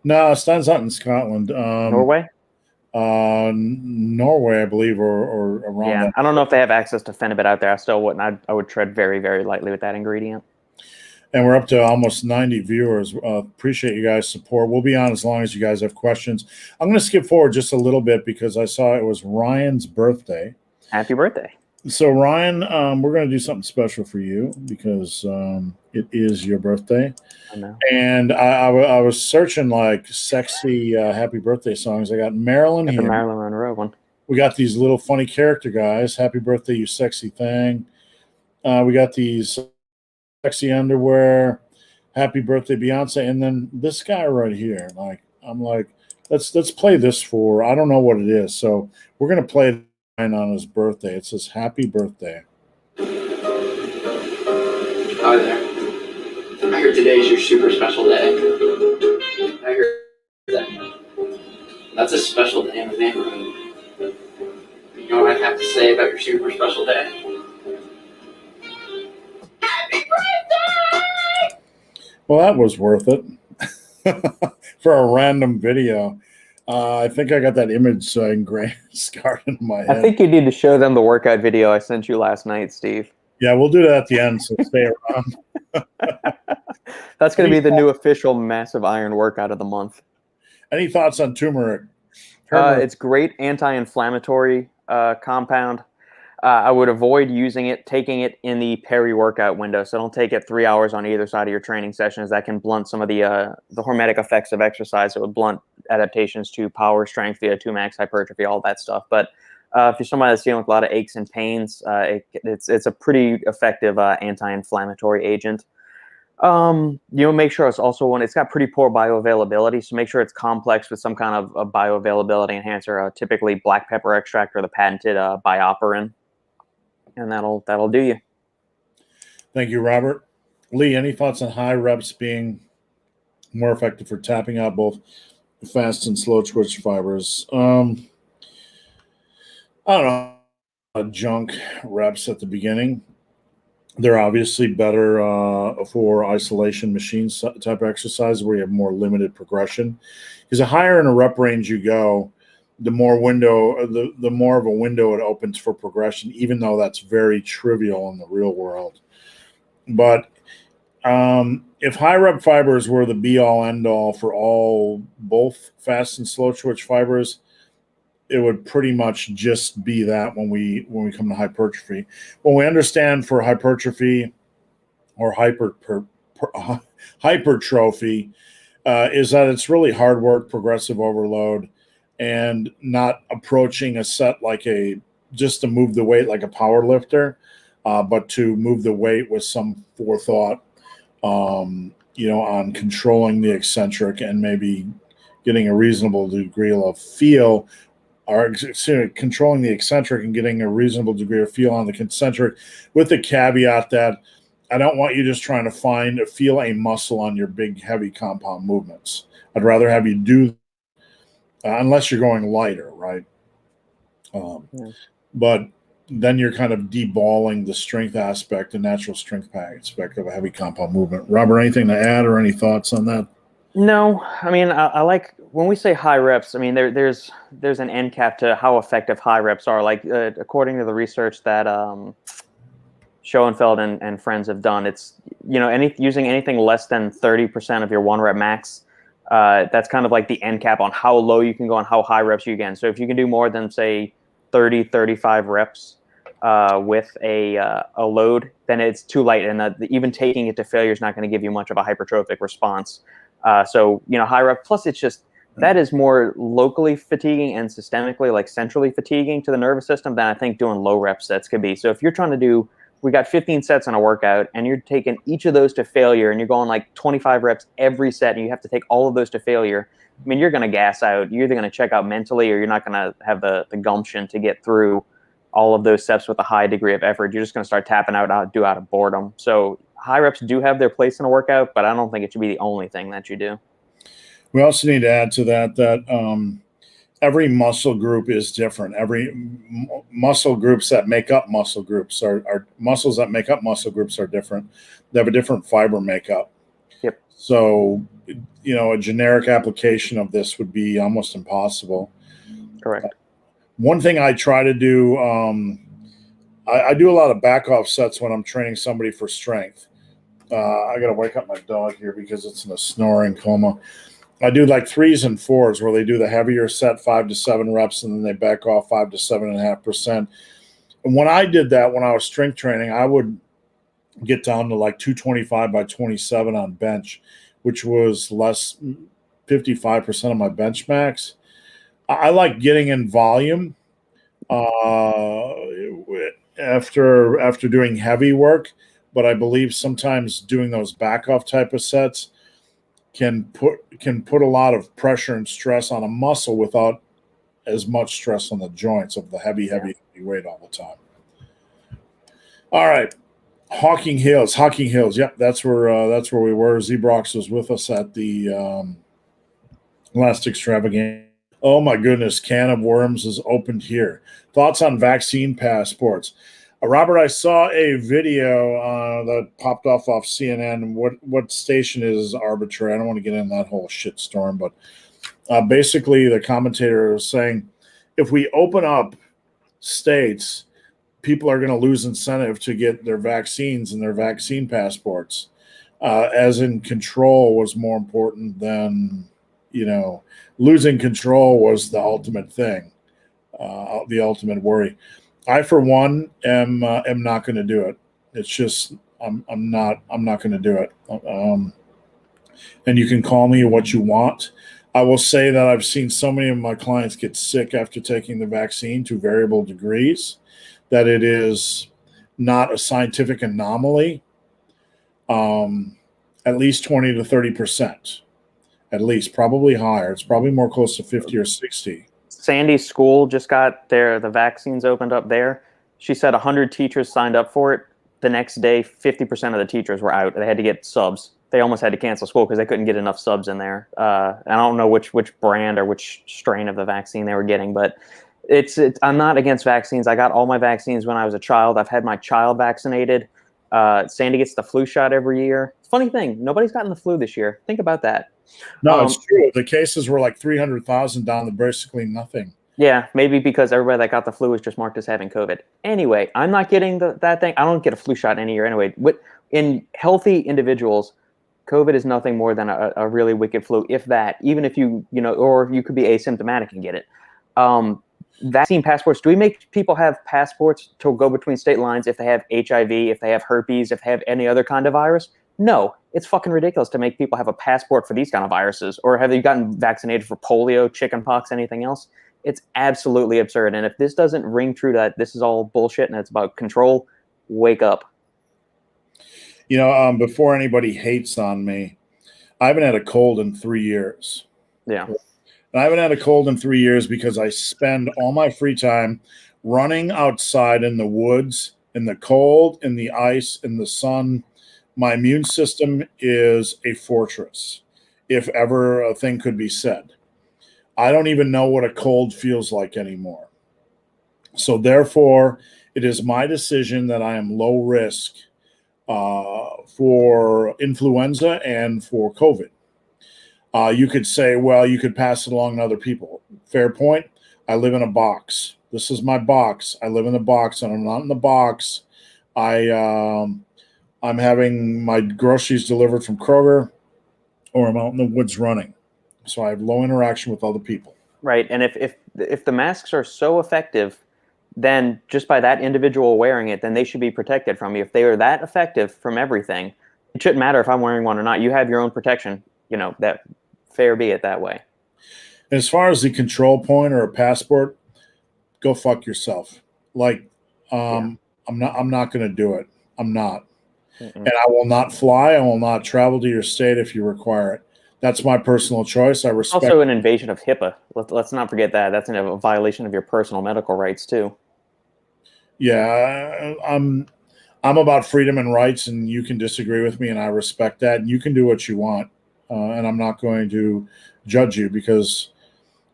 No, Stein's not in Scotland. Norway? Norway, I believe, or around yeah, that. I don't know if they have access to Phenibut out there. I still wouldn't. I would tread very, very lightly with that ingredient. And we're up to almost 90 viewers. Appreciate you guys' support. We'll be on as long as you guys have questions. I'm going to skip forward just a little bit because I saw it was Ryan's birthday. Happy birthday. So, Ryan, we're going to do something special for you because it is your birthday. I know. And I was searching like sexy happy birthday songs. I got Marilyn here. The Marilyn Monroe one. We got these little funny character guys. Happy birthday, you sexy thing. We got these sexy underwear. Happy birthday, Beyonce. And then this guy right here. I'm like, let's play this for. I don't know what it is. So we're going to play it on his birthday. It says happy birthday. Hi there. I heard today's your super special day. I heard that. That's a special day in the neighborhood. You know what I have to say about your super special day? Happy birthday! Well, that was worth it for a random video. I think I got that image scarred into my head. I think you need to show them the workout video I sent you last night, Steve. Yeah, we'll do that at the end, so stay around. That's going to be the new official massive iron workout of the month. Any thoughts on turmeric? It's great anti-inflammatory compound. I would avoid using it, taking it in the peri-workout window. So don't take it 3 hours on either side of your training sessions. That can blunt some of the hormetic effects of exercise. It would blunt adaptations to power, strength, VO2 max, hypertrophy, all that stuff. But if you're somebody that's dealing with a lot of aches and pains, it's a pretty effective anti-inflammatory agent. Make sure it's also it's got pretty poor bioavailability, so make sure it's complex with some kind of a bioavailability enhancer, typically black pepper extract or the patented bioperin, and that'll do you. Thank you, Robert. Lee, any thoughts on high reps being more effective for tapping out both fast and slow twitch fibers. I don't know. Junk reps at the beginning. They're obviously better for isolation machine type exercise where you have more limited progression. Because the higher in a rep range you go, the more the more of a window it opens for progression, even though that's very trivial in the real world. But if high rep fibers were the be all end all for both fast and slow twitch fibers, it would pretty much just be that when we come to hypertrophy. When we understand for hypertrophy or hypertrophy is that it's really hard work, progressive overload, and not approaching a set like just to move the weight like a power lifter, but to move the weight with some forethought, on controlling the eccentric and maybe getting a reasonable degree of feel, or controlling the eccentric and getting a reasonable degree of feel on the concentric, with the caveat that I don't want you just trying to feel a muscle on your big, heavy compound movements. I'd rather have you do, unless you're going lighter, right? But then you're kind of deballing the strength aspect, the natural strength aspect of a heavy compound movement. Robert, anything to add or any thoughts on that? No, I mean, I like when we say high reps. I mean, there's an end cap to how effective high reps are. Like according to the research that Schoenfeld and friends have done, it's using anything less than 30% of your 1 rep max. That's kind of like the end cap on how low you can go and how high reps you can. So if you can do more than say 30, 35 reps with a load, then it's too light, and even taking it to failure is not going to give you much of a hypertrophic response. So high rep, plus it's just, that is more locally fatiguing and systemically, like centrally fatiguing to the nervous system than I think doing low rep sets could be. So if you're trying to do, we got 15 sets on a workout and you're taking each of those to failure and you're going like 25 reps every set and you have to take all of those to failure, I mean, you're going to gas out. You're either going to check out mentally or you're not going to have the gumption to get through all of those steps with a high degree of effort. You're just going to start tapping out of boredom. So high reps do have their place in a workout, but I don't think it should be the only thing that you do. We also need to add to that every muscle group is different. Every muscle groups that make up muscle groups are muscles that make up muscle groups are different. They have a different fiber makeup. Yep. So, a generic application of this would be almost impossible. Correct. One thing I try to do, I do a lot of back off sets when I'm training somebody for strength. I got to wake up my dog here because it's in a snoring coma. I do like 3s and 4s where they do the heavier set, 5 to 7 reps, and then they back off 5 to 7.5%. And when I did that, when I was strength training, I would get down to like 225 by 27 on bench, which was less 55% of my bench max. I like getting in volume after doing heavy work, but I believe sometimes doing those back off type of sets can put a lot of pressure and stress on a muscle without as much stress on the joints of the heavy weight all the time. All right. Hawking Hills. Yep, that's where we were. Zebrox was with us at the last extravaganza. Oh my goodness, can of worms is opened here. Thoughts on vaccine passports. Robert, I saw a video that popped off CNN. What station is arbitrary? I don't want to get in that whole shitstorm, but basically the commentator was saying if we open up states, people are going to lose incentive to get their vaccines and their vaccine passports, as in control was more important than, losing control was the ultimate thing, the ultimate worry. I, for one, am not going to do it. It's just I'm not going to do it. And you can call me what you want. I will say that I've seen so many of my clients get sick after taking the vaccine to variable degrees that it is not a scientific anomaly. At least 20 to 30%, at least, probably higher. It's probably more close to 50 or 60. Sandy's school just got the vaccines opened up there. She said 100 teachers signed up for it. The next day, 50% of the teachers were out. They had to get subs. they almost had to cancel school because they couldn't get enough subs in there. And I don't know which brand or which strain of the vaccine they were getting, but it's I'm not against vaccines. I got all my vaccines when I was a child. I've had my child vaccinated. Sandy gets the flu shot every year. Funny thing, nobody's gotten the flu this year. Think about that. No, it's true. The cases were like 300,000 down to basically nothing. Yeah, maybe because everybody that got the flu was just marked as having COVID. Anyway, I'm not getting that thing. I don't get a flu shot any year anyway. In healthy individuals, COVID is nothing more than a really wicked flu, if that, even if you know, or you could be asymptomatic and get it. Vaccine passports. Do we make people have passports to go between state lines if they have HIV, if they have herpes, if they have any other kind of virus? No, it's fucking ridiculous to make people have a passport for these kind of viruses. Or have you gotten vaccinated for polio, chickenpox, anything else? It's absolutely absurd. And if this doesn't ring true that this is all bullshit and it's about control, wake up. You know, before anybody hates on me, I haven't had a cold in 3 years. Yeah. And I haven't had a cold in 3 years because I spend all my free time running outside in the woods, in the cold, in the ice, in the sun. My immune system is a fortress, if ever a thing could be said. I don't even know what a cold feels like anymore. So therefore, it is my decision that I am low risk for influenza and for COVID. You could say, well, you could pass it along to other people. Fair point. I live in a box. This is my box. I live in a box, and I'm not in the box. I'm having my groceries delivered from Kroger, or I'm out in the woods running. So I have low interaction with other people. Right. And if the masks are so effective, then just by that individual wearing it, then they should be protected from you. If they are that effective from everything, it shouldn't matter if I'm wearing one or not. You have your own protection. You know, that fair be it that way. And as far as the control point or a passport, go fuck yourself. Like, I'm not going to do it. I'm not. Mm-mm. And I will not fly. I will not travel to your state if you require it. That's my personal choice. I respect. Also, an invasion of HIPAA. Let's not forget that. That's a violation of your personal medical rights too. Yeah, I'm about freedom and rights, and you can disagree with me, and I respect that. And you can do what you want, and I'm not going to judge you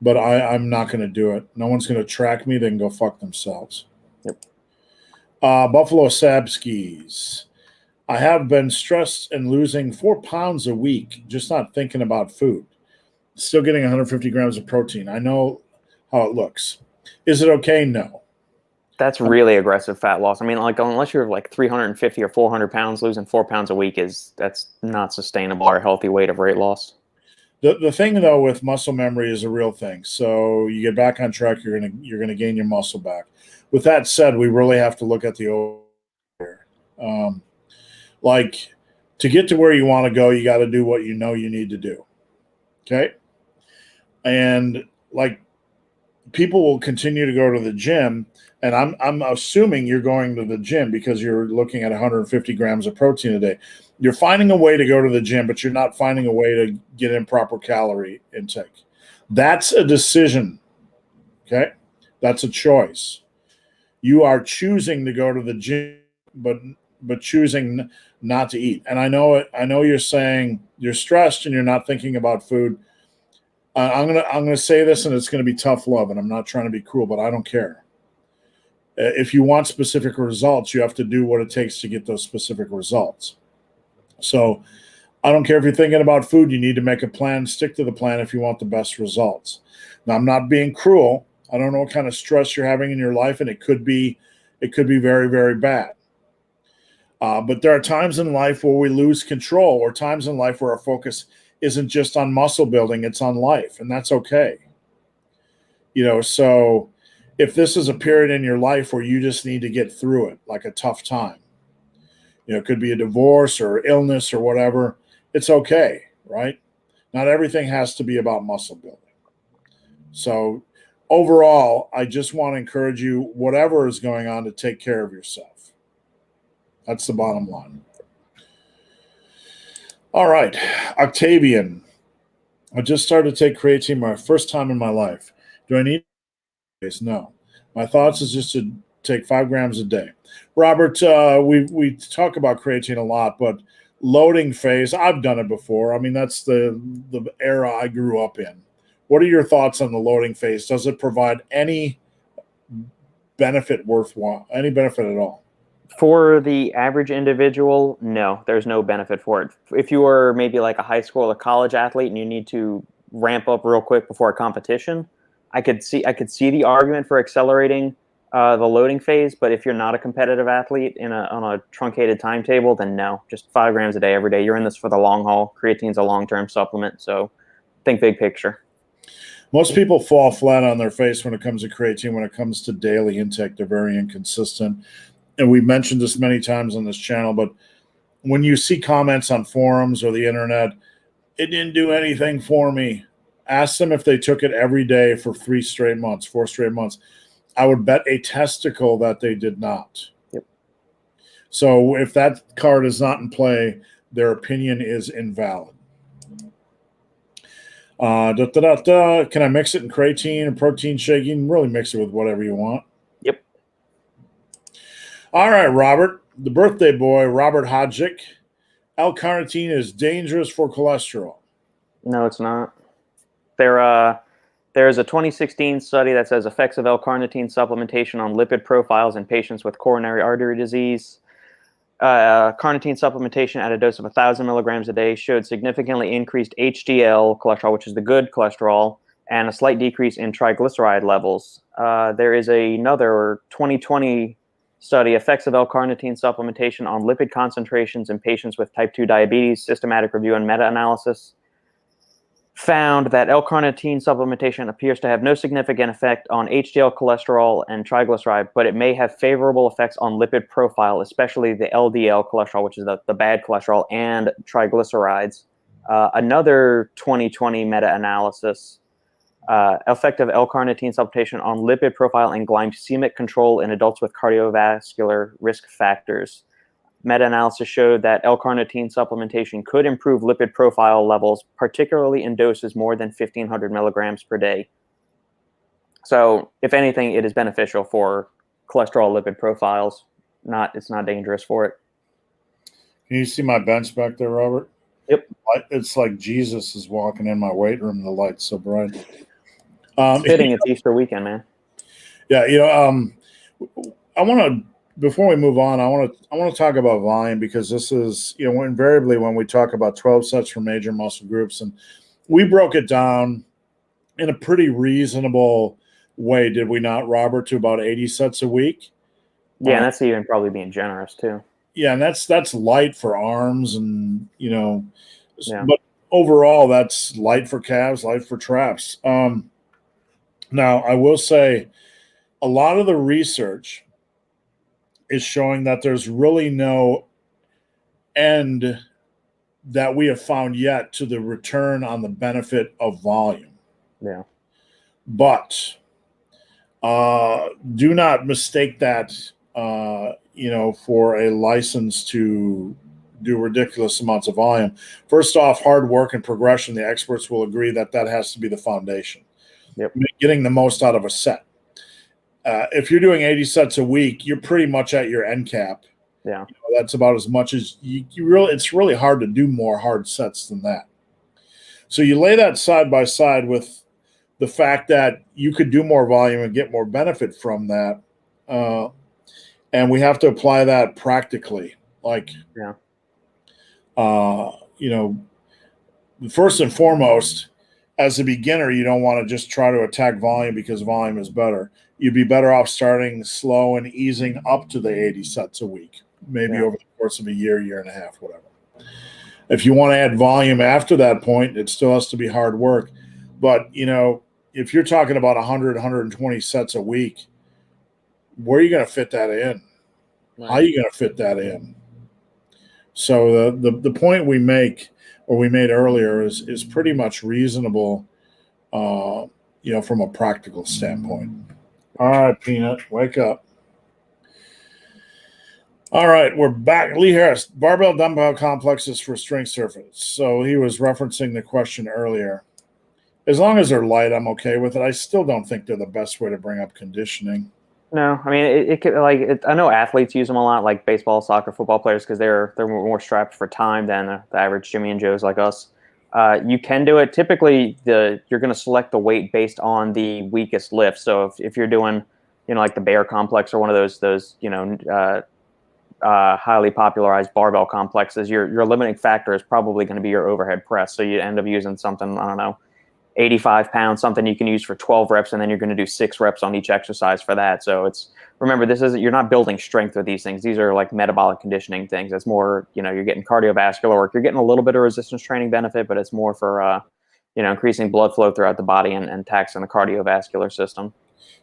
but I'm not going to do it. No one's going to track me. They can go fuck themselves. Yep. Buffalo Sabskis. I have been stressed and losing 4 pounds a week, just not thinking about food. Still getting 150 grams of protein. I know how it looks. Is it okay? No. That's really aggressive fat loss. I mean, like, unless you're like 350 or 400 pounds, losing 4 pounds a week that's not sustainable or a healthy weight of weight loss. The thing though with muscle memory is a real thing. So you get back on track, you're gonna gain your muscle back. With that said, we really have to look at the like, to get to where you want to go, you got to do what you know you need to do. Okay. And like, people will continue to go to the gym, and I'm assuming you're going to the gym because you're looking at 150 grams of protein a day. You're finding a way to go to the gym, but you're not finding a way to get in proper calorie intake. That's a decision. Okay. That's a choice. You are choosing to go to the gym, but choosing not to eat. And I know you're saying you're stressed and you're not thinking about food. I'm gonna say this, and it's gonna be tough love, and I'm not trying to be cruel, but I don't care. If you want specific results, you have to do what it takes to get those specific results. So I don't care if you're thinking about food, you need to make a plan, stick to the plan if you want the best results. Now, I'm not being cruel. I don't know what kind of stress you're having in your life, and it could be very, very bad. But there are times in life where we lose control, or times in life where our focus isn't just on muscle building, it's on life, and that's okay. You know, so if this is a period in your life where you just need to get through it, like a tough time, you know, it could be a divorce or illness or whatever, it's okay, right? Not everything has to be about muscle building. So overall, I just want to encourage you, whatever is going on, to take care of yourself. That's the bottom line. All right, Octavian. I just started to take creatine my first time in my life. Do I need it? No. My thoughts is just to take 5 grams a day. Robert, we talk about creatine a lot, but loading phase, I've done it before. I mean, that's the era I grew up in. What are your thoughts on the loading phase? Does it provide any benefit worthwhile, any benefit at all? For the average individual, no, there's no benefit for it. If you are maybe like a high school or college athlete and you need to ramp up real quick before a competition, I could see the argument for accelerating the loading phase. But if you're not a competitive athlete on a truncated timetable, then no, just 5 grams a day every day. You're in this for the long haul. Creatine's a long-term supplement, so think big picture. Most people fall flat on their face when it comes to creatine. When it comes to daily intake, they're very inconsistent. And we've mentioned this many times on this channel, but when you see comments on forums or the internet, it didn't do anything for me. Ask them if they took it every day for 4 straight months. I would bet a testicle that they did not. Yep. So if that card is not in play, their opinion is invalid. Can I mix it in creatine and protein shake? You can really mix it with whatever you want. Yep. All right, Robert, the birthday boy, Robert Hodgick. L-carnitine is dangerous for cholesterol. No, it's not. There's a 2016 study that says effects of L-carnitine supplementation on lipid profiles in patients with coronary artery disease. Carnitine supplementation at a dose of 1,000 milligrams a day showed significantly increased HDL cholesterol, which is the good cholesterol, and a slight decrease in triglyceride levels. There is another 2020 study, effects of L-carnitine supplementation on lipid concentrations in patients with type 2 diabetes, systematic review and meta-analysis, found that L-carnitine supplementation appears to have no significant effect on HDL cholesterol and triglyceride, but it may have favorable effects on lipid profile, especially the LDL cholesterol, which is the bad cholesterol, and triglycerides. Another 2020 meta-analysis, effect of L-carnitine supplementation on lipid profile and glycemic control in adults with cardiovascular risk factors. Meta-analysis showed that L-carnitine supplementation could improve lipid profile levels, particularly in doses more than 1,500 milligrams per day. So, if anything, it is beneficial for cholesterol lipid profiles. It's not dangerous for it. Can you see my bench back there, Robert? Yep. It's like Jesus is walking in my weight room. The light's so bright. Fitting, it's Easter weekend, man. Yeah, I want to. Before we move on, I want to talk about volume, because this is, invariably when we talk about 12 sets for major muscle groups, and we broke it down in a pretty reasonable way, did we not, Robert, to about 80 sets a week? Yeah, and that's even probably being generous too. Yeah, and that's light for arms, and Yeah. but overall that's light for calves, light for traps. Now I will say a lot of the research is showing that there's really no end that we have found yet to the return on the benefit of volume. Yeah. But do not mistake that, for a license to do ridiculous amounts of volume. First off, hard work and progression, the experts will agree that has to be the foundation. Yep. Getting the most out of a set. If you're doing 80 sets a week, you're pretty much at your end cap. Yeah. That's about as much as you really, it's really hard to do more hard sets than that. So you lay that side by side with the fact that you could do more volume and get more benefit from that. And we have to apply that practically. Like, first and foremost, as a beginner, you don't want to just try to attack volume because volume is better. You'd be better off starting slow and easing up to the 80 sets a week, maybe over the course of a year and a half, whatever. If you want to add volume after that point, it still has to be hard work. But, if you're talking about 100, 120 sets a week, where are you going to fit that in? Right. How are you going to fit that in? So the point we make, or we made earlier, is pretty much reasonable, from a practical standpoint. All right, Peanut, wake up. All right, we're back. Lee Harris, barbell dumbbell complexes for strength surface. So he was referencing the question earlier. As long as they're light, I'm okay with it. I still don't think they're the best way to bring up conditioning. No, I mean it could like I know athletes use them a lot, like baseball, soccer, football players, because they're more strapped for time than the average Jimmy and Joes like us. You can do it. Typically, you're going to select the weight based on the weakest lift. So if you're doing, like the bear complex or one of those highly popularized barbell complexes, your limiting factor is probably going to be your overhead press. So you end up using something, I don't know, 85 pounds, something you can use for 12 reps, and then you're going to do 6 reps on each exercise for that. So remember, you're not building strength with these things. These are like metabolic conditioning things. It's more, you're getting cardiovascular work. You're getting a little bit of resistance training benefit, but it's more for, increasing blood flow throughout the body and taxing the cardiovascular system.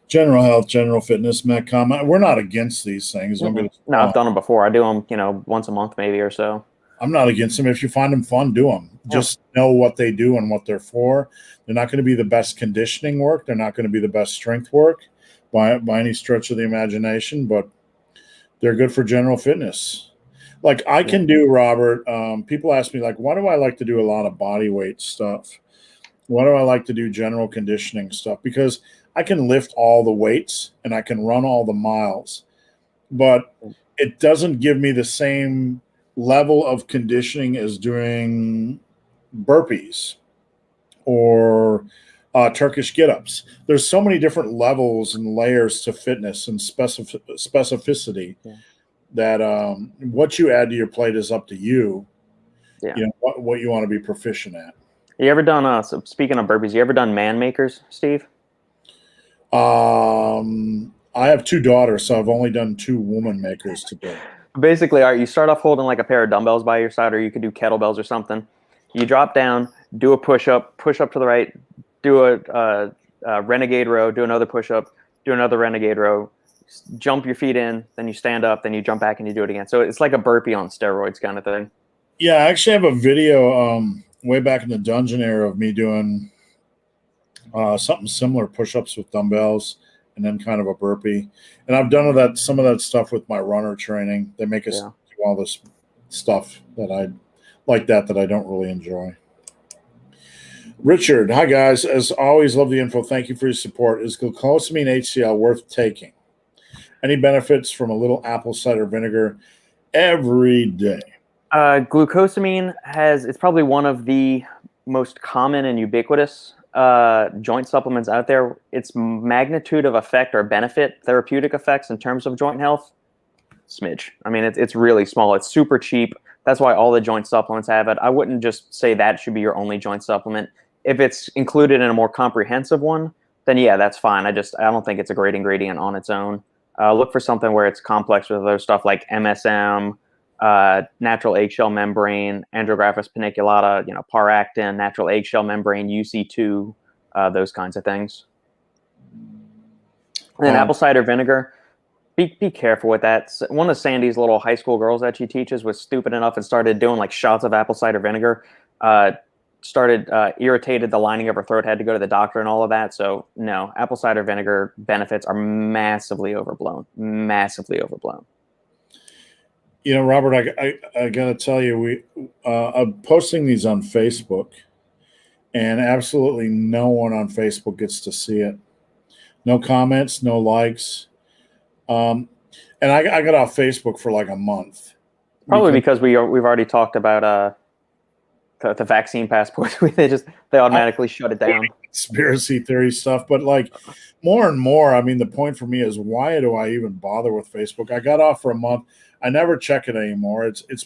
General health, general fitness, Metcom. We're not against these things. No, I've done them before. I do them, once a month maybe or so. I'm not against them. If you find them fun, do them. Just know what they do and what they're for. They're not going to be the best conditioning work. They're not going to be the best strength work by any stretch of the imagination, but they're good for general fitness. Like I can do, Robert, people ask me, like, why do I like to do a lot of body weight stuff? Why do I like to do general conditioning stuff? Because I can lift all the weights and I can run all the miles, but it doesn't give me the same level of conditioning as doing burpees or Turkish get-ups. There's so many different levels and layers to fitness and specificity that what you add to your plate is up to you. What you want to be proficient at. You ever done so speaking of burpees, you ever done man makers, Steve? I have 2 daughters, so I've only done 2 woman makers today. Basically, all right, you start off holding like a pair of dumbbells by your side, or you could do kettlebells or something. You drop down, do a push-up to the right, do a renegade row, do another push-up, do another renegade row, jump your feet in, then you stand up, then you jump back and you do it again. So it's like a burpee on steroids kind of thing. Yeah, I actually have a video way back in the dungeon era of me doing something similar, push-ups with dumbbells, and then kind of a burpee. And I've done some of that stuff with my runner training. They make us do all this stuff that I like that I don't really enjoy. Richard, hi guys. As always, love the info. Thank you for your support. Is glucosamine HCl worth taking? Any benefits from a little apple cider vinegar every day? Glucosamine it's probably one of the most common and ubiquitous joint supplements out there. Its magnitude of effect or benefit, therapeutic effects in terms of joint health, smidge. I mean, it's really small. It's super cheap. That's why all the joint supplements have it. I wouldn't just say that should be your only joint supplement. If it's included in a more comprehensive one, then yeah, that's fine. I don't think it's a great ingredient on its own. Look for something where it's complex with other stuff like MSM, natural eggshell membrane, Andrographis paniculata, paractin, natural eggshell membrane, UC2, those kinds of things. And then apple cider vinegar, be careful with that. One of Sandy's little high school girls that she teaches was stupid enough and started doing like shots of apple cider vinegar. Irritated the lining of her throat, had to go to the doctor and all of that. So no, apple cider vinegar benefits are massively overblown. Robert, I got to tell you, I'm posting these on Facebook, and absolutely no one on Facebook gets to see it. No comments, no likes. And I got off Facebook for like a month. Probably because we've already talked about the vaccine passports. they automatically shut it down. Conspiracy theory stuff, but like more and more, I mean, the point for me is, why do I even bother with Facebook? I got off for a month. I never check it anymore. It's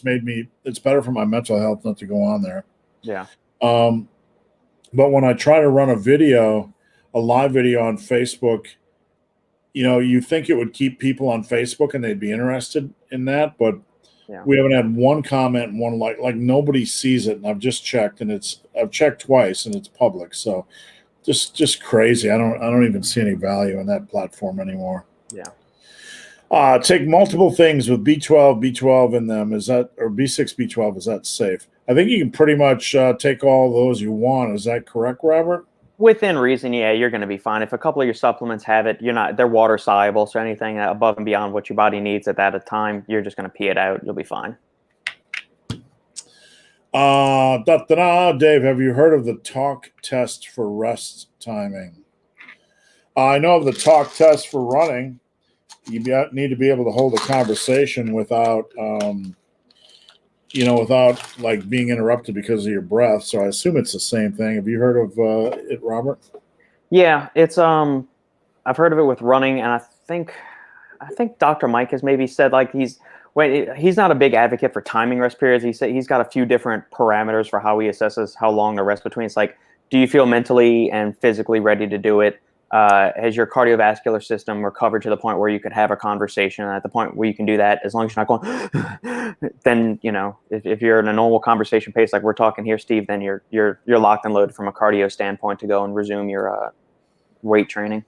better for my mental health not to go on there. Yeah. But when I try to run a live video on Facebook, you think it would keep people on Facebook and they'd be interested in that, but we haven't had one comment and one like nobody sees it. And I've just checked, and I've checked twice, and it's public. So just crazy. I don't even see any value in that platform anymore. Yeah. Take multiple things with B12 in them. Or B6, B12, is that safe? I think you can pretty much take all those you want. Is that correct, Robert? Within reason, yeah, you're going to be fine. If a couple of your supplements have it, they're water soluble, so anything above and beyond what your body needs at that time, you're just going to pee it out. You'll be fine. Dave, have you heard of the talk test for rest timing? I know of the talk test for running. need to be able to hold a conversation without, without like being interrupted because of your breath. So I assume it's the same thing. Have you heard of it, Robert? Yeah, it's I've heard of it with running, and I think Dr. Mike has maybe said like he's not a big advocate for timing rest periods. He said he's got a few different parameters for how he assesses how long the rest between. It's like, do you feel mentally and physically ready to do it? Has your cardiovascular system recovered to the point where you could have a conversation? And at the point where you can do that, as long as you're not going, then if you're in a normal conversation pace like we're talking here, Steve, then you're locked and loaded from a cardio standpoint to go and resume your weight training.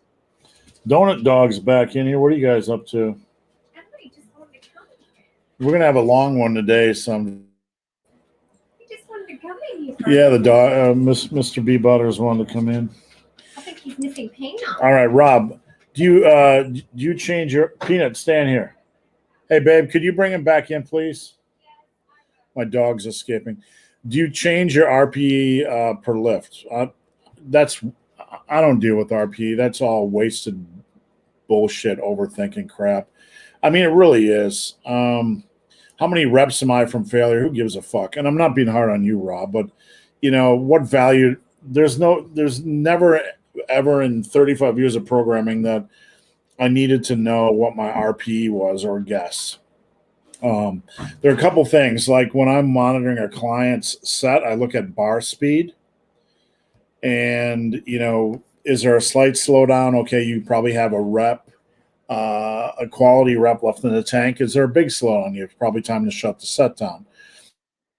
Donut Dog's back in here. What are you guys up to? We're gonna have a long one today. He just wanted to come in here. Yeah, the dog, Mr. B Butters wanted to come in. I think he's missing Peanut. All right, Rob, do you change your Peanut? Stand here. Hey, babe, could you bring him back in, please? My dog's escaping. Do you change your RPE per lift? I don't deal with RPE. That's all wasted bullshit, overthinking crap. I mean, it really is. How many reps am I from failure? Who gives a fuck? And I'm not being hard on you, Rob, but what value? There's never ever in 35 years of programming that I needed to know what my RPE was or guess. There are a couple things, like when I'm monitoring a client's set, I look at bar speed. And, is there a slight slowdown? Okay, you probably have a rep, a quality rep left in the tank. Is there a big slowdown? It's probably time to shut the set down.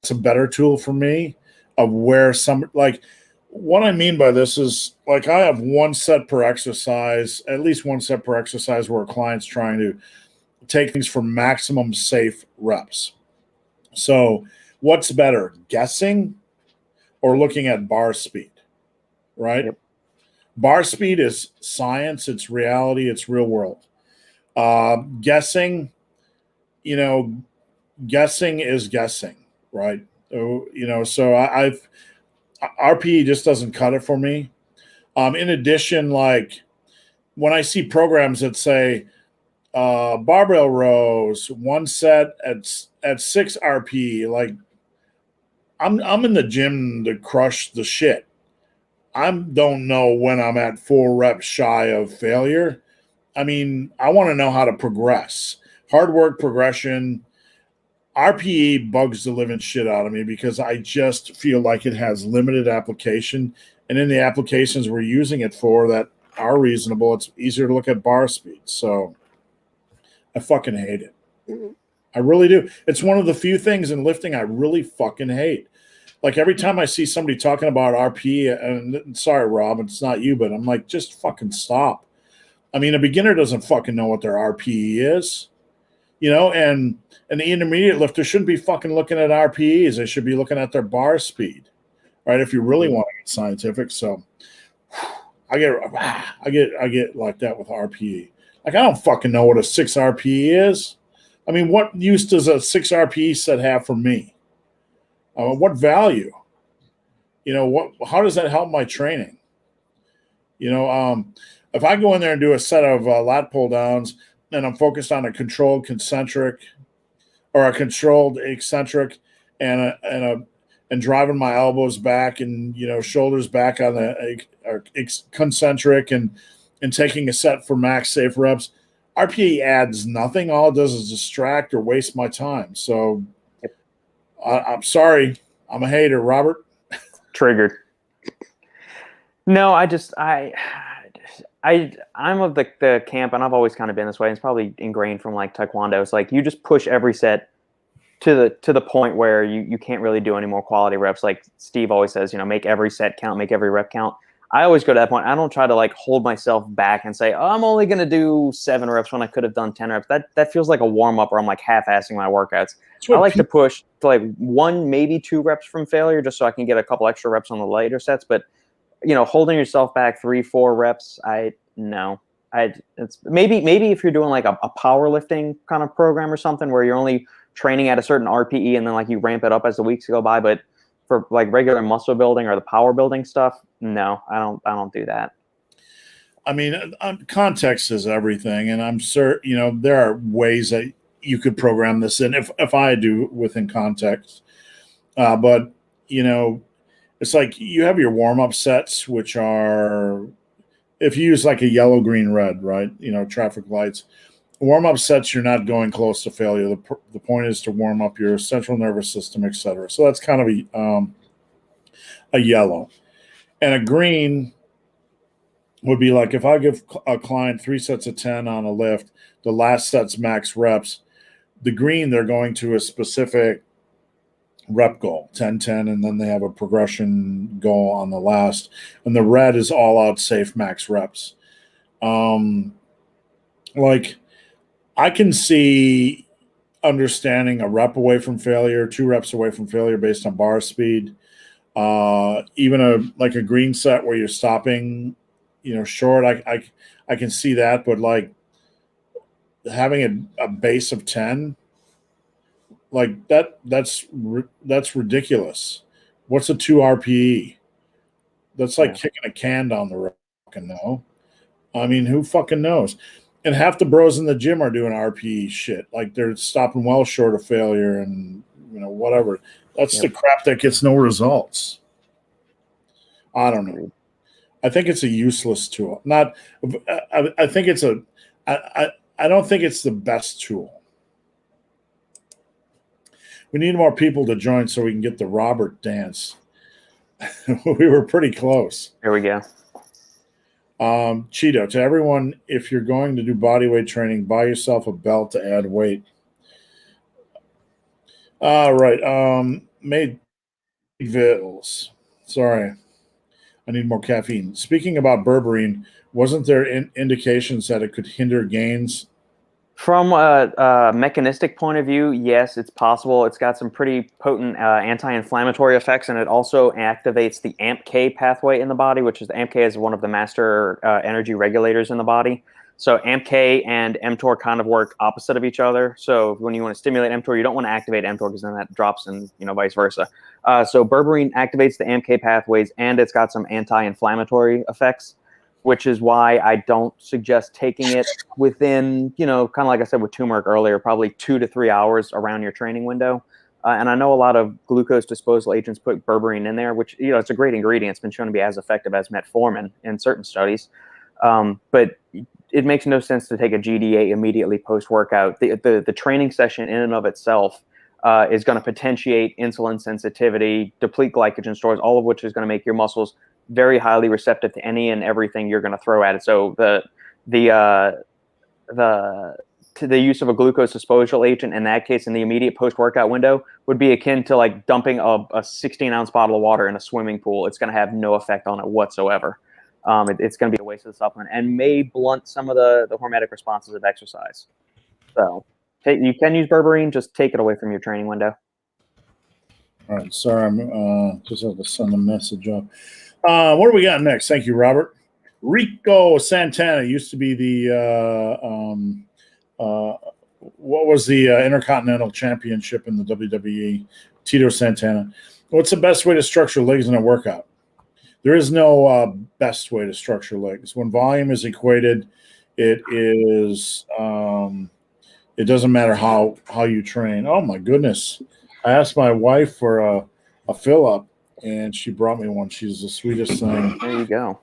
It's a better tool for me of where what I mean by this is, like, I have one set per exercise, at least one set per exercise where a client's trying to take things for maximum safe reps. So what's better, guessing or looking at bar speed? Right? Yep. Bar speed is science, it's reality, it's real world. Guessing is guessing, right? So I've RPE just doesn't cut it for me. In addition, like when I see programs that say barbell rows, one set at 6 RPE, like I'm in the gym to crush the shit. I don't know when I'm at 4 reps shy of failure. I mean, I want to know how to progress. Hard work, progression. RPE bugs the living shit out of me because I just feel like it has limited application. And in the applications we're using it for that are reasonable, it's easier to look at bar speed. So I fucking hate it. Mm-hmm. I really do. It's one of the few things in lifting I really fucking hate. Like every time I see somebody talking about RPE, and sorry, Rob, it's not you, but I'm like, just fucking stop. I mean, a beginner doesn't fucking know what their RPE is, and the intermediate lifter shouldn't be fucking looking at RPEs. They should be looking at their bar speed, right? If you really want to get scientific. So I get like that with RPE. Like, I don't fucking know what a 6 RPE is. I mean, what use does a 6 RPE set have for me? What value? How does that help my training? If I go in there and do a set of lat pull downs and I'm focused on a controlled concentric or a controlled eccentric and driving my elbows back and shoulders back on the concentric and taking a set for max safe reps, RPE adds nothing. All it does is distract or waste my time. So I'm sorry. I'm a hater, Robert. Triggered. No, I'm of the camp, and I've always kind of been this way. And it's probably ingrained from like Taekwondo. It's like you just push every set to the point where you can't really do any more quality reps. Like Steve always says, make every set count, make every rep count. I always go to that point. I don't try to like hold myself back and say, oh, I'm only going to do 7 reps when I could have done 10 reps. That feels like a warm up, or I'm like half-assing my workouts. I like to push to like 1, maybe 2 reps from failure just so I can get a couple extra reps on the later sets. But, holding yourself back 3, 4 reps, it's maybe if you're doing like a powerlifting kind of program or something where you're only training at a certain RPE and then like you ramp it up as the weeks go by. But for like regular muscle building or the power building stuff, no, I don't do that. I mean, context is everything, and I'm certain there are ways that you could program this in if I do within context. But it's like you have your warm up sets, which are if you use like a yellow, green, red, right? Traffic lights. Warm up sets, you're not going close to failure. The point is to warm up your central nervous system, etc. So that's kind of a yellow, and a green would be like if I give a client 3 sets of 10 on a lift, the last set's max reps. The green, they're going to a specific rep goal, 10-10, and then they have a progression goal on the last. And the red is all out safe max reps. Like I can see understanding a rep away from failure, 2 reps away from failure based on bar speed. Even a green set where you're stopping short, I can see that, but like having a base of 10, like that's ridiculous. What's a 2 RPE? That's like kicking a can down the road. No, I mean, who fucking knows? And half the bros in the gym are doing RPE shit. Like they're stopping well short of failure and whatever. That's the crap that gets no results. I don't know. I think it's a useless tool. I think it's I don't think it's the best tool. We need more people to join so we can get the Robert dance. We were pretty close. There we go. Cheeto, to everyone, if you're going to do body weight training, buy yourself a belt to add weight. All right. Made Vittles. Sorry. I need more caffeine. Speaking about berberine, wasn't there indications that it could hinder gains? From a mechanistic point of view, yes, it's possible. It's got some pretty potent anti-inflammatory effects, and it also activates the AMPK pathway in the body, which is the AMPK is one of the master energy regulators in the body. So AMPK and mTOR kind of work opposite of each other. So when you want to stimulate mTOR, you don't want to activate mTOR because then that drops, and vice versa. So berberine activates the AMPK pathways, and it's got some anti-inflammatory effects, which is why I don't suggest taking it within, kind of like I said with turmeric earlier, probably 2 to 3 hours around your training window. And I know a lot of glucose disposal agents put berberine in there, which, it's a great ingredient. It's been shown to be as effective as metformin in certain studies. But it makes no sense to take a GDA immediately post-workout. The training session in and of itself is going to potentiate insulin sensitivity, deplete glycogen stores, all of which is going to make your muscles very highly receptive to any and everything you're going to throw at it. So the use of a glucose disposal agent in that case in the immediate post-workout window would be akin to like dumping a 16-ounce bottle of water in a swimming pool. It's going to have no effect on it whatsoever. It's going to be a waste of the supplement and may blunt some of the hormetic responses of exercise. So you can use berberine, just take it away from your training window. All right, sorry, I'm just have to send a message up. What do we got next? Thank you, Robert. Rico Santana used to be the what was the Intercontinental Championship in the WWE? Tito Santana. What's the best way to structure legs in a workout? There is no best way to structure legs. When volume is equated, it is it doesn't matter how you train. Oh my goodness! I asked my wife for a fill up, and she brought me one. She's the sweetest thing. There you go.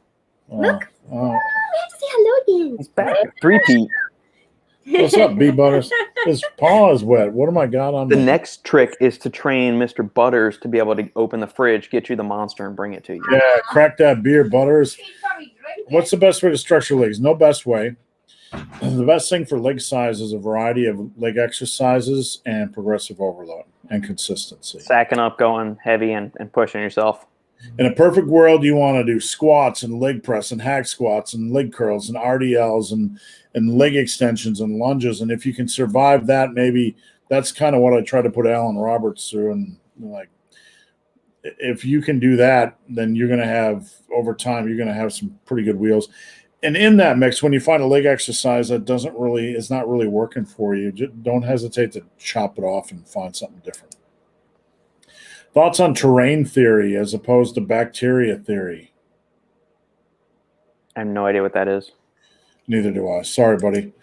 Look. We have to say hello again. He's back. Three-peat. What's up, B Butters? His paw is wet. What am I got on? The next trick is to train Mr. Butters to be able to open the fridge, get you the monster, and bring it to you. Yeah, crack that beer, Butters. What's the best way to structure legs? No best way. The best thing for leg size is a variety of leg exercises and progressive overload and consistency. Sacking up, going heavy, and pushing yourself. In a perfect world, you want to do squats and leg press and hack squats and leg curls and RDLs and leg extensions and lunges. And if you can survive that, maybe that's kind of what I try to put Alan Roberts through. And like, if you can do that, then you're going to have, over time, you're going to have some pretty good wheels. And in that mix, when you find a leg exercise that is not really working for you, don't hesitate to chop it off and find something different. Thoughts on terrain theory as opposed to bacteria theory? I have no idea what that is. Neither do I. Sorry, buddy.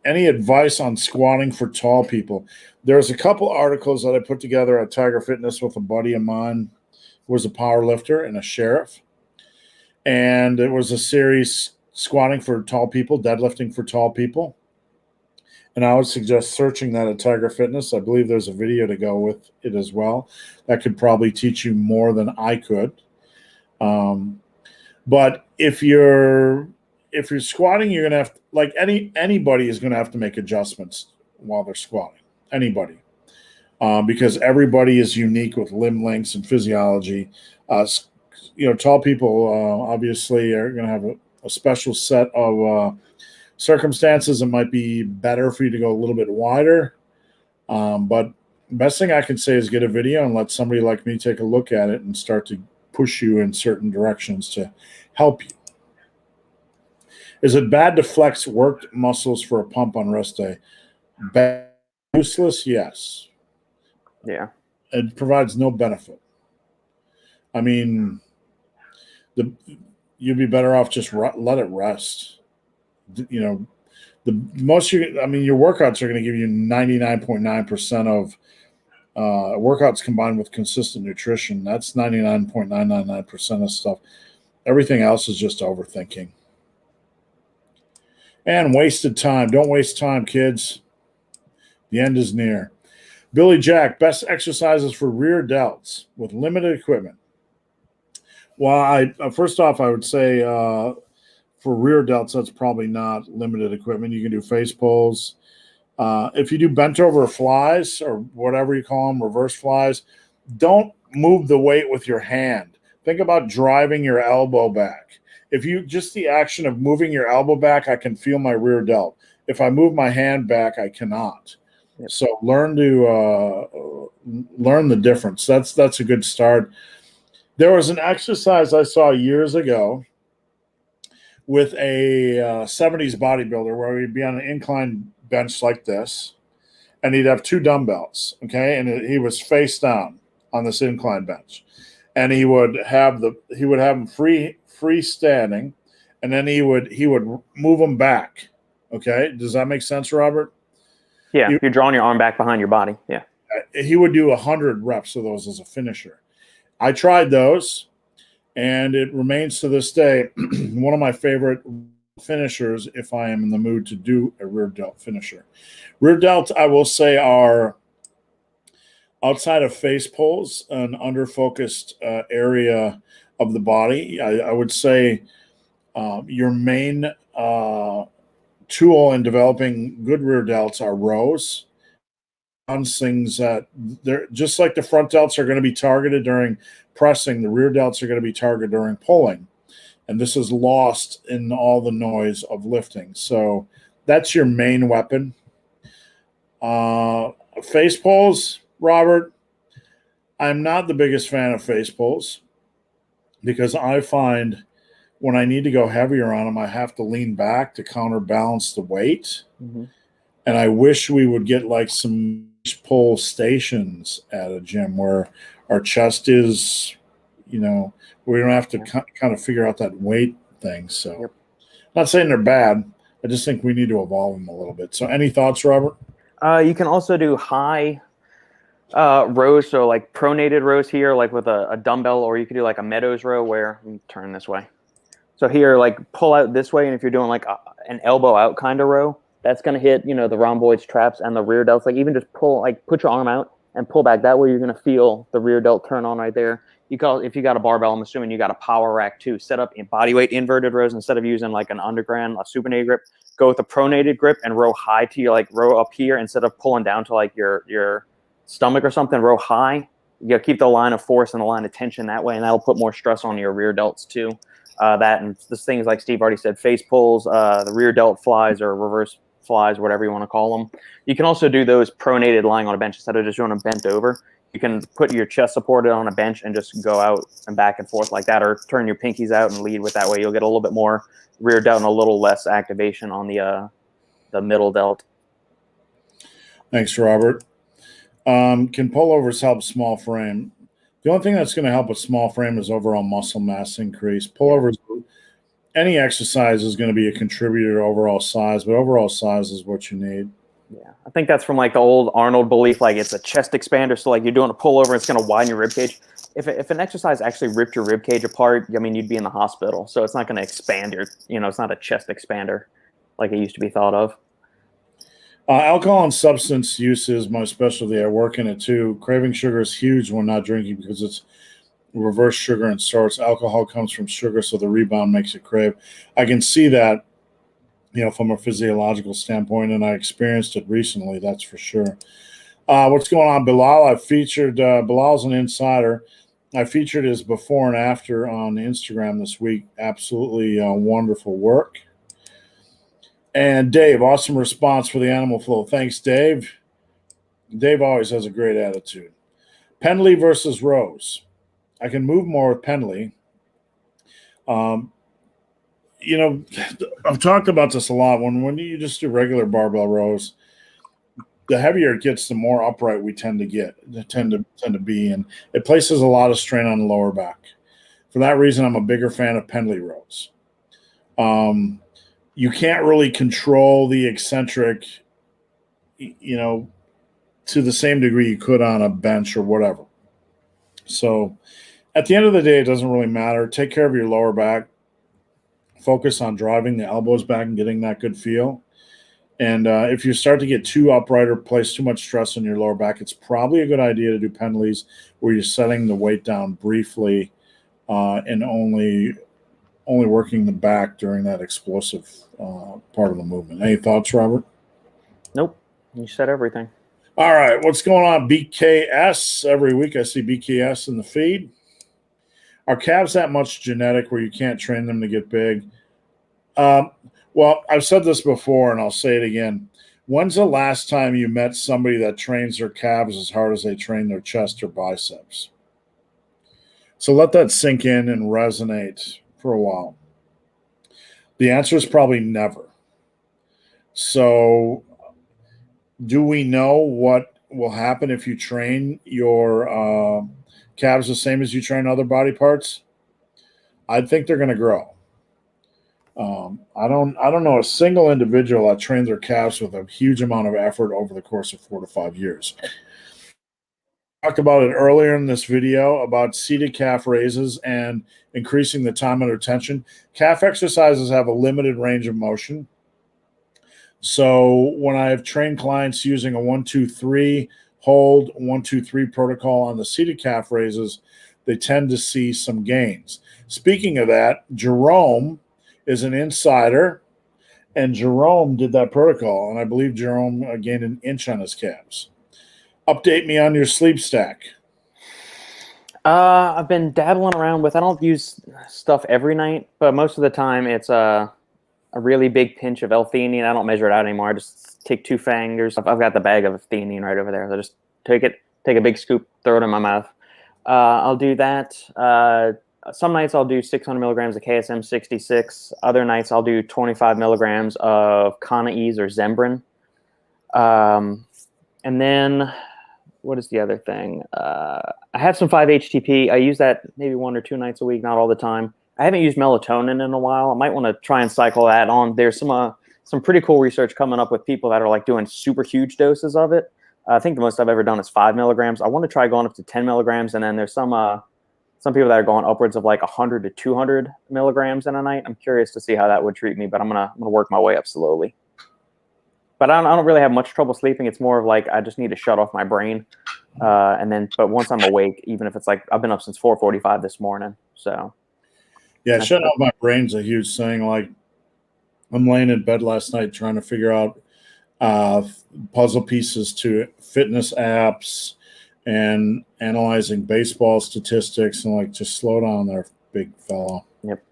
Any advice on squatting for tall people? There's a couple articles that I put together at Tiger Fitness with a buddy of mine who was a power lifter and a sheriff. And it was a series squatting for tall people, deadlifting for tall people. And I would suggest searching that at Tiger Fitness. I believe there's a video to go with it as well. That could probably teach you more than I could. But if you're squatting, you're gonna have to, like anybody is gonna have to make adjustments while they're squatting. Anybody, because everybody is unique with limb lengths and physiology. Tall people obviously are gonna have a special set of circumstances. It might be better for you to go a little bit wider. But the best thing I can say is get a video and let somebody like me take a look at it and start to push you in certain directions to help you. Is it bad to flex worked muscles for a pump on rest day? Bad, useless, yes. Yeah. It provides no benefit. I mean, you'd be better off just let it rest. Your workouts are going to give you 99.9% of workouts combined with consistent nutrition. That's 99.999% of stuff. Everything else is just overthinking. And wasted time. Don't waste time, kids. The end is near. Billy Jack, best exercises for rear delts with limited equipment. Well, first off, I would say for rear delts, that's probably not limited equipment. You can do face pulls. If you do bent over flies or whatever you call them, reverse flies, don't move the weight with your hand. Think about driving your elbow back. If you just the action of moving your elbow back, I can feel my rear delt. If I move my hand back, I cannot. Yep. So learn the difference. That's a good start. There was an exercise I saw years ago with a 70s bodybuilder where he'd be on an incline bench like this, and he'd have two dumbbells, okay, and he was face down on this incline bench, and he would have them free standing, and then he would move them back. Okay, does that make sense, Robert? Yeah, you're drawing your arm back behind your body. Yeah, he would do 100 reps of those as a finisher. I tried those, and it remains to this day one of my favorite finishers if I am in the mood to do a rear delt finisher. Rear delt, I will say, are outside of face pulls, an under-focused area of the body. I would say your main tool in developing good rear delts are rows. Things that they're just like the front delts are going to be targeted during pressing, the rear delts are going to be targeted during pulling. And this is lost in all the noise of lifting. So that's your main weapon. Face pulls, Robert, I'm not the biggest fan of face pulls because I find when I need to go heavier on them, I have to lean back to counterbalance the weight. Mm-hmm. And I wish we would get like some pull stations at a gym where our chest is, we don't have to kind of figure out that weight thing. So I'm not saying they're bad. I just think we need to evolve them a little bit. So any thoughts, Robert? You can also do high rows. So like pronated rows here, like with a dumbbell, or you could do like a Meadows row where you turn this way. So here, like pull out this way. And if you're doing like an elbow out kind of row, that's going to hit, the rhomboids, traps, and the rear delts. Like even just put your arm out and pull back. That way you're going to feel the rear delt turn on right there. If you got a barbell, I'm assuming you got a power rack too. Set up in bodyweight inverted rows instead of using like an underground, a supinated grip. Go with a pronated grip and row high to your row up here instead of pulling down to like your stomach or something. Row high. You got to keep the line of force and the line of tension that way, and that'll put more stress on your rear delts too. That and the things like Steve already said, face pulls, the rear delt flies or reverse flies, whatever you want to call them. You can also do those pronated lying on a bench instead of just doing them bent over. You can put your chest supported on a bench and just go out and back and forth like that, or turn your pinkies out and lead with that way. You'll get a little bit more rear delt and a little less activation on the middle delt. Thanks, Robert. Can pullovers help small frame? The only thing that's going to help a small frame is overall muscle mass increase. Pullovers, any exercise is going to be a contributor to overall size, but overall size is what you need. Yeah, I think that's from like the old Arnold belief, like it's a chest expander. So like you're doing a pullover, it's going to widen your rib cage. If an exercise actually ripped your rib cage apart, I mean, you'd be in the hospital. So it's not going to expand your, it's not a chest expander like it used to be thought of. Alcohol and substance use is my specialty. I work in it too. Craving sugar is huge when not drinking because it's reverse sugar and starch. Alcohol comes from sugar, so the rebound makes it crave. I can see that, from a physiological standpoint, and I experienced it recently, that's for sure. What's going on, Bilal? I featured, Bilal's an insider. I featured his before and after on Instagram this week. Absolutely wonderful work. And Dave, awesome response for the animal flow. Thanks, Dave. Dave always has a great attitude. Penley versus Rose. I can move more with Penley. I've talked about this a lot. When you just do regular barbell rows, the heavier it gets, the more upright we tend to be, and it places a lot of strain on the lower back. For that reason, I'm a bigger fan of Penley rows. You can't really control the eccentric, to the same degree you could on a bench or whatever. So at the end of the day, it doesn't really matter. Take care of your lower back. Focus on driving the elbows back and getting that good feel. And if you start to get too upright or place too much stress on your lower back, it's probably a good idea to do Penleys where you're setting the weight down briefly and only working the back during that explosive part of the movement. Any thoughts, Robert? Nope. You said everything. All right. What's going on? BKS. Every week I see BKS in the feed. Are calves that much genetic where you can't train them to get big? Well, I've said this before, and I'll say it again. When's the last time you met somebody that trains their calves as hard as they train their chest or biceps? So let that sink in and resonate for a while. The answer is probably never. So do we know what will happen if you train your calves the same as you train other body parts? I think they're going to grow. I don't know a single individual that trains their calves with a huge amount of effort over the course of 4 to 5 years. I talked about it earlier in this video about seated calf raises and increasing the time under tension. Calf exercises have a limited range of motion. So when I've trained clients using a 1-2-3 hold 1-2-3 protocol on the seated calf raises, they tend to see some gains. Speaking of that, Jerome is an insider, and Jerome did that protocol, and I believe Jerome gained an inch on his calves. Update me on your sleep stack. I've been dabbling around with, I don't use stuff every night, but most of the time it's a really big pinch of L-theanine. I don't measure it out anymore. I just take 2 fingers. I've got the bag of theanine right over there. I just take a big scoop, throw it in my mouth. I'll do that. Some nights I'll do 600 milligrams of KSM 66. Other nights I'll do 25 milligrams of Conaese or Zembrin. And then what is the other thing? I have some 5-HTP. I use that maybe 1 or 2 nights a week, not all the time. I haven't used melatonin in a while. I might want to try and cycle that on. There's some pretty cool research coming up with people that are like doing super huge doses of it. I think the most I've ever done is 5 milligrams. I want to try going up to 10 milligrams. And then there's some people that are going upwards of like 100 to 200 milligrams in a night. I'm curious to see how that would treat me, but I'm gonna work my way up slowly. But I don't really have much trouble sleeping. It's more of like I just need to shut off my brain. But once I'm awake, even if it's like I've been up since 4:45 this morning. So yeah, shutting off my brain's a huge thing. Like I'm laying in bed last night trying to figure out puzzle pieces to fitness apps and analyzing baseball statistics, and like just slow down there, big fella. Yep.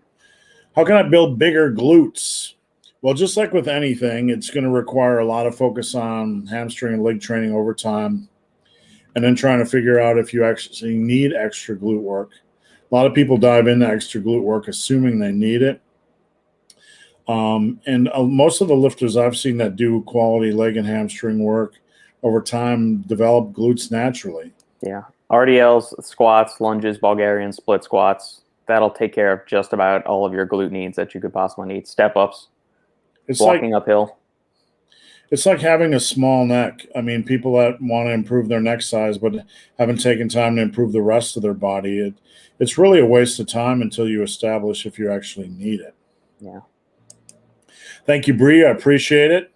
How can I build bigger glutes? Well, just like with anything, it's going to require a lot of focus on hamstring and leg training over time, and then trying to figure out if you actually need extra glute work. A lot of people dive into extra glute work assuming they need it. And most of the lifters I've seen that do quality leg and hamstring work over time develop glutes naturally. Yeah. RDLs, squats, lunges, Bulgarian split squats, that'll take care of just about all of your glute needs that you could possibly need. Step ups, It's walking uphill. It's like having a small neck. I mean, people that want to improve their neck size but haven't taken time to improve the rest of their body, it's really a waste of time until you establish if you actually need it. Yeah. Thank you, Bree. I appreciate it.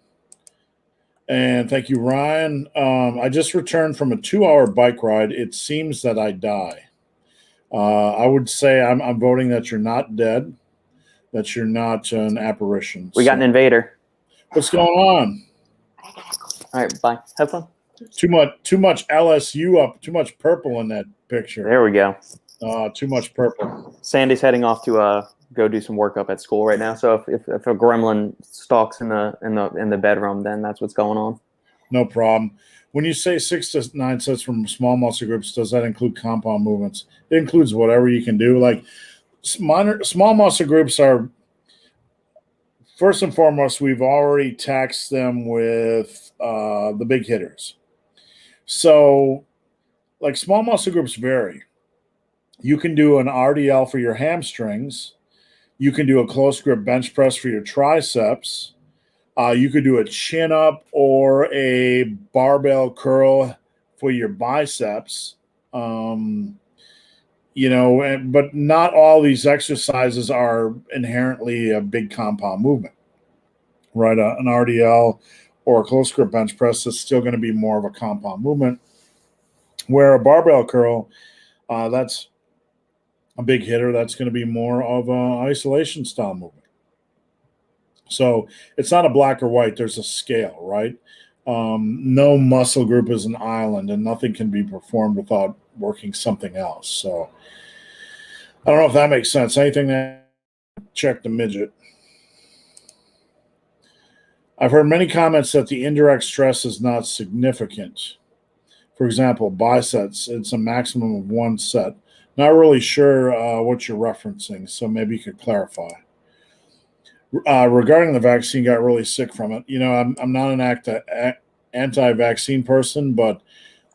And thank you, Ryan. I just returned from a 2-hour bike ride. It seems that I die. I would say I'm voting that you're not dead, that you're not an apparition. We got an invader. What's going on? All right, bye. Have fun. Too much LSU up. Too much purple in that picture. There we go. Too much purple. Sandy's heading off to go do some work up at school right now. So if a gremlin stalks in the bedroom, then that's what's going on. No problem. When you say 6 to 9 sets from small muscle groups, does that include compound movements? It includes whatever you can do. Like small muscle groups are, first and foremost, we've already taxed them with the big hitters. So, like, small muscle groups vary. You can do an RDL for your hamstrings. You can do a close grip bench press for your triceps. You could do a chin up or a barbell curl for your biceps. But not all these exercises are inherently a big compound movement, right? An RDL or a close grip bench press is still going to be more of a compound movement, where a barbell curl, that's a big hitter. That's going to be more of an isolation style movement. So it's not a black or white. There's a scale, right? No muscle group is an island, and nothing can be performed without working something else. So I don't know if that makes sense. Anything that check the midget. I've heard many comments that the indirect stress is not significant. For example, biceps, it's a maximum of 1 set. Not really sure what you're referencing, so maybe you could clarify. Regarding the vaccine, got really sick from it. I'm not an anti-vaccine person, but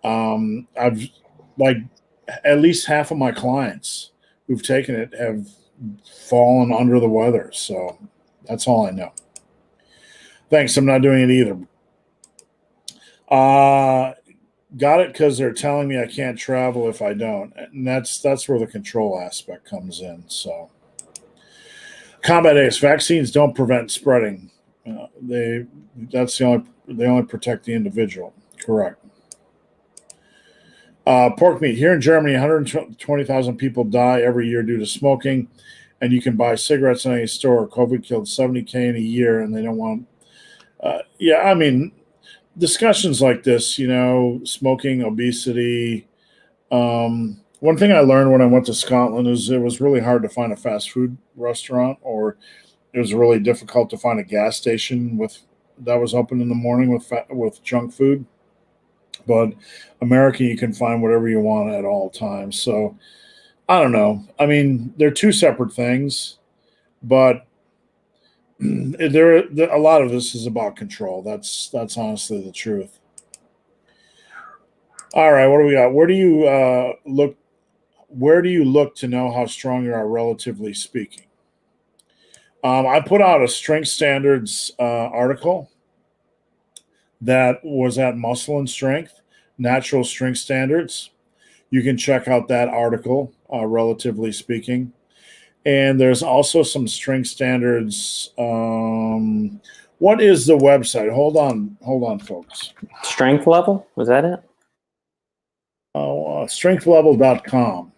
I've at least half of my clients who've taken it have fallen under the weather. So that's all I know. Thanks. I'm not doing it either. Got it because they're telling me I can't travel if I don't, and that's where the control aspect comes in. So. Combat Ace, vaccines don't prevent spreading. They only protect the individual. Correct. Pork meat. Here in Germany, 120,000 people die every year due to smoking, and you can buy cigarettes in any store. COVID killed 70K in a year, and they don't want. Discussions like this, smoking, obesity. One thing I learned when I went to Scotland is it was really hard to find a fast food restaurant, or it was really difficult to find a gas station that was open in the morning with junk food. But America, you can find whatever you want at all times. So I don't know. I mean, they're two separate things, but a lot of this is about control. That's honestly the truth. All right, what do we got? Where do you look to know how strong you are, relatively speaking? I put out a strength standards article that was at Muscle and Strength, Natural Strength Standards. You can check out that article, relatively speaking. And there's also some strength standards. What is the website? Hold on, folks. Strength level? Was that it? Strengthlevel.com.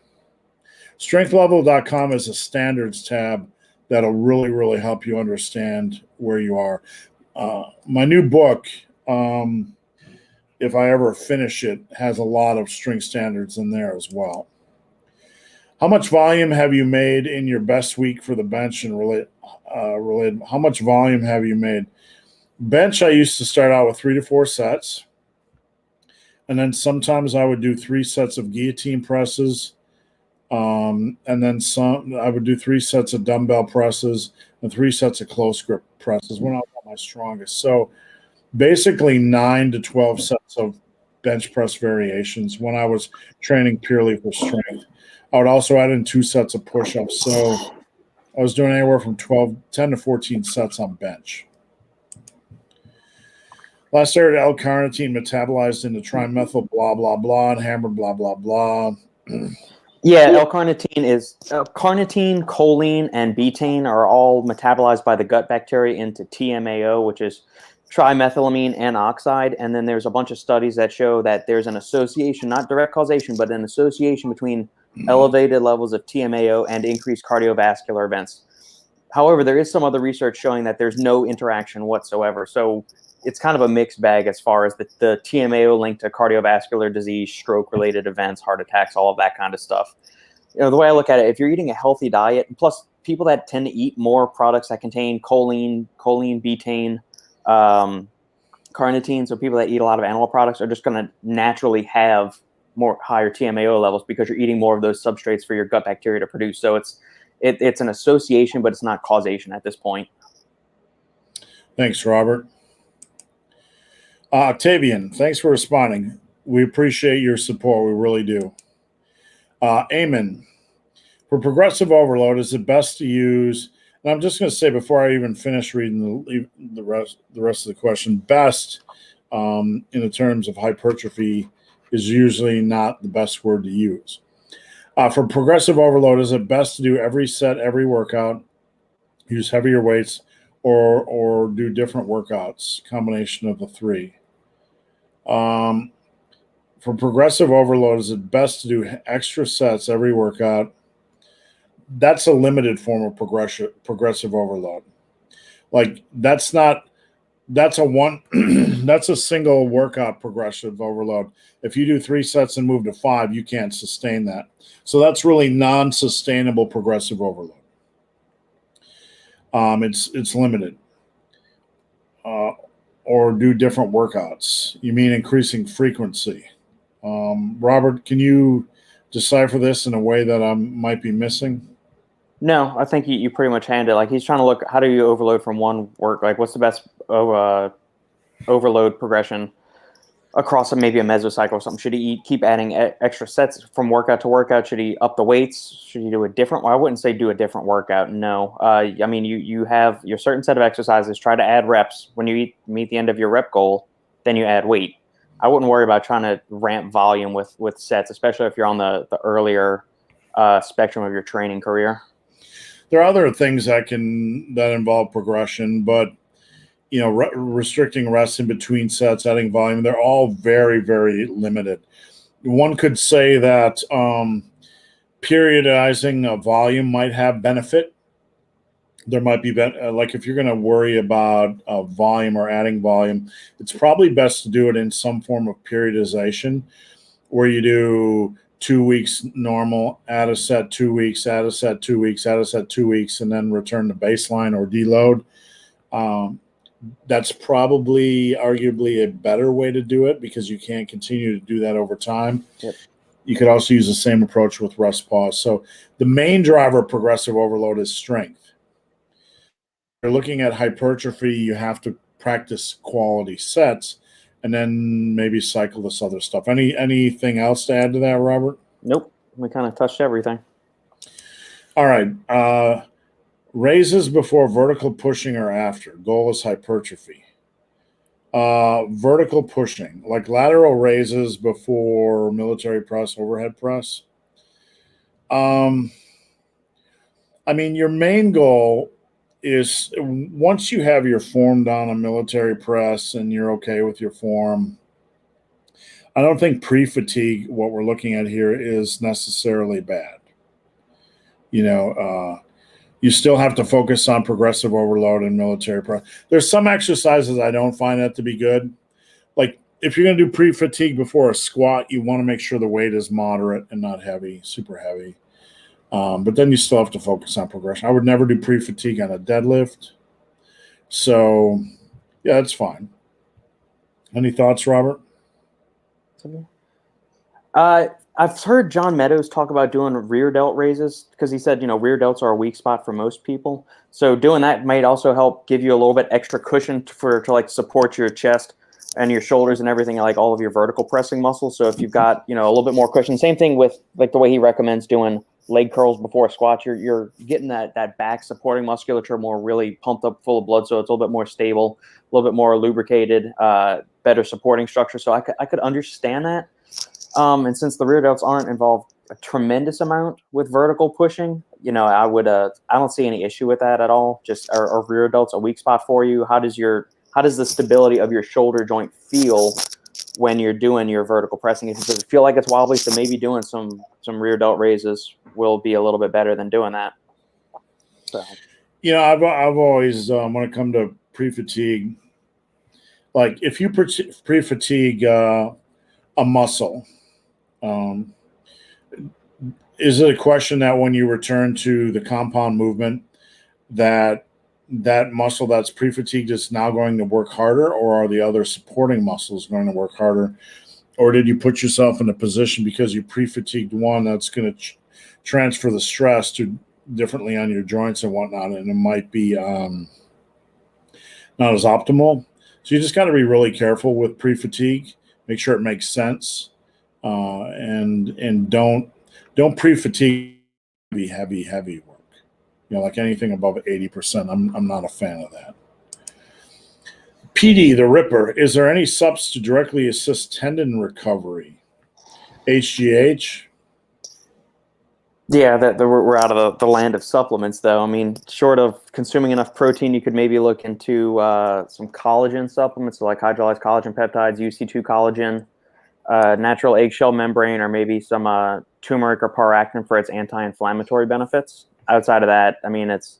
Strengthlevel.com is a standards tab that'll really, really help you understand where you are. My new book, if I ever finish it, has a lot of strength standards in there as well. How much volume have you made in your best week for the bench and related? How much volume have you made? Bench, I used to start out with 3 to 4 sets. And then sometimes I would do 3 sets of guillotine presses. And then I would do 3 sets of dumbbell presses and 3 sets of close grip presses when I was at my strongest. So basically 9 to 12 sets of bench press variations when I was training purely for strength. I would also add in 2 sets of push-ups. So I was doing anywhere from 10 to 14 sets on bench. Last I heard, L-carnitine metabolized into trimethyl blah, blah, blah, and hammered blah, blah, blah. Yeah, L-carnitine is carnitine, choline, and betaine are all metabolized by the gut bacteria into TMAO, which is trimethylamine N oxide. And then there's a bunch of studies that show that there's an association, not direct causation, but an association between elevated levels of TMAO and increased cardiovascular events. However, there is some other research showing that there's no interaction whatsoever. So it's kind of a mixed bag as far as the TMAO linked to cardiovascular disease, stroke-related events, heart attacks, all of that kind of stuff. You know, the way I look at it, if you're eating a healthy diet, plus people that tend to eat more products that contain choline, betaine, carnitine, so people that eat a lot of animal products are just going to naturally have more higher TMAO levels because you're eating more of those substrates for your gut bacteria to produce. So it's an association, but it's not causation at this point. Thanks, Robert. Octavian, thanks for responding. We appreciate your support. We really do. Eamon, for progressive overload, is it best to use, and I'm just going to say before I even finish reading the rest of the question, best in the terms of hypertrophy is usually not the best word to use. For progressive overload, is it best to do every set, every workout, use heavier weights, or do different workouts, combination of the three? For progressive overload, is it best to do extra sets every workout? That's a limited form of progressive overload. Like that's a single workout progressive overload. If you do 3 sets and move to 5, you can't sustain that. So that's really non-sustainable progressive overload. It's limited. Or do different workouts. You mean increasing frequency? Robert, can you decipher this in a way that I might be missing? No, I think you pretty much handled it. Like he's trying to look, how do you overload from one work? Like what's the best overload progression across maybe a mesocycle or something? Should he keep adding extra sets from workout to workout? Should he up the weights? Should he do a different? Well, I wouldn't say do a different workout. No. I mean, you have your certain set of exercises. Try to add reps. When you meet the end of your rep goal, then you add weight. I wouldn't worry about trying to ramp volume with sets, especially if you're on the earlier spectrum of your training career. There are other things that involve progression, but you know, restricting rest in between sets, adding volume, they're all very, very limited. One could say that periodizing a volume might have benefit. There might be, like if you're going to worry about volume or adding volume, it's probably best to do it in some form of periodization where you do 2 weeks normal, add a set 2 weeks, add a set 2 weeks, add a set 2 weeks, and then return to baseline or deload. That's probably arguably a better way to do it because you can't continue to do that over time. Yep. You could also use the same approach with rest pause. So the main driver of progressive overload is strength. If you're looking at hypertrophy, you have to practice quality sets and then maybe cycle this other stuff. Anything else to add to that, Robert? Nope. We kind of touched everything. All right. Raises before vertical pushing or after. Goal is hypertrophy. Vertical pushing, like lateral raises before military press, overhead press. I mean, your main goal is once you have your form down on military press and you're okay with your form, I don't think pre-fatigue, what we're looking at here, is necessarily bad. You know, you still have to focus on progressive overload and military press. There's some exercises I don't find that to be good. Like if you're going to do pre-fatigue before a squat, you want to make sure the weight is moderate and not heavy, super heavy. But then you still have to focus on progression. I would never do pre-fatigue on a deadlift. So, yeah, that's fine. Any thoughts, Robert? I've heard John Meadows talk about doing rear delt raises because he said, you know, rear delts are a weak spot for most people. So doing that might also help give you a little bit extra cushion to like support your chest. and your shoulders and everything, like all of your vertical pressing muscles. So if you've got, a little bit more cushion, same thing with like the way he recommends doing leg curls before squats, you're getting that back supporting musculature more really pumped up, full of blood, so it's a little bit more stable, a little bit more lubricated, better supporting structure. So I could understand that. And since the rear delts aren't involved a tremendous amount with vertical pushing, I don't see any issue with that at all. Just are rear delts a weak spot for you? How does the stability of your shoulder joint feel when you're doing your vertical pressing? Does it feel like it's wobbly? So maybe doing some rear delt raises will be a little bit better than doing that. So, I've always when it comes to pre-fatigue, like if you pre-fatigue a muscle, is it a question that when you return to the compound movement that muscle that's pre-fatigued is now going to work harder, or are the other supporting muscles going to work harder? Or did you put yourself in a position because you pre-fatigued one that's going to transfer the stress to differently on your joints and whatnot, and it might be not as optimal? So you just got to be really careful with pre-fatigue. Make sure it makes sense, and don't pre-fatigue heavy work. Like anything above 80%, I'm not a fan of that. PD, the Ripper, is there any subs to directly assist tendon recovery? HGH? Yeah, we're out of the land of supplements, though. I mean, short of consuming enough protein, you could maybe look into some collagen supplements, so like hydrolyzed collagen peptides, UC2 collagen, natural eggshell membrane, or maybe some turmeric or paractin for its anti-inflammatory benefits. Outside of that, I mean, it's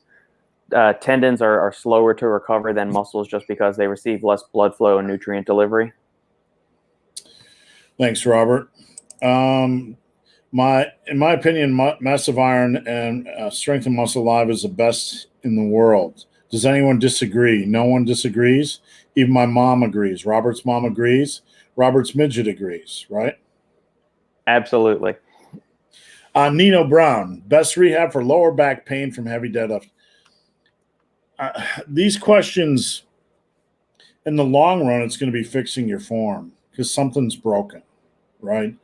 tendons are slower to recover than muscles just because they receive less blood flow and nutrient delivery. Thanks, Robert. In my opinion, Massive Iron and Strength and Muscle Live is the best in the world. Does anyone disagree? No one disagrees. Even my mom agrees. Robert's mom agrees. Robert's midget agrees, right? Absolutely. Nino Brown, best rehab for lower back pain from heavy deadlift. These questions, in the long run, it's going to be fixing your form because something's broken, right?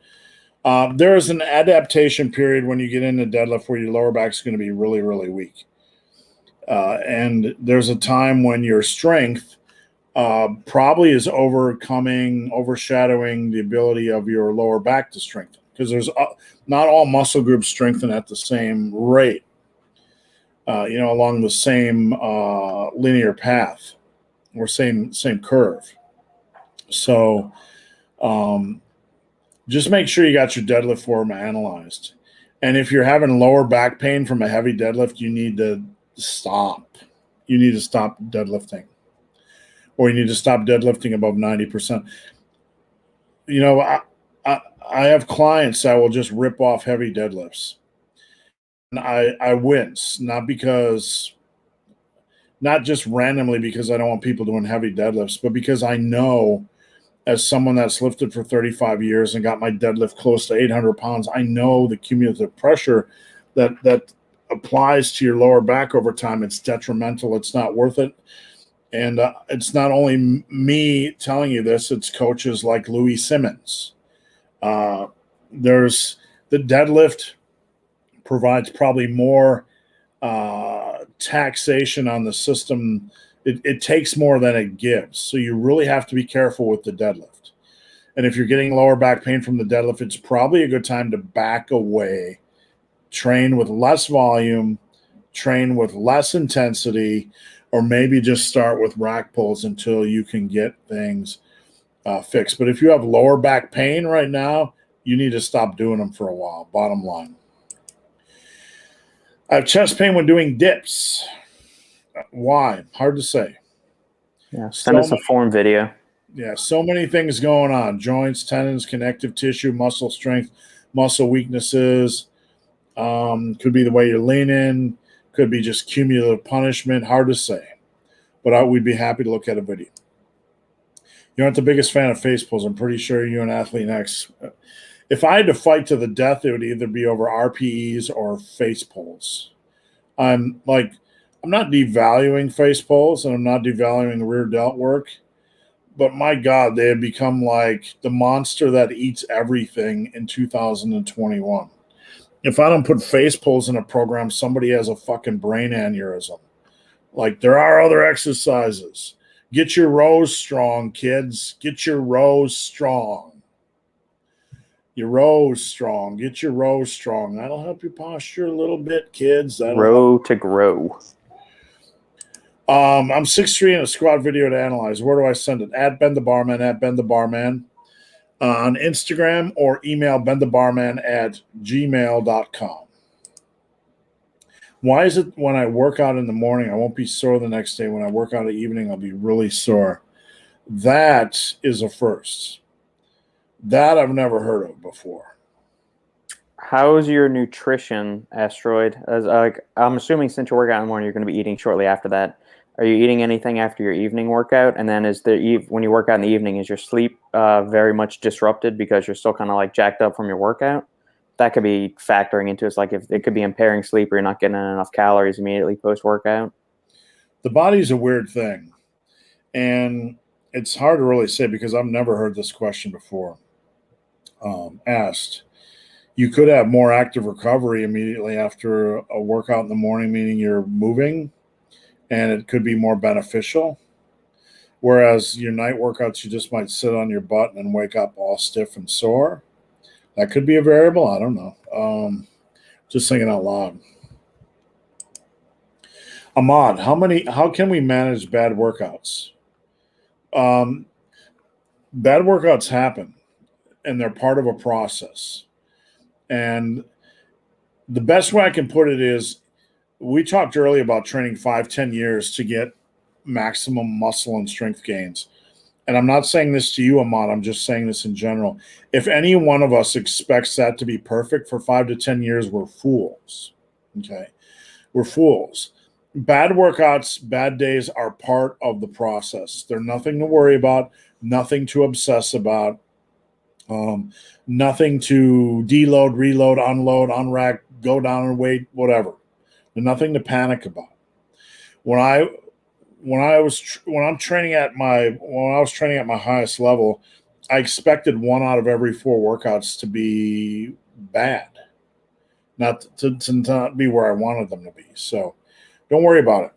There is an adaptation period when you get into deadlift where your lower back is going to be really, really weak. And there's a time when your strength probably is overshadowing the ability of your lower back to strengthen, because there's not all muscle groups strengthen at the same rate, along the same linear path or same curve. So just make sure you got your deadlift form analyzed. And if you're having lower back pain from a heavy deadlift, you need to stop. You need to stop deadlifting. Or you need to stop deadlifting above 90%. I have clients that will just rip off heavy deadlifts. And I wince, not just randomly because I don't want people doing heavy deadlifts, but because I know, as someone that's lifted for 35 years and got my deadlift close to 800 pounds, I know the cumulative pressure that applies to your lower back over time. It's detrimental. It's not worth it. And it's not only me telling you this, it's coaches like Louis Simmons. There's the deadlift provides probably more taxation on the system. It takes more than it gives. So you really have to be careful with the deadlift. And if you're getting lower back pain from the deadlift, it's probably a good time to back away, train with less volume, train with less intensity, or maybe just start with rack pulls until you can get things fixed. But if you have lower back pain right now, you need to stop doing them for a while, bottom line. I have chest pain when doing dips. Why? Hard to say. Yeah, send us a form video. Yeah, so many things going on. Joints, tendons, connective tissue, muscle strength, muscle weaknesses. Could be the way you're leaning. Could be just cumulative punishment. Hard to say. But we'd be happy to look at a video. You aren't the biggest fan of face pulls. I'm pretty sure you and Athlete Next. If I had to fight to the death, it would either be over RPEs or face pulls. I'm not devaluing face pulls, and I'm not devaluing rear delt work, but my God, they had become like the monster that eats everything in 2021. If I don't put face pulls in a program, somebody has a fucking brain aneurysm. Like, there are other exercises. Get your rows strong, kids. Get your rows strong. Your rows strong. Get your rows strong. That'll help your posture a little bit, kids. Row to grow. I'm 6'3" in a squat video to analyze. Where do I send it? At Ben the Barman, at Ben the Barman. On Instagram, or email benthebarman@gmail.com. Why is it when I work out in the morning, I won't be sore the next day? When I work out in the evening, I'll be really sore. That is a first. That I've never heard of before. How's your nutrition, Asteroid? I'm assuming since you work out in the morning, you're going to be eating shortly after that. Are you eating anything after your evening workout? And then when you work out in the evening, is your sleep very much disrupted because you're still kind of like jacked up from your workout? That could be factoring into it. Like if it could be impairing sleep, or you're not getting enough calories immediately post-workout. The body's a weird thing. And it's hard to really say because I've never heard this question before asked. You could have more active recovery immediately after a workout in the morning, meaning you're moving, and it could be more beneficial. Whereas your night workouts, you just might sit on your butt and wake up all stiff and sore. That could be a variable. I don't know. Just thinking out loud. Ahmad, how can we manage bad workouts? Bad workouts happen, and they're part of a process. And the best way I can put it is, we talked earlier about training 5-10 years to get maximum muscle and strength gains. And I'm not saying this to you, Ahmad. I'm just saying this in general. If any one of us expects that to be perfect for 5 to 10 years, we're fools. Okay? We're fools. Bad workouts, bad days are part of the process. They're nothing to worry about, nothing to obsess about, nothing to deload, reload, unload, unrack, go down in weight, whatever. There's nothing to panic about. When I was training at my highest level, I expected 1 out of every 4 workouts to be bad, not to not be where I wanted them to be. So don't worry about it.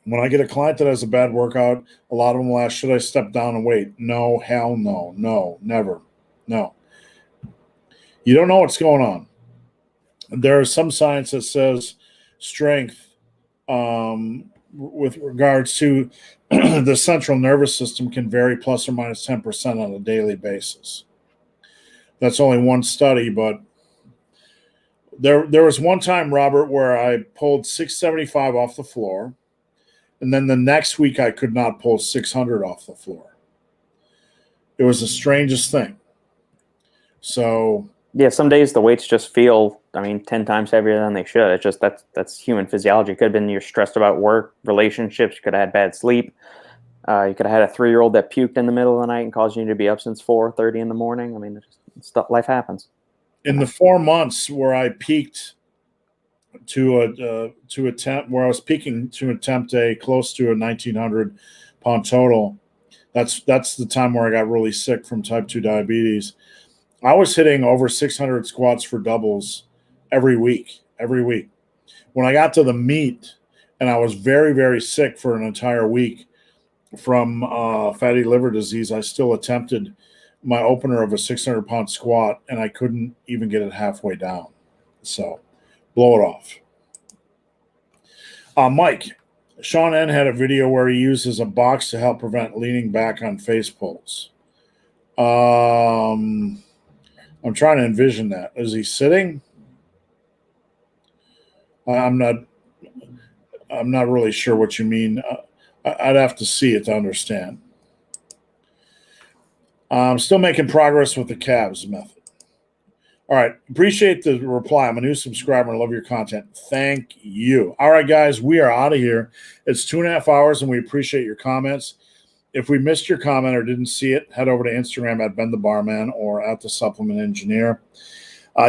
When I get a client that has a bad workout, a lot of them will ask, should I step down and wait? No, hell no, no, never, no. You don't know what's going on. There is some science that says strength with regards to the central nervous system can vary plus or minus 10% on a daily basis. That's only one study, but there was one time, Robert, where I pulled 675 off the floor, and then the next week I could not pull 600 off the floor. It was the strangest thing. So yeah, some days the weights just feel, 10 times heavier than they should. It's just that's human physiology. It could have been you're stressed about work, relationships. You could have had bad sleep. You could have had a 3-year-old that puked in the middle of the night and caused you to be up since 4:30 in the morning. Life happens. In the 4 months where I peaked to attempt a close to a 1,900 pound total, that's the time where I got really sick from type 2 diabetes. I was hitting over 600 squats for doubles every week. When I got to the meet, and I was very, very sick for an entire week from fatty liver disease, I still attempted my opener of a 600-pound squat, and I couldn't even get it halfway down. So blow it off. Mike, Sean N. had a video where he uses a box to help prevent leaning back on face pulls. I'm trying to envision that. Is he sitting? I'm not really sure what you mean. I'd have to see it to understand. I'm still making progress with the calves method. All right. Appreciate the reply. I'm a new subscriber and I love your content. Thank you. All right, guys, we are out of here. It's 2.5 hours and we appreciate your comments. If we missed your comment or didn't see it, head over to Instagram at Ben the Barman or at the Supplement Engineer.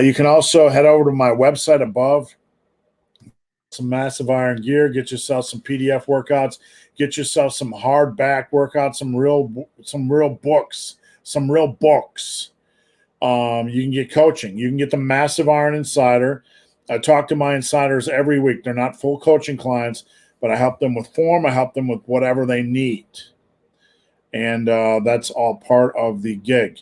You can also head over to my website above, some massive iron gear, get yourself some PDF workouts, get yourself some hard back workouts, some real books. You can get coaching. You can get the Massive Iron Insider. I talk to my insiders every week. They're not full coaching clients, but I help them with form. I help them with whatever they need. And that's all part of the gig.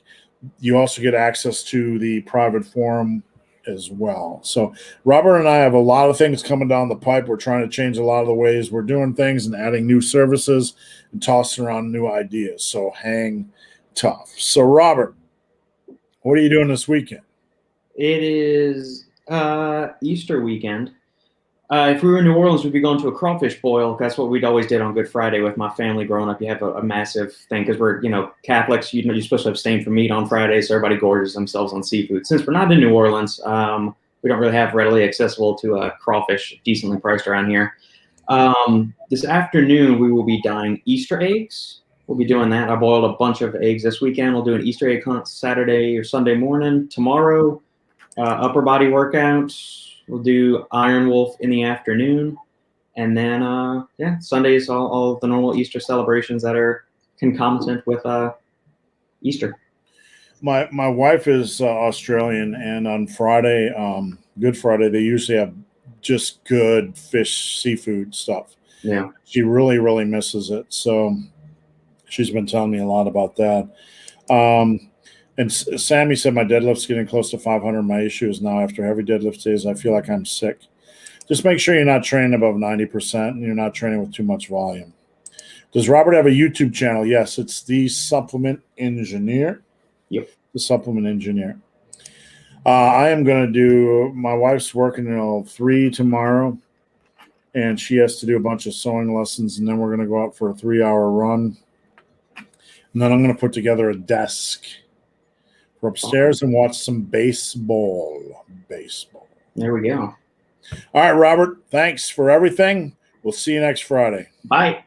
You also get access to the private forum as well. So Robert and I have a lot of things coming down the pipe. We're trying to change a lot of the ways we're doing things and adding new services and tossing around new ideas. So hang tough. So Robert, what are you doing this weekend? It is Easter weekend. If we were in New Orleans, we'd be going to a crawfish boil. That's what we'd always did on Good Friday with my family growing up. You have a massive thing because we're, Catholics. You're supposed to abstain from meat on Friday, so everybody gorges themselves on seafood. Since we're not in New Orleans, we don't really have readily accessible to crawfish decently priced around here. This afternoon, we will be dyeing Easter eggs. We'll be doing that. I boiled a bunch of eggs this weekend. We'll do an Easter egg hunt Saturday or Sunday morning. Tomorrow, upper body workouts. We'll do Iron Wolf in the afternoon. And then, Sundays, all the normal Easter celebrations that are concomitant with Easter. My wife is Australian, and on Friday, Good Friday, they usually have just good fish, seafood stuff. Yeah. She really, really misses it. So she's been telling me a lot about that. And Sammy said my deadlift's getting close to 500. My issue is now after heavy deadlift days, I feel like I'm sick. Just make sure you're not training above 90% and you're not training with too much volume. Does Robert have a YouTube channel? Yes, it's The Supplement Engineer. Yep. The Supplement Engineer. I am going to do, my wife's working until 3 tomorrow, and she has to do a bunch of sewing lessons, and then we're going to go out for a 3-hour run. And then I'm going to put together a desk for upstairs and watch some baseball. There we go. All right, Robert, thanks for everything. We'll see you next Friday. Bye.